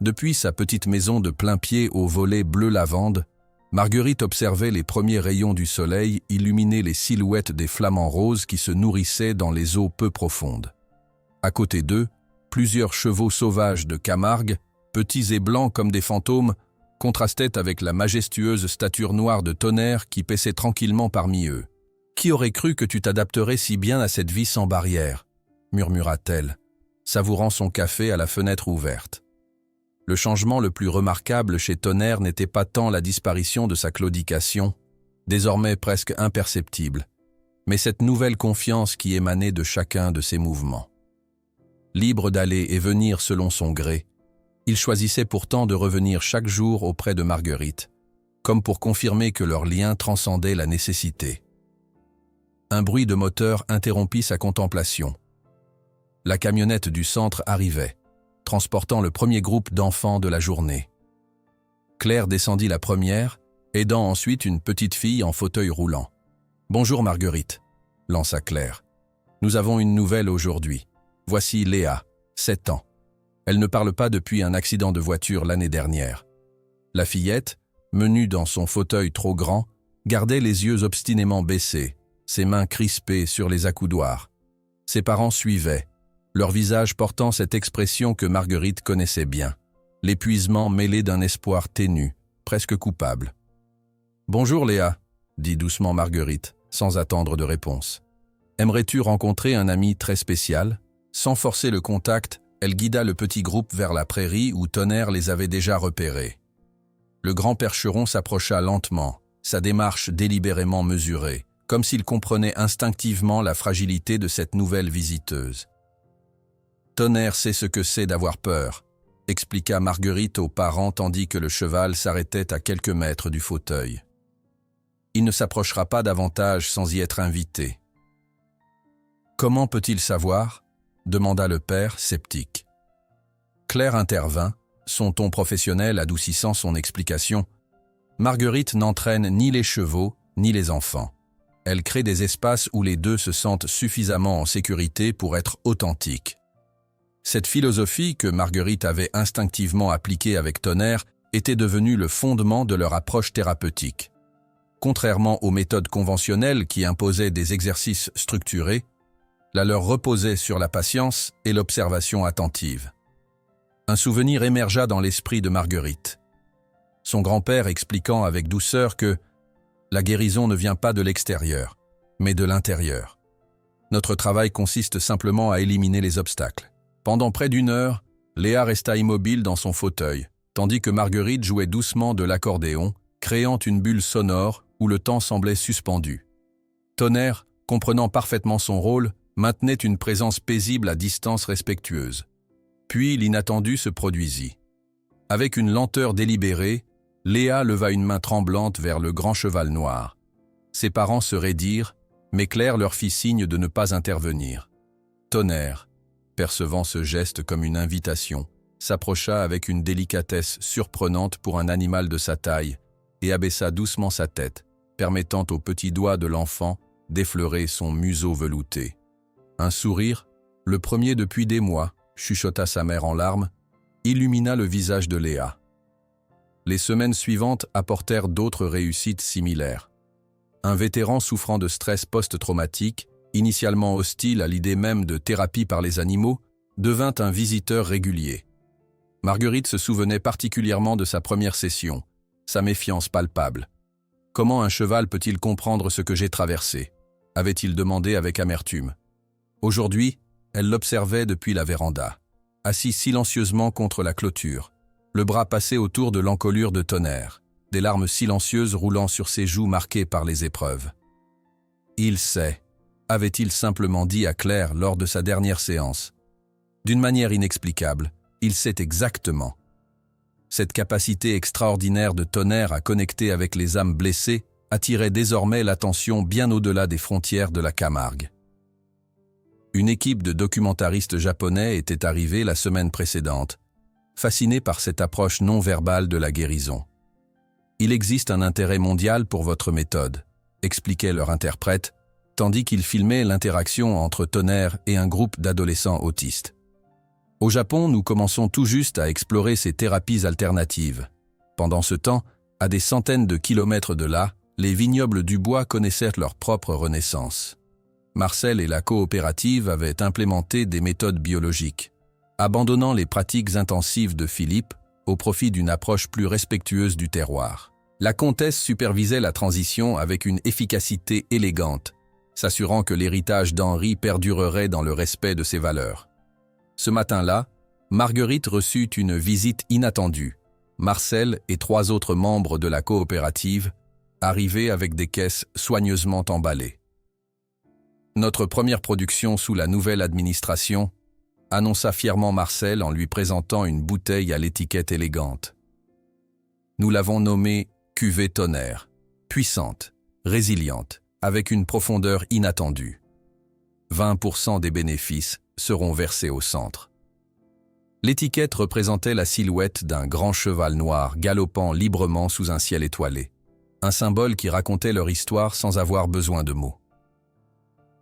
Depuis sa petite maison de plain-pied aux volets bleu lavande, Marguerite observait les premiers rayons du soleil illuminer les silhouettes des flamants roses qui se nourrissaient dans les eaux peu profondes. À côté d'eux, plusieurs chevaux sauvages de Camargue, petits et blancs comme des fantômes, contrastaient avec la majestueuse stature noire de Tonnerre qui paissait tranquillement parmi eux. « Qui aurait cru que tu t'adapterais si bien à cette vie sans barrière ?» murmura-t-elle, savourant son café à la fenêtre ouverte. Le changement le plus remarquable chez Tonnerre n'était pas tant la disparition de sa claudication, désormais presque imperceptible, mais cette nouvelle confiance qui émanait de chacun de ses mouvements. Libre d'aller et venir selon son gré, il choisissait pourtant de revenir chaque jour auprès de Marguerite, comme pour confirmer que leur lien transcendait la nécessité. Un bruit de moteur interrompit sa contemplation. La camionnette du centre arrivait, transportant le premier groupe d'enfants de la journée. Claire descendit la première, aidant ensuite une petite fille en fauteuil roulant. « Bonjour Marguerite », lança Claire. « Nous avons une nouvelle aujourd'hui. Voici Léa, 7 ans. Elle ne parle pas depuis un accident de voiture l'année dernière. » La fillette, menue dans son fauteuil trop grand, gardait les yeux obstinément baissés, ses mains crispées sur les accoudoirs. Ses parents suivaient, leur visage portant cette expression que Marguerite connaissait bien, l'épuisement mêlé d'un espoir ténu, presque coupable. « Bonjour Léa », dit doucement Marguerite, sans attendre de réponse. « Aimerais-tu rencontrer un ami très spécial ?» Sans forcer le contact, Elle guida le petit groupe vers la prairie où Tonnerre les avait déjà repérés. Le grand percheron s'approcha lentement, sa démarche délibérément mesurée, comme s'il comprenait instinctivement la fragilité de cette nouvelle visiteuse. « Tonnerre sait ce que c'est d'avoir peur », expliqua Marguerite aux parents tandis que le cheval s'arrêtait à quelques mètres du fauteuil. « Il ne s'approchera pas davantage sans y être invité. »« Comment peut-il savoir ?» demanda le père, sceptique. Claire intervint, son ton professionnel adoucissant son explication. Marguerite n'entraîne ni les chevaux, ni les enfants. Elle crée des espaces où les deux se sentent suffisamment en sécurité pour être authentiques. Cette philosophie que Marguerite avait instinctivement appliquée avec Tonnerre était devenue le fondement de leur approche thérapeutique. Contrairement aux méthodes conventionnelles qui imposaient des exercices structurés, la leur reposait sur la patience et l'observation attentive. Un souvenir émergea dans l'esprit de Marguerite. Son grand-père expliquant avec douceur que la guérison ne vient pas de l'extérieur, mais de l'intérieur. Notre travail consiste simplement à éliminer les obstacles. Pendant près d'1 heure, Léa resta immobile dans son fauteuil, tandis que Marguerite jouait doucement de l'accordéon, créant une bulle sonore où le temps semblait suspendu. Tonnerre, comprenant parfaitement son rôle, maintenait une présence paisible à distance respectueuse. Puis l'inattendu se produisit. Avec une lenteur délibérée, Léa leva une main tremblante vers le grand cheval noir. Ses parents se raidirent, mais Claire leur fit signe de ne pas intervenir. Tonnerre, percevant ce geste comme une invitation, s'approcha avec une délicatesse surprenante pour un animal de sa taille et abaissa doucement sa tête, permettant aux petits doigts de l'enfant d'effleurer son museau velouté. Un sourire, le premier depuis des mois, chuchota sa mère en larmes, illumina le visage de Léa. Les semaines suivantes apportèrent d'autres réussites similaires. Un vétéran souffrant de stress post-traumatique, initialement hostile à l'idée même de thérapie par les animaux, devint un visiteur régulier. Marguerite se souvenait particulièrement de sa première session, sa méfiance palpable. « Comment un cheval peut-il comprendre ce que j'ai traversé ?» avait-il demandé avec amertume. Aujourd'hui, elle l'observait depuis la véranda, assis silencieusement contre la clôture, le bras passé autour de l'encolure de Tonnerre, des larmes silencieuses roulant sur ses joues marquées par les épreuves. « Il sait », avait-il simplement dit à Claire lors de sa dernière séance. D'une manière inexplicable, il sait exactement. Cette capacité extraordinaire de Tonnerre à connecter avec les âmes blessées attirait désormais l'attention bien au-delà des frontières de la Camargue. Une équipe de documentaristes japonais était arrivée la semaine précédente, fascinée par cette approche non verbale de la guérison. « Il existe un intérêt mondial pour votre méthode », expliquait leur interprète, tandis qu'il filmait l'interaction entre Tonnerre et un groupe d'adolescents autistes. Au Japon, nous commençons tout juste à explorer ces thérapies alternatives. Pendant ce temps, à des centaines de kilomètres de là, les vignobles du bois connaissaient leur propre renaissance. Marcel et la coopérative avaient implémenté des méthodes biologiques, abandonnant les pratiques intensives de Philippe au profit d'une approche plus respectueuse du terroir. La comtesse supervisait la transition avec une efficacité élégante, s'assurant que l'héritage d'Henri perdurerait dans le respect de ses valeurs. Ce matin-là, Marguerite reçut une visite inattendue. Marcel et 3 autres membres de la coopérative arrivaient avec des caisses soigneusement emballées. « Notre première production sous la nouvelle administration », annonça fièrement Marcel en lui présentant une bouteille à l'étiquette élégante. Nous l'avons nommée Cuvée Tonnerre, puissante, résiliente, avec une profondeur inattendue. 20% des bénéfices seront versés au centre. L'étiquette représentait la silhouette d'un grand cheval noir galopant librement sous un ciel étoilé, un symbole qui racontait leur histoire sans avoir besoin de mots.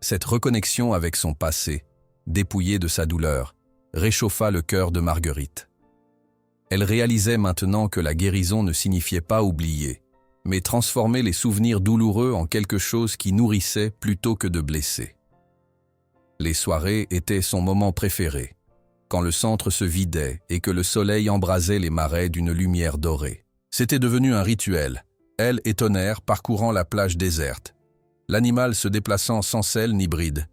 Cette reconnexion avec son passé, dépouillé de sa douleur, réchauffa le cœur de Marguerite. Elle réalisait maintenant que la guérison ne signifiait pas oublier, mais transformer les souvenirs douloureux en quelque chose qui nourrissait plutôt que de blesser. Les soirées étaient son moment préféré, quand le centre se vidait et que le soleil embrasait les marais d'une lumière dorée. C'était devenu un rituel, elle et Tonnerre parcourant la plage déserte, l'animal se déplaçant sans selle ni bride,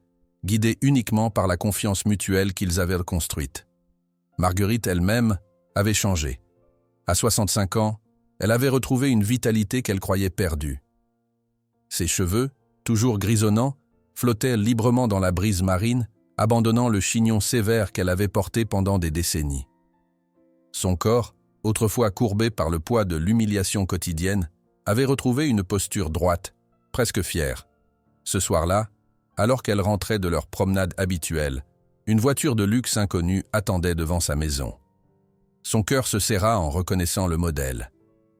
guidé uniquement par la confiance mutuelle qu'ils avaient construite. Marguerite elle-même avait changé. À 65 ans, elle avait retrouvé une vitalité qu'elle croyait perdue. Ses cheveux, toujours grisonnants, flottaient librement dans la brise marine, abandonnant le chignon sévère qu'elle avait porté pendant des décennies. Son corps, autrefois courbé par le poids de l'humiliation quotidienne, avait retrouvé une posture droite, presque fière. Ce soir-là, alors qu'elle rentrait de leur promenade habituelle, une voiture de luxe inconnue attendait devant sa maison. Son cœur se serra en reconnaissant le modèle,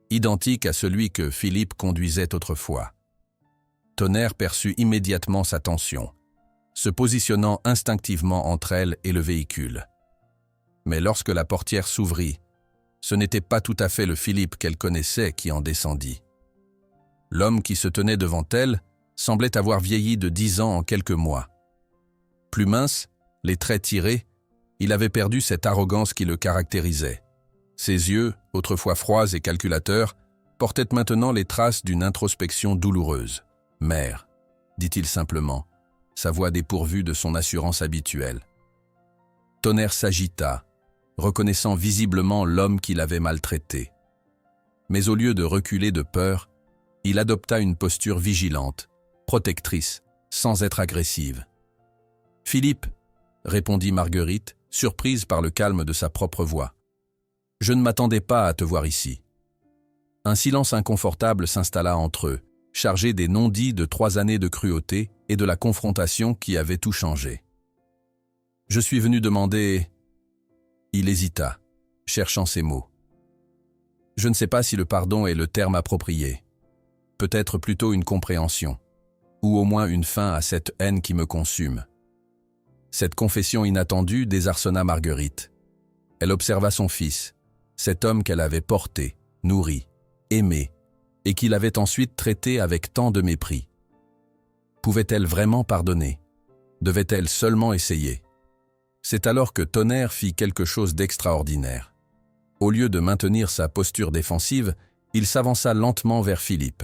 identique à celui que Philippe conduisait autrefois. Tonnerre perçut immédiatement sa tension, se positionnant instinctivement entre elle et le véhicule. Mais lorsque la portière s'ouvrit, ce n'était pas tout à fait le Philippe qu'elle connaissait qui en descendit. L'homme qui se tenait devant elle semblait avoir vieilli de 10 ans en quelques mois. Plus mince, les traits tirés, il avait perdu cette arrogance qui le caractérisait. Ses yeux, autrefois froids et calculateurs, portaient maintenant les traces d'une introspection douloureuse. « Mère », dit-il simplement, sa voix dépourvue de son assurance habituelle. Tonnerre s'agita, reconnaissant visiblement l'homme qui l'avait maltraité. Mais au lieu de reculer de peur, il adopta une posture vigilante, protectrice, sans être agressive. « Philippe », répondit Marguerite, surprise par le calme de sa propre voix. « Je ne m'attendais pas à te voir ici. » Un silence inconfortable s'installa entre eux, chargé des non-dits de 3 années de cruauté et de la confrontation qui avait tout changé. « Je suis venu demander… » Il hésita, cherchant ses mots. « Je ne sais pas si le pardon est le terme approprié. Peut-être plutôt une compréhension, ou au moins une fin à cette haine qui me consume. » Cette confession inattendue désarçonna Marguerite. Elle observa son fils, cet homme qu'elle avait porté, nourri, aimé, et qu'il avait ensuite traité avec tant de mépris. Pouvait-elle vraiment pardonner? Devait-elle seulement essayer? C'est alors que Tonnerre fit quelque chose d'extraordinaire. Au lieu de maintenir sa posture défensive, il s'avança lentement vers Philippe.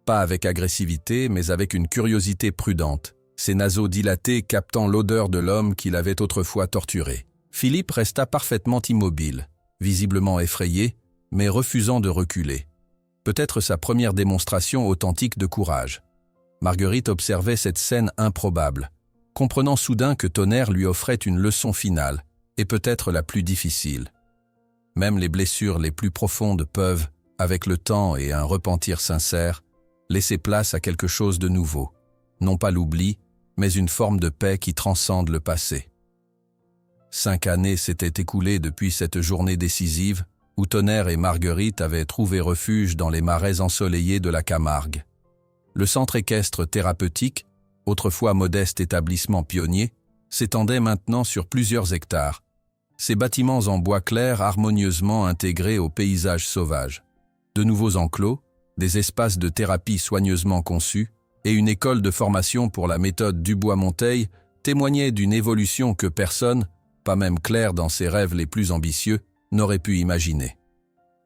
Pas avec agressivité, mais avec une curiosité prudente, ses naseaux dilatés captant l'odeur de l'homme qu'il avait autrefois torturé. Philippe resta parfaitement immobile, visiblement effrayé, mais refusant de reculer. Peut-être sa première démonstration authentique de courage. Marguerite observait cette scène improbable, comprenant soudain que Tonnerre lui offrait une leçon finale, et peut-être la plus difficile. Même les blessures les plus profondes peuvent, avec le temps et un repentir sincère, laisser place à quelque chose de nouveau. Non pas l'oubli, mais une forme de paix qui transcende le passé. 5 années s'étaient écoulées depuis cette journée décisive où Tonnerre et Marguerite avaient trouvé refuge dans les marais ensoleillés de la Camargue. Le centre équestre thérapeutique, autrefois modeste établissement pionnier, s'étendait maintenant sur plusieurs hectares, ses bâtiments en bois clair harmonieusement intégrés au paysage sauvage. De nouveaux enclos, des espaces de thérapie soigneusement conçus, et une école de formation pour la méthode Dubois-Monteil témoignaient d'une évolution que personne, pas même Claire dans ses rêves les plus ambitieux, n'aurait pu imaginer.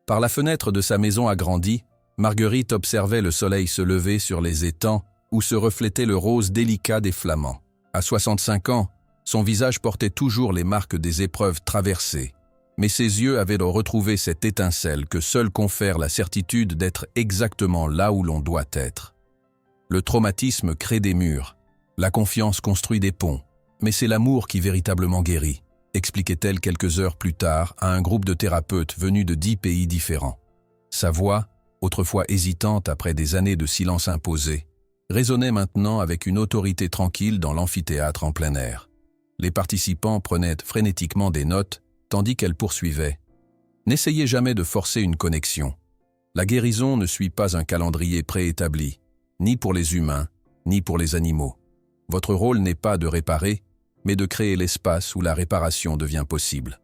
Par la fenêtre de sa maison agrandie, Marguerite observait le soleil se lever sur les étangs où se reflétait le rose délicat des flamants. À 65 ans, son visage portait toujours les marques des épreuves traversées, mais ses yeux avaient retrouvé cette étincelle que seule confère la certitude d'être exactement là où l'on doit être. Le traumatisme crée des murs, la confiance construit des ponts, mais c'est l'amour qui véritablement guérit, expliquait-elle quelques heures plus tard à un groupe de thérapeutes venus de 10 pays différents. Sa voix, autrefois hésitante après des années de silence imposé, résonnait maintenant avec une autorité tranquille dans l'amphithéâtre en plein air. Les participants prenaient frénétiquement des notes, tandis qu'elle poursuivait. « N'essayez jamais de forcer une connexion. La guérison ne suit pas un calendrier préétabli, ni pour les humains, ni pour les animaux. Votre rôle n'est pas de réparer, mais de créer l'espace où la réparation devient possible. »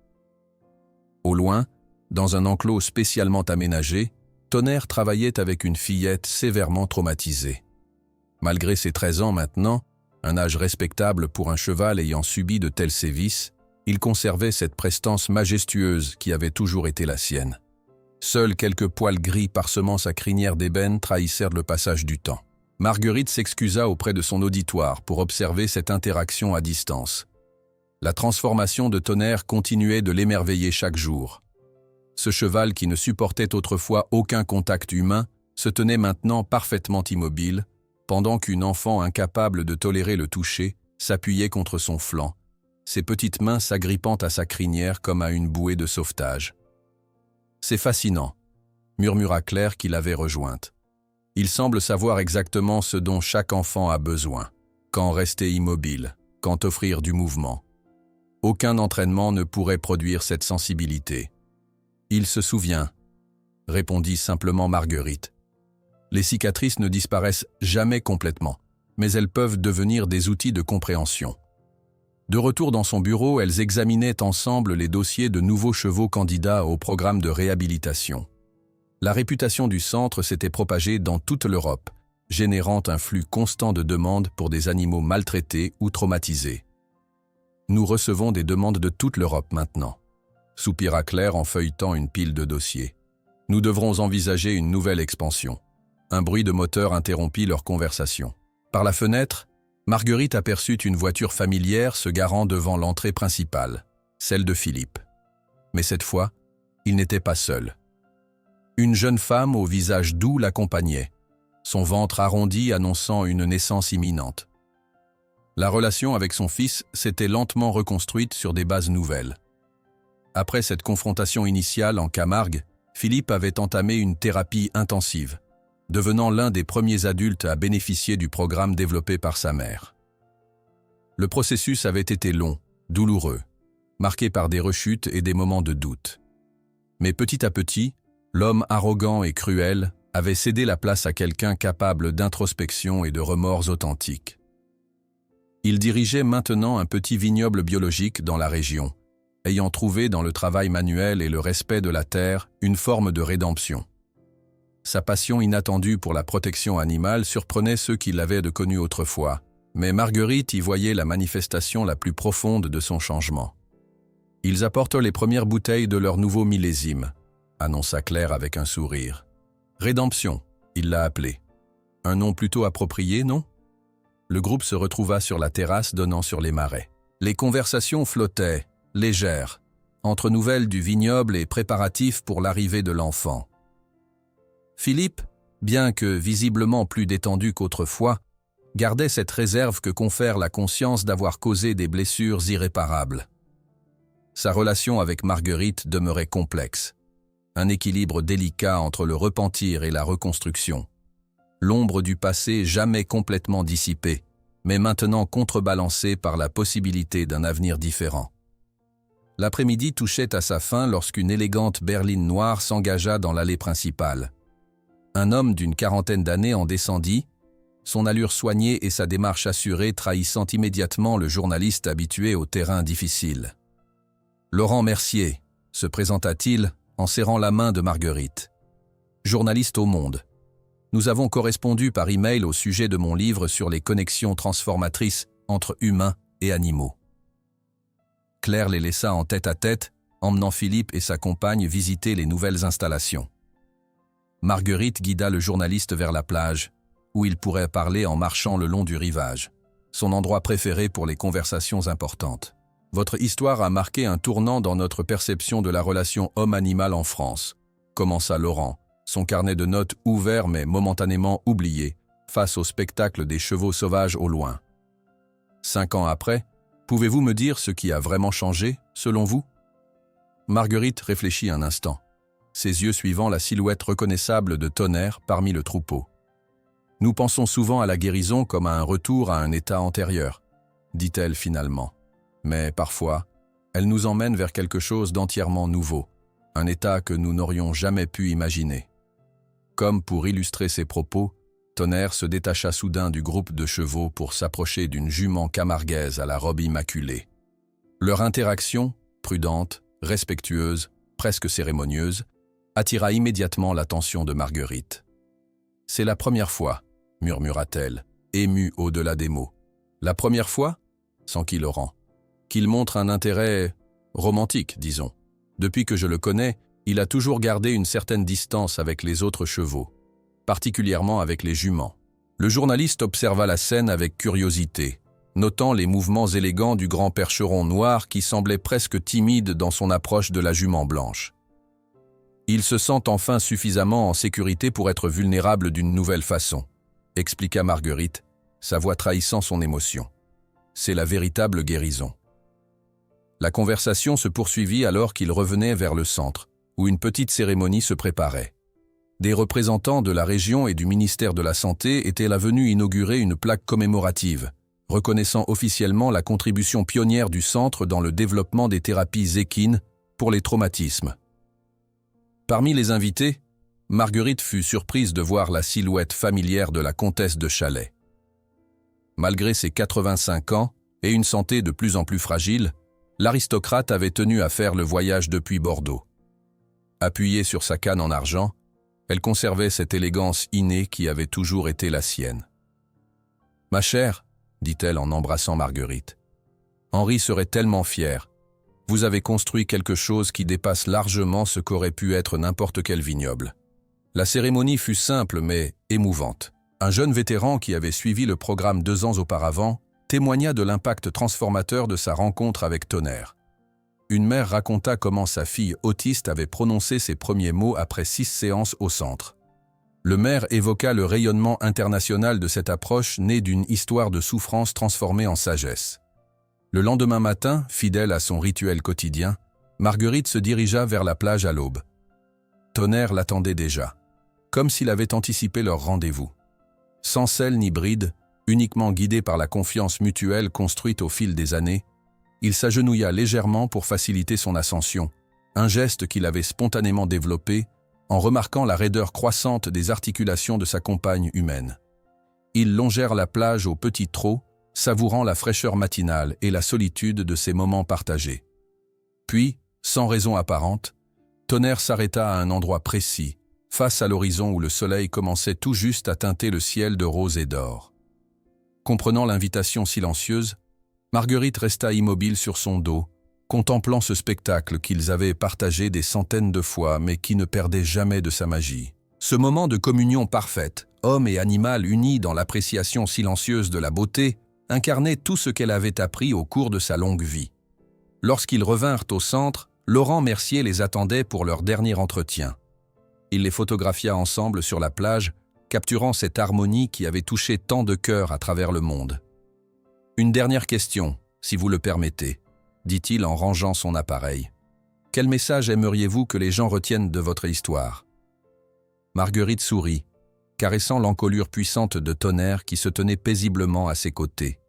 Au loin, dans un enclos spécialement aménagé, Tonnerre travaillait avec une fillette sévèrement traumatisée. Malgré ses 13 ans maintenant, un âge respectable pour un cheval ayant subi de tels sévices, il conservait cette prestance majestueuse qui avait toujours été la sienne. Seuls quelques poils gris parsemant sa crinière d'ébène trahissèrent le passage du temps. Marguerite s'excusa auprès de son auditoire pour observer cette interaction à distance. La transformation de Tonnerre continuait de l'émerveiller chaque jour. Ce cheval qui ne supportait autrefois aucun contact humain se tenait maintenant parfaitement immobile, pendant qu'une enfant incapable de tolérer le toucher s'appuyait contre son flanc, ses petites mains s'agrippant à sa crinière comme à une bouée de sauvetage. « C'est fascinant », murmura Claire qui l'avait rejointe. « Il semble savoir exactement ce dont chaque enfant a besoin. Quand rester immobile, quand offrir du mouvement. Aucun entraînement ne pourrait produire cette sensibilité. » « Il se souvient », répondit simplement Marguerite. Les cicatrices ne disparaissent jamais complètement, mais elles peuvent devenir des outils de compréhension. De retour dans son bureau, elles examinaient ensemble les dossiers de nouveaux chevaux candidats au programme de réhabilitation. La réputation du centre s'était propagée dans toute l'Europe, générant un flux constant de demandes pour des animaux maltraités ou traumatisés. « Nous recevons des demandes de toute l'Europe maintenant », soupira Claire en feuilletant une pile de dossiers. « Nous devrons envisager une nouvelle expansion. » Un bruit de moteur interrompit leur conversation. Par la fenêtre, Marguerite aperçut une voiture familière se garant devant l'entrée principale, celle de Philippe. Mais cette fois, il n'était pas seul. Une jeune femme au visage doux l'accompagnait, son ventre arrondi annonçant une naissance imminente. La relation avec son fils s'était lentement reconstruite sur des bases nouvelles. Après cette confrontation initiale en Camargue, Philippe avait entamé une thérapie intensive, devenant l'un des premiers adultes à bénéficier du programme développé par sa mère. Le processus avait été long, douloureux, marqué par des rechutes et des moments de doute. Mais petit à petit, l'homme arrogant et cruel avait cédé la place à quelqu'un capable d'introspection et de remords authentiques. Il dirigeait maintenant un petit vignoble biologique dans la région, ayant trouvé dans le travail manuel et le respect de la terre une forme de rédemption. Sa passion inattendue pour la protection animale surprenait ceux qui l'avaient connue autrefois, mais Marguerite y voyait la manifestation la plus profonde de son changement. « Ils apportent les premières bouteilles de leur nouveau millésime », annonça Claire avec un sourire. « Rédemption, il l'a appelé. Un nom plutôt approprié, non ?» Le groupe se retrouva sur la terrasse donnant sur les marais. Les conversations flottaient, légères, entre nouvelles du vignoble et préparatifs pour l'arrivée de l'enfant. Philippe, bien que visiblement plus détendu qu'autrefois, gardait cette réserve que confère la conscience d'avoir causé des blessures irréparables. Sa relation avec Marguerite demeurait complexe, un équilibre délicat entre le repentir et la reconstruction. L'ombre du passé jamais complètement dissipée, mais maintenant contrebalancée par la possibilité d'un avenir différent. L'après-midi touchait à sa fin lorsqu'une élégante berline noire s'engagea dans l'allée principale. Un homme d'une quarantaine d'années en descendit, son allure soignée et sa démarche assurée trahissant immédiatement le journaliste habitué au terrain difficile. « Laurent Mercier », se présenta-t-il en serrant la main de Marguerite. « Journaliste au Monde. Nous avons correspondu par email au sujet de mon livre sur les connexions transformatrices entre humains et animaux. » Claire les laissa en tête-à-tête, emmenant Philippe et sa compagne visiter les nouvelles installations. Marguerite guida le journaliste vers la plage, où il pourrait parler en marchant le long du rivage, son endroit préféré pour les conversations importantes. « Votre histoire a marqué un tournant dans notre perception de la relation homme-animal en France », commença Laurent, son carnet de notes ouvert mais momentanément oublié, face au spectacle des chevaux sauvages au loin. 5 ans après, pouvez-vous me dire ce qui a vraiment changé, selon vous ? Marguerite réfléchit un instant, ses yeux suivant la silhouette reconnaissable de Tonnerre parmi le troupeau. « Nous pensons souvent à la guérison comme à un retour à un état antérieur, » dit-elle finalement. Mais parfois, elle nous emmène vers quelque chose d'entièrement nouveau, un état que nous n'aurions jamais pu imaginer. Comme pour illustrer ses propos, Tonnerre se détacha soudain du groupe de chevaux pour s'approcher d'une jument camarguaise à la robe immaculée. Leur interaction, prudente, respectueuse, presque cérémonieuse, attira immédiatement l'attention de Marguerite. « C'est la première fois, » murmura-t-elle, émue au-delà des mots. « La première fois » s'enquit Laurent. « Qu'il montre un intérêt romantique, disons. Depuis que je le connais, il a toujours gardé une certaine distance avec les autres chevaux, particulièrement avec les juments. » Le journaliste observa la scène avec curiosité, notant les mouvements élégants du grand percheron noir qui semblait presque timide dans son approche de la jument blanche. Il se sent enfin suffisamment en sécurité pour être vulnérable d'une nouvelle façon, expliqua Marguerite, sa voix trahissant son émotion. C'est la véritable guérison. La conversation se poursuivit alors qu'ils revenaient vers le centre, où une petite cérémonie se préparait. Des représentants de la région et du ministère de la Santé étaient là venus inaugurer une plaque commémorative, reconnaissant officiellement la contribution pionnière du centre dans le développement des thérapies équines pour les traumatismes. Parmi les invités, Marguerite fut surprise de voir la silhouette familière de la comtesse de Chalais. Malgré ses 85 ans et une santé de plus en plus fragile, l'aristocrate avait tenu à faire le voyage depuis Bordeaux. Appuyée sur sa canne en argent, elle conservait cette élégance innée qui avait toujours été la sienne. « Ma chère, dit-elle en embrassant Marguerite, Henri serait tellement fier. Vous avez construit quelque chose qui dépasse largement ce qu'aurait pu être n'importe quel vignoble. » La cérémonie fut simple mais émouvante. Un jeune vétéran qui avait suivi le programme 2 ans auparavant témoigna de l'impact transformateur de sa rencontre avec Tonnerre. Une mère raconta comment sa fille autiste avait prononcé ses premiers mots après 6 séances au centre. Le maire évoqua le rayonnement international de cette approche née d'une histoire de souffrance transformée en sagesse. Le lendemain matin, fidèle à son rituel quotidien, Marguerite se dirigea vers la plage à l'aube. Tonnerre l'attendait déjà, comme s'il avait anticipé leur rendez-vous. Sans sel ni bride, uniquement guidé par la confiance mutuelle construite au fil des années, il s'agenouilla légèrement pour faciliter son ascension, un geste qu'il avait spontanément développé en remarquant la raideur croissante des articulations de sa compagne humaine. Ils longèrent la plage au petit trot, savourant la fraîcheur matinale et la solitude de ces moments partagés. Puis, sans raison apparente, Tonnerre s'arrêta à un endroit précis, face à l'horizon où le soleil commençait tout juste à teinter le ciel de rose et d'or. Comprenant l'invitation silencieuse, Marguerite resta immobile sur son dos, contemplant ce spectacle qu'ils avaient partagé des centaines de fois mais qui ne perdait jamais de sa magie. Ce moment de communion parfaite, homme et animal unis dans l'appréciation silencieuse de la beauté, incarnait tout ce qu'elle avait appris au cours de sa longue vie. Lorsqu'ils revinrent au centre, Laurent Mercier les attendait pour leur dernier entretien. Il les photographia ensemble sur la plage, capturant cette harmonie qui avait touché tant de cœurs à travers le monde. « Une dernière question, si vous le permettez », dit-il en rangeant son appareil. « Quel message aimeriez-vous que les gens retiennent de votre histoire ?» Marguerite sourit, caressant l'encolure puissante de Tonnerre qui se tenait paisiblement à ses côtés.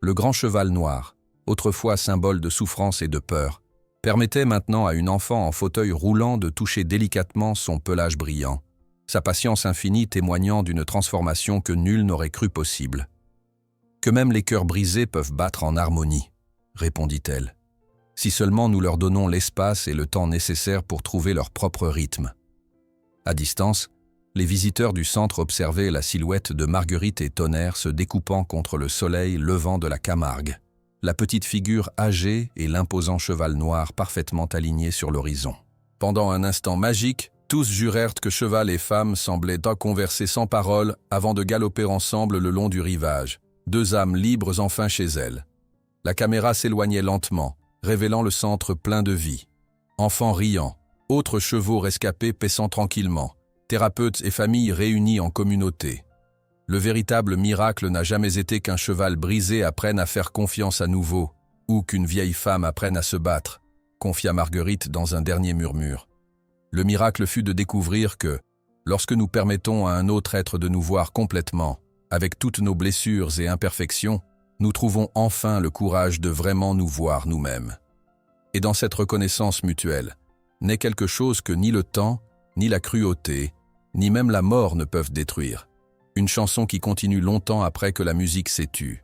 Le grand cheval noir, autrefois symbole de souffrance et de peur, permettait maintenant à une enfant en fauteuil roulant de toucher délicatement son pelage brillant, sa patience infinie témoignant d'une transformation que nul n'aurait cru possible. « Que même les cœurs brisés peuvent battre en harmonie, » répondit-elle, « si seulement nous leur donnons l'espace et le temps nécessaires pour trouver leur propre rythme. » À distance, les visiteurs du centre observaient la silhouette de Marguerite et Tonnerre se découpant contre le soleil levant de la Camargue, la petite figure âgée et l'imposant cheval noir parfaitement alignés sur l'horizon. Pendant un instant magique, tous jurèrent que cheval et femme semblaient converser sans parole avant de galoper ensemble le long du rivage, 2 âmes libres enfin chez elles. La caméra s'éloignait lentement, révélant le centre plein de vie. Enfants riant, autres chevaux rescapés paissant tranquillement, thérapeutes et familles réunis en communauté. Le véritable miracle n'a jamais été qu'un cheval brisé apprenne à faire confiance à nouveau, ou qu'une vieille femme apprenne à se battre, confia Marguerite dans un dernier murmure. Le miracle fut de découvrir que, lorsque nous permettons à un autre être de nous voir complètement, avec toutes nos blessures et imperfections, nous trouvons enfin le courage de vraiment nous voir nous-mêmes. Et dans cette reconnaissance mutuelle, naît quelque chose que ni le temps, ni la cruauté, ni même la mort ne peuvent détruire. Une chanson qui continue longtemps après que la musique s'est tue.